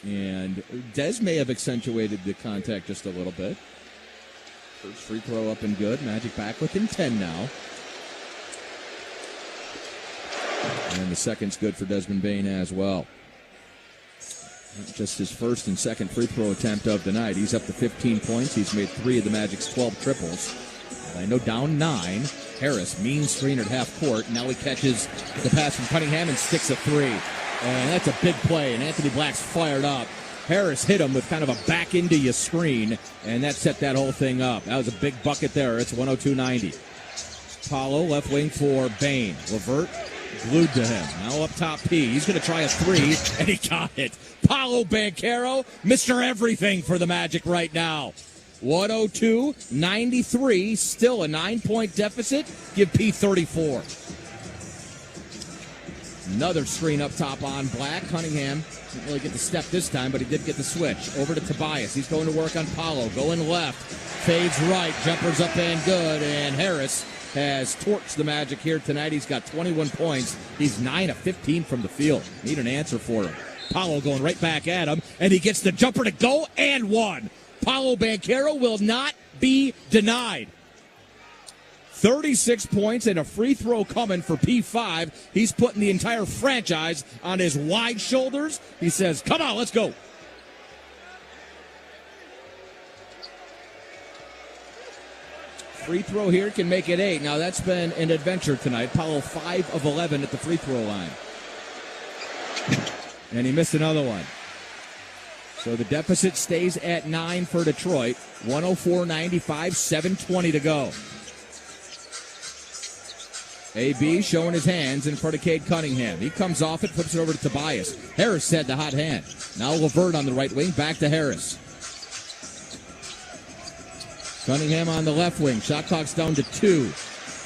And Dez may have accentuated the contact just a little bit. First free throw up and good. Magic back within 10 now. And the second's good for Desmond Bane as well. Just his first and second free throw attempt of the night. He's up to 15 points. He's made 3 of the Magic's 12 triples. I know down 9. Harris, mean screen at half court. Now he catches the pass from Cunningham and sticks a 3. And that's a big play, and Anthony Black's fired up. Harris hit him with kind of a back into you screen, and that set that whole thing up. That was a big bucket there. It's 102-90. Paulo, left wing for Bane. LeVert glued to him. Now up top P. He's going to try a 3, and he got it. Paulo Banchero, Mr. Everything for the Magic right now. 102-93, still a 9-point deficit. Give P 34. Another screen up top on Black. Cunningham didn't really get the step this time, but he did get the switch. Over to Tobias. He's going to work on Paulo. Going left. Fades right. Jumper's up and good. And Harris has torched the Magic here tonight. He's got 21 points. He's 9 of 15 from the field. Need an answer for him. Paulo going right back at him, and he gets the jumper to go and one. Paulo Banchero will not be denied. 36 points and a free throw coming for P5. He's putting the entire franchise on his wide shoulders. He says, come on, let's go. Free throw here can make it 8. Now, that's been an adventure tonight. Paulo 5 of 11 at the free throw line. And he missed another one. So the deficit stays at 9 for Detroit. 104-95, 7:20 to go. AB showing his hands in front of Cade Cunningham. He comes off it, flips it over to Tobias. Harris had the hot hand. Now LeVert on the right wing, back to Harris. Cunningham on the left wing. Shot clock's down to 2.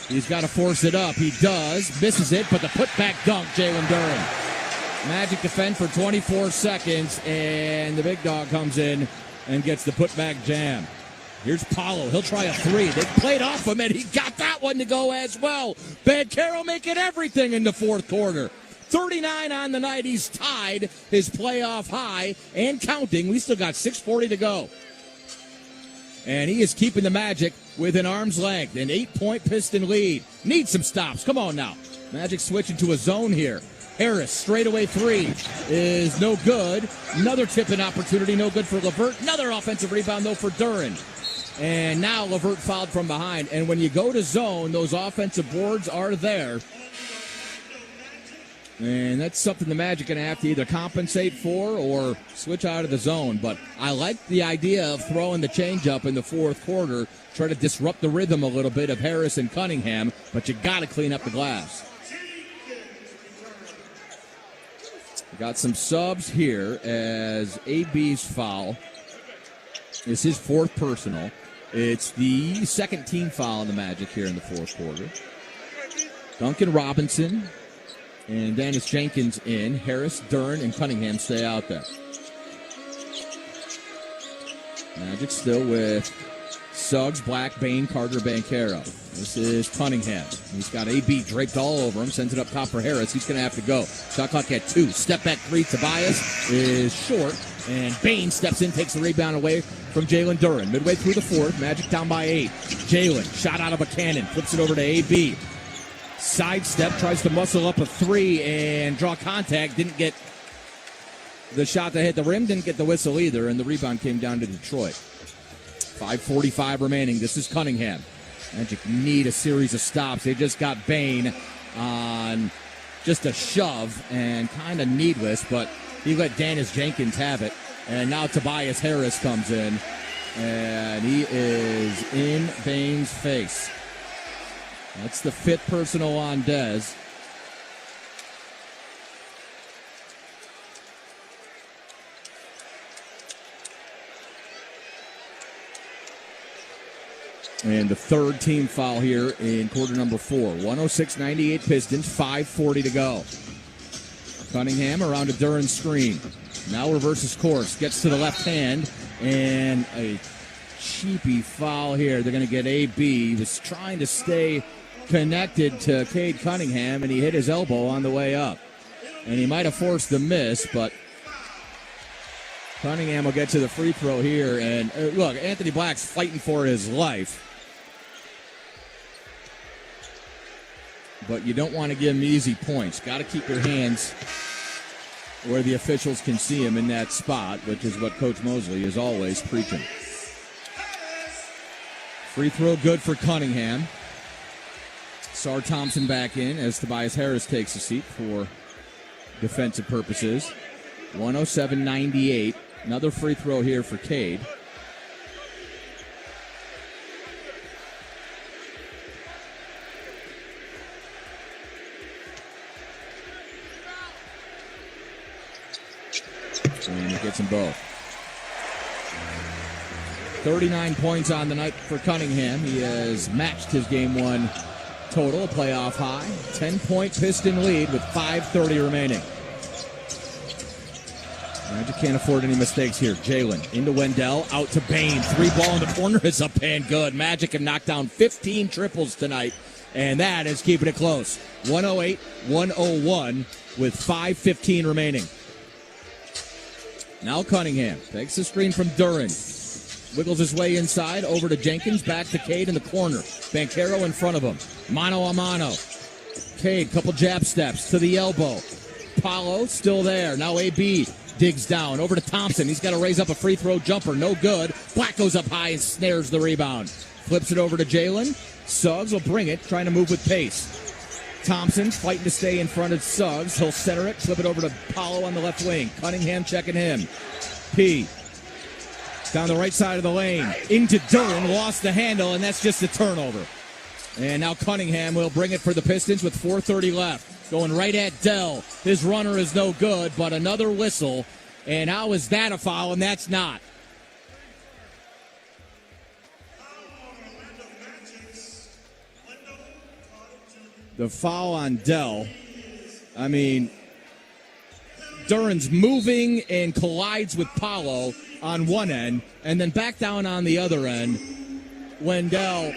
He's got to force it up. He does. Misses it, but the putback dunk, Jalen Duren. Magic defend for 24 seconds, and the big dog comes in and gets the putback jam. Here's Paulo. He'll try a 3. They played off him, and he got that one to go as well. Banchero making everything in the fourth quarter. 39 on the night. He's tied his playoff high and counting. We still got 6:40 to go. And he is keeping the Magic within arm's length. An 8-point Piston lead. Need some stops. Come on now. Magic switching to a zone here. Harris, straightaway 3 is no good. Another tip-in opportunity, no good for LeVert. Another offensive rebound, though, for Duren. And now LeVert fouled from behind. And when you go to zone, those offensive boards are there. And that's something the Magic are going to have to either compensate for or switch out of the zone. But I like the idea of throwing the changeup in the fourth quarter, try to disrupt the rhythm a little bit of Harris and Cunningham, but you got to clean up the glass. Got some subs here as AB's foul is his 4th personal. It's the second team foul on the Magic here in the fourth quarter. Duncan Robinson and Dennis Jenkins in. Harris, Dern, and Cunningham stay out there. Magic still with Suggs, Black, Bain, Carter, Banchero. This is Cunningham. He's got AB draped all over him. Sends it up top for Harris. He's going to have to go. Shot clock at 2. Step back 3. Tobias is short. And Bain steps in, takes the rebound away from Jalen Duren. Midway through the fourth, Magic down by 8. Jalen, shot out of a cannon. Flips it over to AB. Sidestep, tries to muscle up a 3 and draw contact. Didn't get the shot that hit the rim. Didn't get the whistle either. And the rebound came down to Detroit. 5:45 remaining. This is Cunningham. Magic need a series of stops. They just got Bain on just a shove and kind of needless, but he let Dennis Jenkins have it. And now Tobias Harris comes in, and he is in Bain's face. That's the 5th personal on Dez. And the third team foul here in quarter number 4. 106-98 Pistons, 5:40 to go. Cunningham around a Duren screen. Now reverses course, gets to the left hand, and a cheapy foul here. They're going to get AB. He was trying to stay connected to Cade Cunningham, and he hit his elbow on the way up. And he might have forced the miss, but Cunningham will get to the free throw here. And look, Anthony Black's fighting for his life. But you don't want to give him easy points. Got to keep your hands where the officials can see him in that spot, which is what Coach Mosley is always preaching. Free throw good for Cunningham. Sar Thompson back in as Tobias Harris takes a seat for defensive purposes. 107-98. Another free throw here for Cade. And he gets them both. 39 points on the night for Cunningham. He has matched his game 1 total, a playoff high. 10-point Piston lead with 5:30 remaining. Magic can't afford any mistakes here. Jalen into Wendell, out to Bain. 3 ball in the corner is up and good. Magic have knocked down 15 triples tonight, and that is keeping it close. 108-101 with 5:15 remaining. Now Cunningham takes the screen from Duren. Wiggles his way inside, over to Jenkins, back to Cade in the corner. Banchero in front of him. Mano a mano. Cade, couple jab steps to the elbow. Paulo still there. Now AB digs down, over to Thompson. He's got to raise up a free throw jumper. No good. Black goes up high and snares the rebound. Flips it over to Jalen. Suggs will bring it, trying to move with pace. Thompson fighting to stay in front of Suggs. He'll center it, flip it over to Paulo on the left wing. Cunningham checking him. P down the right side of the lane. Into Duren, lost the handle, and that's just a turnover. And now Cunningham will bring it for the Pistons with 4:30 left. Going right at Dell. His runner is no good, but another whistle. And how is that a foul? And that's not. The foul on Dell. I mean, Duren's moving and collides with Paulo on one end, and then back down on the other end. Wendell,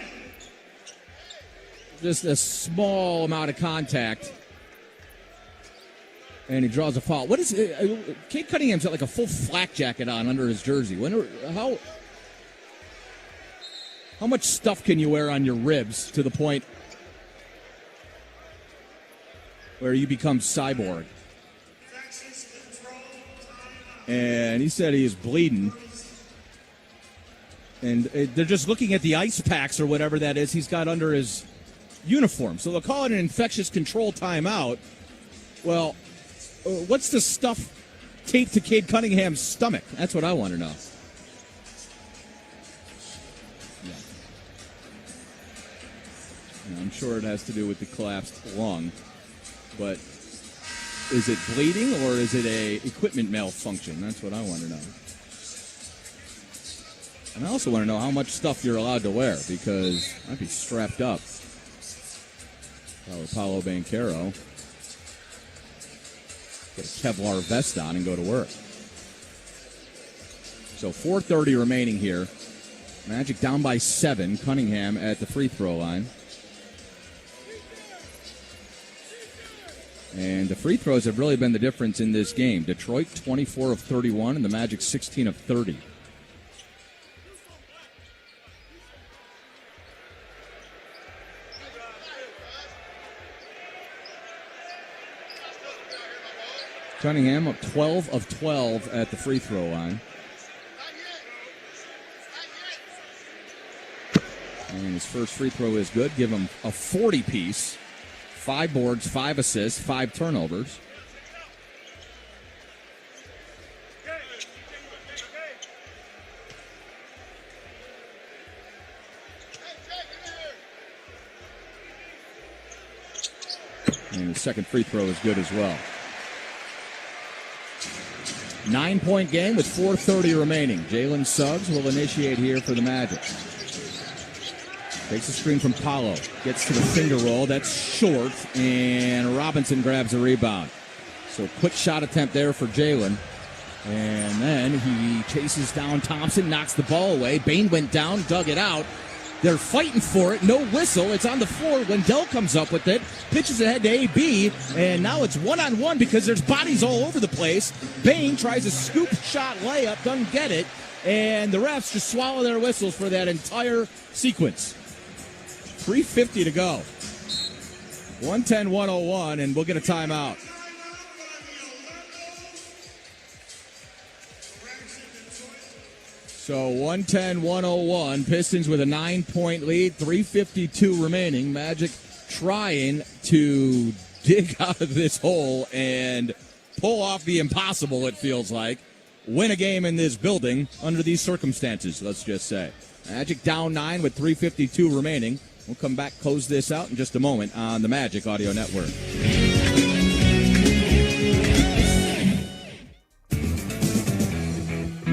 just a small amount of contact, and he draws a foul. What is it? Cade Cunningham's got like a full flak jacket on under his jersey. How much stuff can you wear on your ribs to the point where you become cyborg? And he said he is bleeding. And they're just looking at the ice packs or whatever that is he's got under his uniform. So they'll call it an infectious control timeout. Well, what's the stuff taped to Cade Cunningham's stomach? That's what I want to know. Yeah, I'm sure it has to do with the collapsed lung. But is it bleeding or is it a equipment malfunction? That's what I want to know. And I also want to know how much stuff you're allowed to wear, because I'd be strapped up. Paulo Banchero. Get a Kevlar vest on and go to work. So 4:30 remaining here. Magic down by 7. Cunningham at the free throw line. And the free throws have really been the difference in this game. Detroit 24 of 31 and the Magic 16 of 30. Cunningham up 12 of 12 at the free throw line. And his first free throw is good. Give him a 40-piece. 5 boards, 5 assists, 5 turnovers. And his second free throw is good as well. 9-point game with 4:30 remaining. Jalen Suggs will initiate here for the Magic. Takes the screen from Paulo. Gets to the finger roll. That's short. And Robinson grabs a rebound. So quick shot attempt there for Jalen. And then he chases down Thompson. Knocks the ball away. Bain went down. Dug it out. They're fighting for it. No whistle. It's on the floor. Wendell comes up with it. Pitches ahead to AB. And now it's one-on-one because there's bodies all over the place. Bain tries a scoop shot layup. Doesn't get it. And the refs just swallow their whistles for that entire sequence. 3:50 to go. 110-101, and we'll get a timeout. So 110-101, Pistons with a 9-point lead, 3:52 remaining. Magic trying to dig out of this hole and pull off the impossible, it feels like. Win a game in this building under these circumstances, let's just say. Magic down 9 with 3:52 remaining. We'll come back, close this out in just a moment on the Magic Audio Network.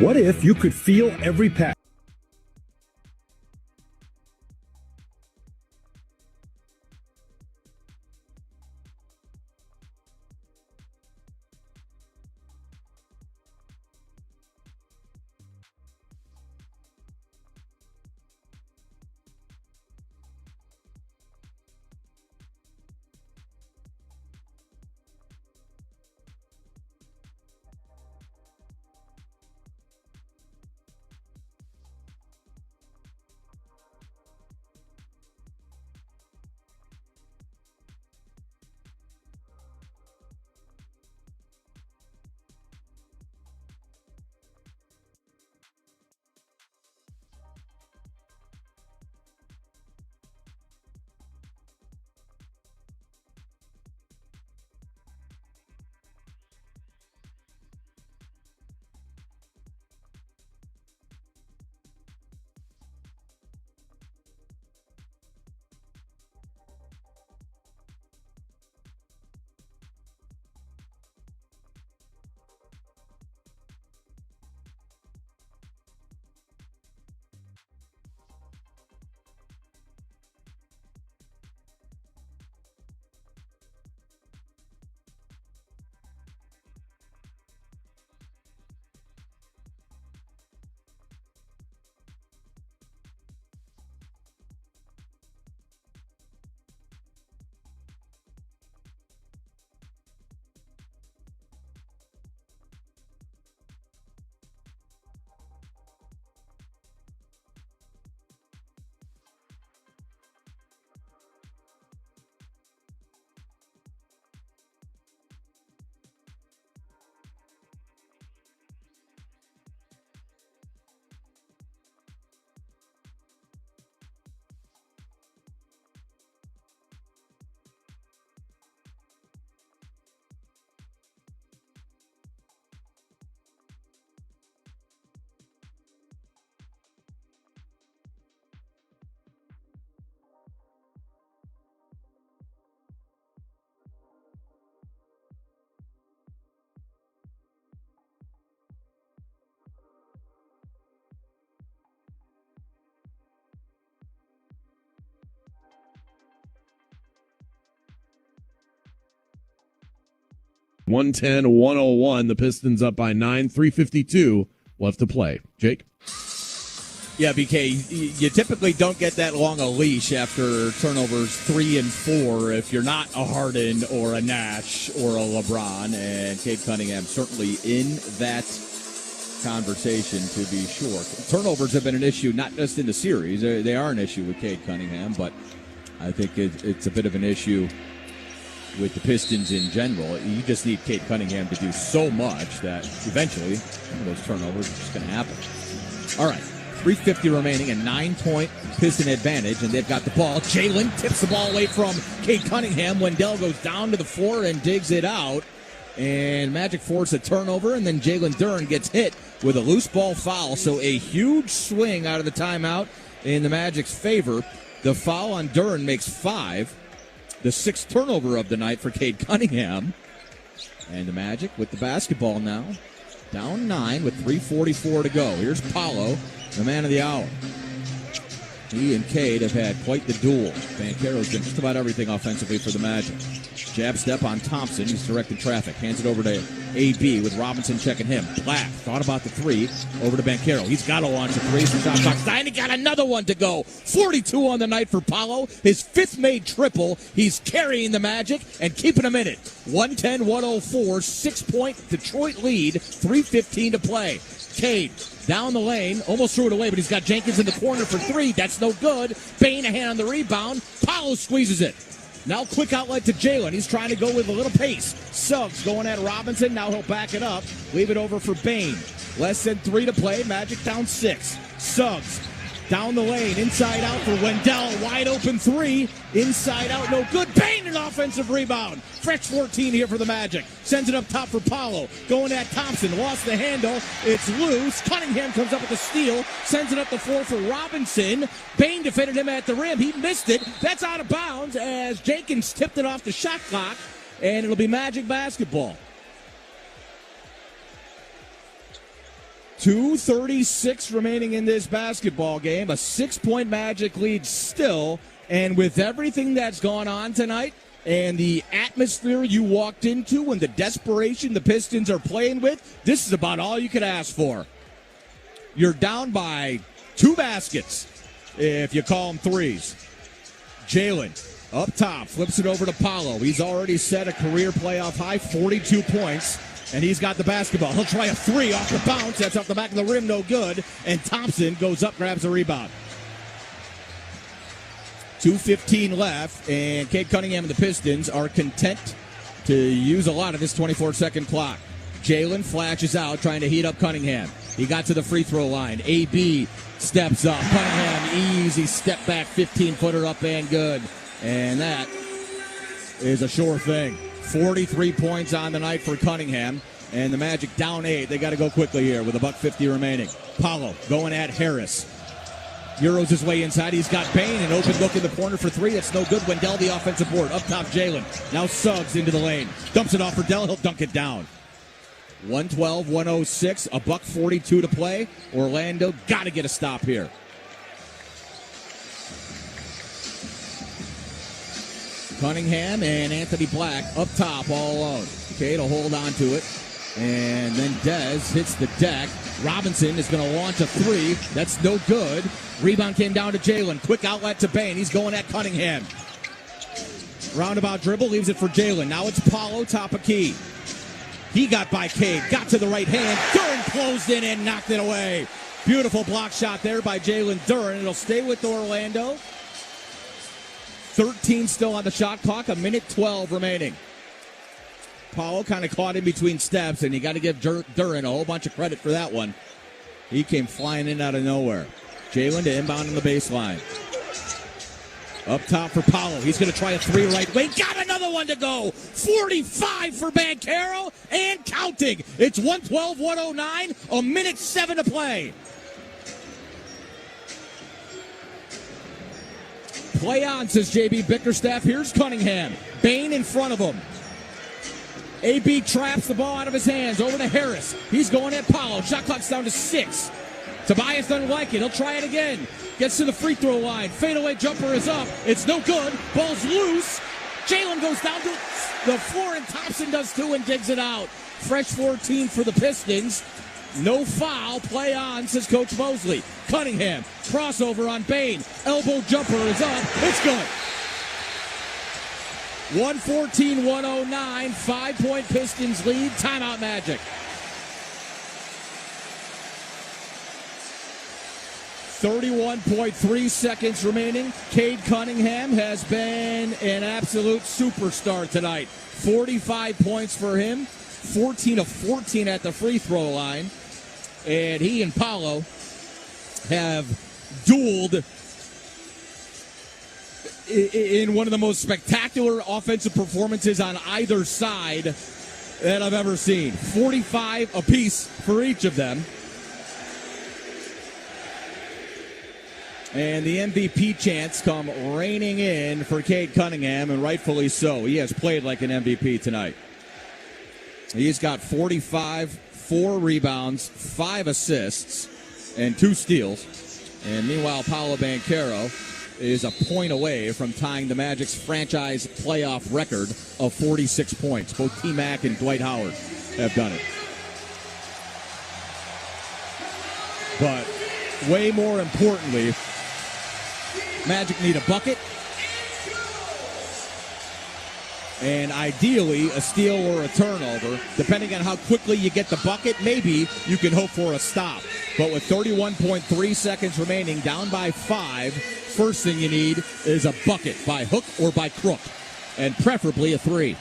What if you could feel every pass? 110-101. The Pistons up by 9, 3:52 left to play. Jake? Yeah, BK, you typically don't get that long a leash after turnovers 3 and 4 if you're not a Harden or a Nash or a LeBron, and Cade Cunningham certainly in that conversation, to be sure. Turnovers have been an issue, not just in the series. They are an issue with Cade Cunningham, but I think it's a bit of an issue with the Pistons in general. You just need Cade Cunningham to do so much that eventually those turnovers are just going to happen. All right, 3:50 remaining, a 9-point Piston advantage, and they've got the ball. Jalen tips the ball away from Cade Cunningham. Wendell goes down to the floor and digs it out. And Magic force a turnover, and then Jalen Duren gets hit with a loose ball foul. So a huge swing out of the timeout in the Magic's favor. The foul on Duren makes 5. The 6th turnover of the night for Cade Cunningham. And the Magic with the basketball now. Down 9 with 3:44 to go. Here's Paolo, the man of the hour. He and Cade have had quite the duel. Banchero's done just about everything offensively for the Magic. Jab step on Thompson. He's directing traffic. Hands it over to AB with Robinson checking him. Black thought about the 3. Over to Banchero. He's got to launch a 3. So shot clock. Stein got another one to go. 42 on the night for Paolo. His 5th made triple. He's carrying the Magic and keeping them in it. 110-104. 6-point Detroit lead. 3:15 to play. Cade down the lane, almost threw it away, but he's got Jenkins in the corner for 3. That's no good. Bain a hand on the rebound. Paolo squeezes it. Now quick outlet to Jalen. He's trying to go with a little pace. Suggs going at Robinson. Now he'll back it up. Leave it over for Bain. Less than 3 to play. Magic down 6. Suggs down the lane. Inside out for Wendell. Wide open 3. Inside out. No good. Bain an offensive rebound. Fresh 14 here for the Magic. Sends it up top for Paolo. Going at Thompson. Lost the handle. It's loose. Cunningham comes up with a steal. Sends it up the floor for Robinson. Bain defended him at the rim. He missed it. That's out of bounds as Jenkins tipped it off the shot clock. And it'll be Magic basketball. 2:36 remaining in this basketball game. A 6-point Magic lead still. And with everything that's gone on tonight and the atmosphere you walked into and the desperation the Pistons are playing with, this is about all you could ask for. You're down by 2 baskets if you call them 3s. Jalen up top, flips it over to Paolo. He's already set a career playoff high, 42 points. And he's got the basketball. He'll try a 3 off the bounce. That's off the back of the rim, no good. And Thompson goes up, grabs a rebound. 2:15 left, and Cade Cunningham and the Pistons are content to use a lot of this 24-second clock. Jalen flashes out, trying to heat up Cunningham. He got to the free throw line. AB steps up. Cunningham, easy step back, 15-footer up and good. And that is a sure thing. 43 points on the night for Cunningham, and the Magic down 8. They got to go quickly here with $1:50 remaining. Paolo going at Harris. Euros his way inside. He's got Bain, an open look in the corner for 3. That's no good. Wendell, the offensive board. Up top, Jalen. Now Suggs into the lane. Dumps it off for Dell. He'll dunk it down. 112-106. $1:42 to play. Orlando got to get a stop here. Cunningham and Anthony Black up top all alone. Cade will hold on to it. And then Dez hits the deck. Robinson is going to launch a 3. That's no good. Rebound came down to Jalen. Quick outlet to Bain. He's going at Cunningham. Roundabout dribble, leaves it for Jalen. Now it's Paolo, top of key. He got by Cade. Got to the right hand. Duren closed in and knocked it away. Beautiful block shot there by Jalen Duren. It'll stay with Orlando. 13 still on the shot clock, 1:12 remaining. Paolo kind of caught in between steps, and you got to give Duren a whole bunch of credit for that one. He came flying in out of nowhere. Jalen to inbound on the baseline. Up top for Paolo. He's going to try a 3 right wing. Got another one to go. 45 for Banchero and counting. It's 112-109, 1:07 to play. Play on, says J.B. Bickerstaff. Here's Cunningham. Bain in front of him. AB traps the ball out of his hands. Over to Harris. He's going at Paolo. Shot clock's down to 6. Tobias doesn't like it. He'll try it again. Gets to the free throw line. Fadeaway jumper is up. It's no good. Ball's loose. Jalen goes down to the floor, and Thompson does too and digs it out. Fresh 14 for the Pistons. No foul. Play on, says Coach Mosley. Cunningham. Crossover on Bain. Elbow jumper is up. It's good. 114-109. 5-point Pistons lead. Timeout Magic. 31.3 seconds remaining. Cade Cunningham has been an absolute superstar tonight. 45 points for him. 14 of 14 at the free throw line. And he and Paolo have dueled in one of the most spectacular offensive performances on either side that I've ever seen. 45 apiece for each of them. And the MVP chants come raining in for Cade Cunningham, and rightfully so. He has played like an MVP tonight. He's got 45, 4 rebounds, 5 assists, and 2 steals. And meanwhile, Paolo Banchero is a point away from tying the Magic's franchise playoff record of 46 points. Both T-Mac and Dwight Howard have done it. But way more importantly, Magic need a bucket, and ideally a steal or a turnover. Depending on how quickly you get the bucket, maybe you can hope for a stop. But with 31.3 seconds remaining, down by 5, first thing you need is a bucket by hook or by crook, and preferably a 3.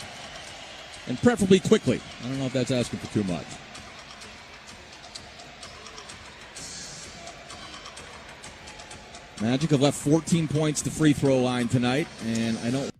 And preferably quickly. I don't know if that's asking for too much. Magic have left 14 points to free throw line tonight, and I don't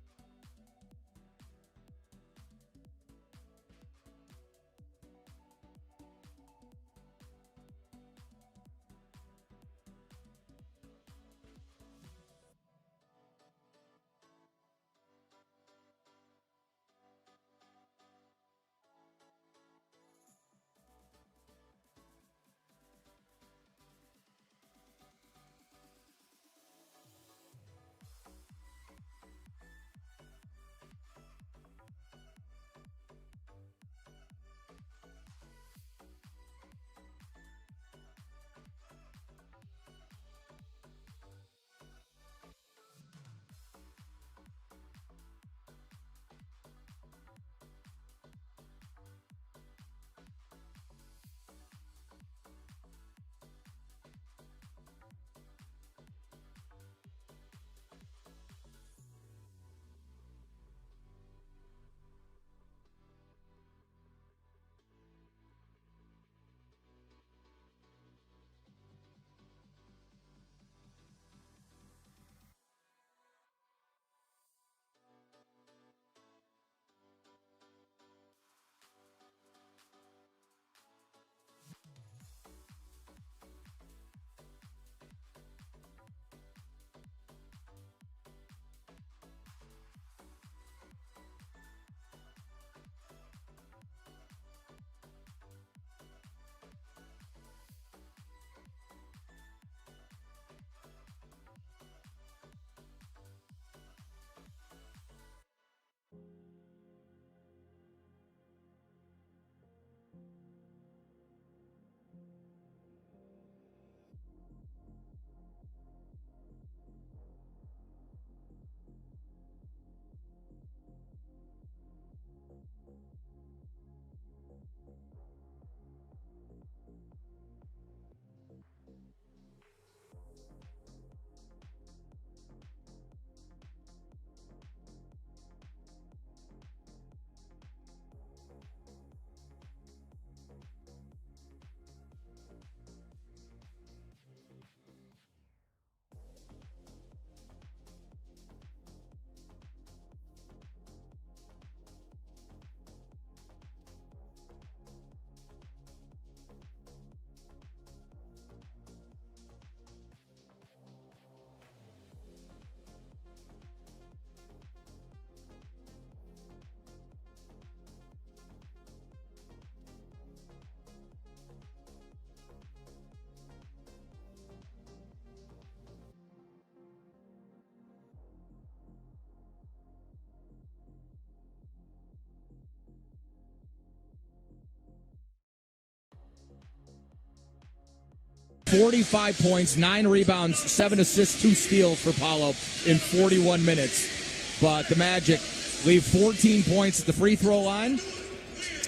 45 points, 9 rebounds, 7 assists, 2 steals for Paolo in 41 minutes. But the Magic leave 14 points at the free throw line,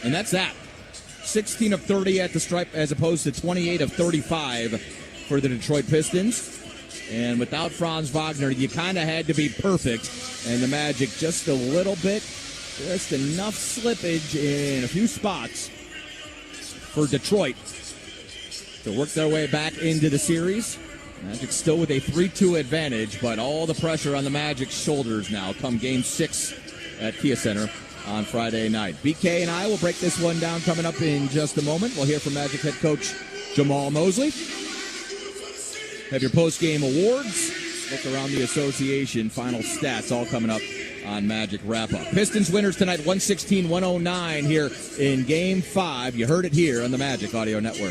and that's that. 16 of 30 at the stripe as opposed to 28 of 35 for the Detroit Pistons. And without Franz Wagner, you kind of had to be perfect. And the Magic just a little bit, just enough slippage in a few spots for Detroit to work their way back into the series. Magic still with a 3-2 advantage, but all the pressure on the Magic's shoulders now come Game 6 at Kia Center on Friday night. BK and I will break this one down coming up in just a moment. We'll hear from Magic head coach Jamal Mosley. Have your post-game awards, look around the association, final stats, all coming up on Magic Wrap-Up. Pistons winners tonight, 116-109 here in Game 5. You heard it here on the Magic Audio Network.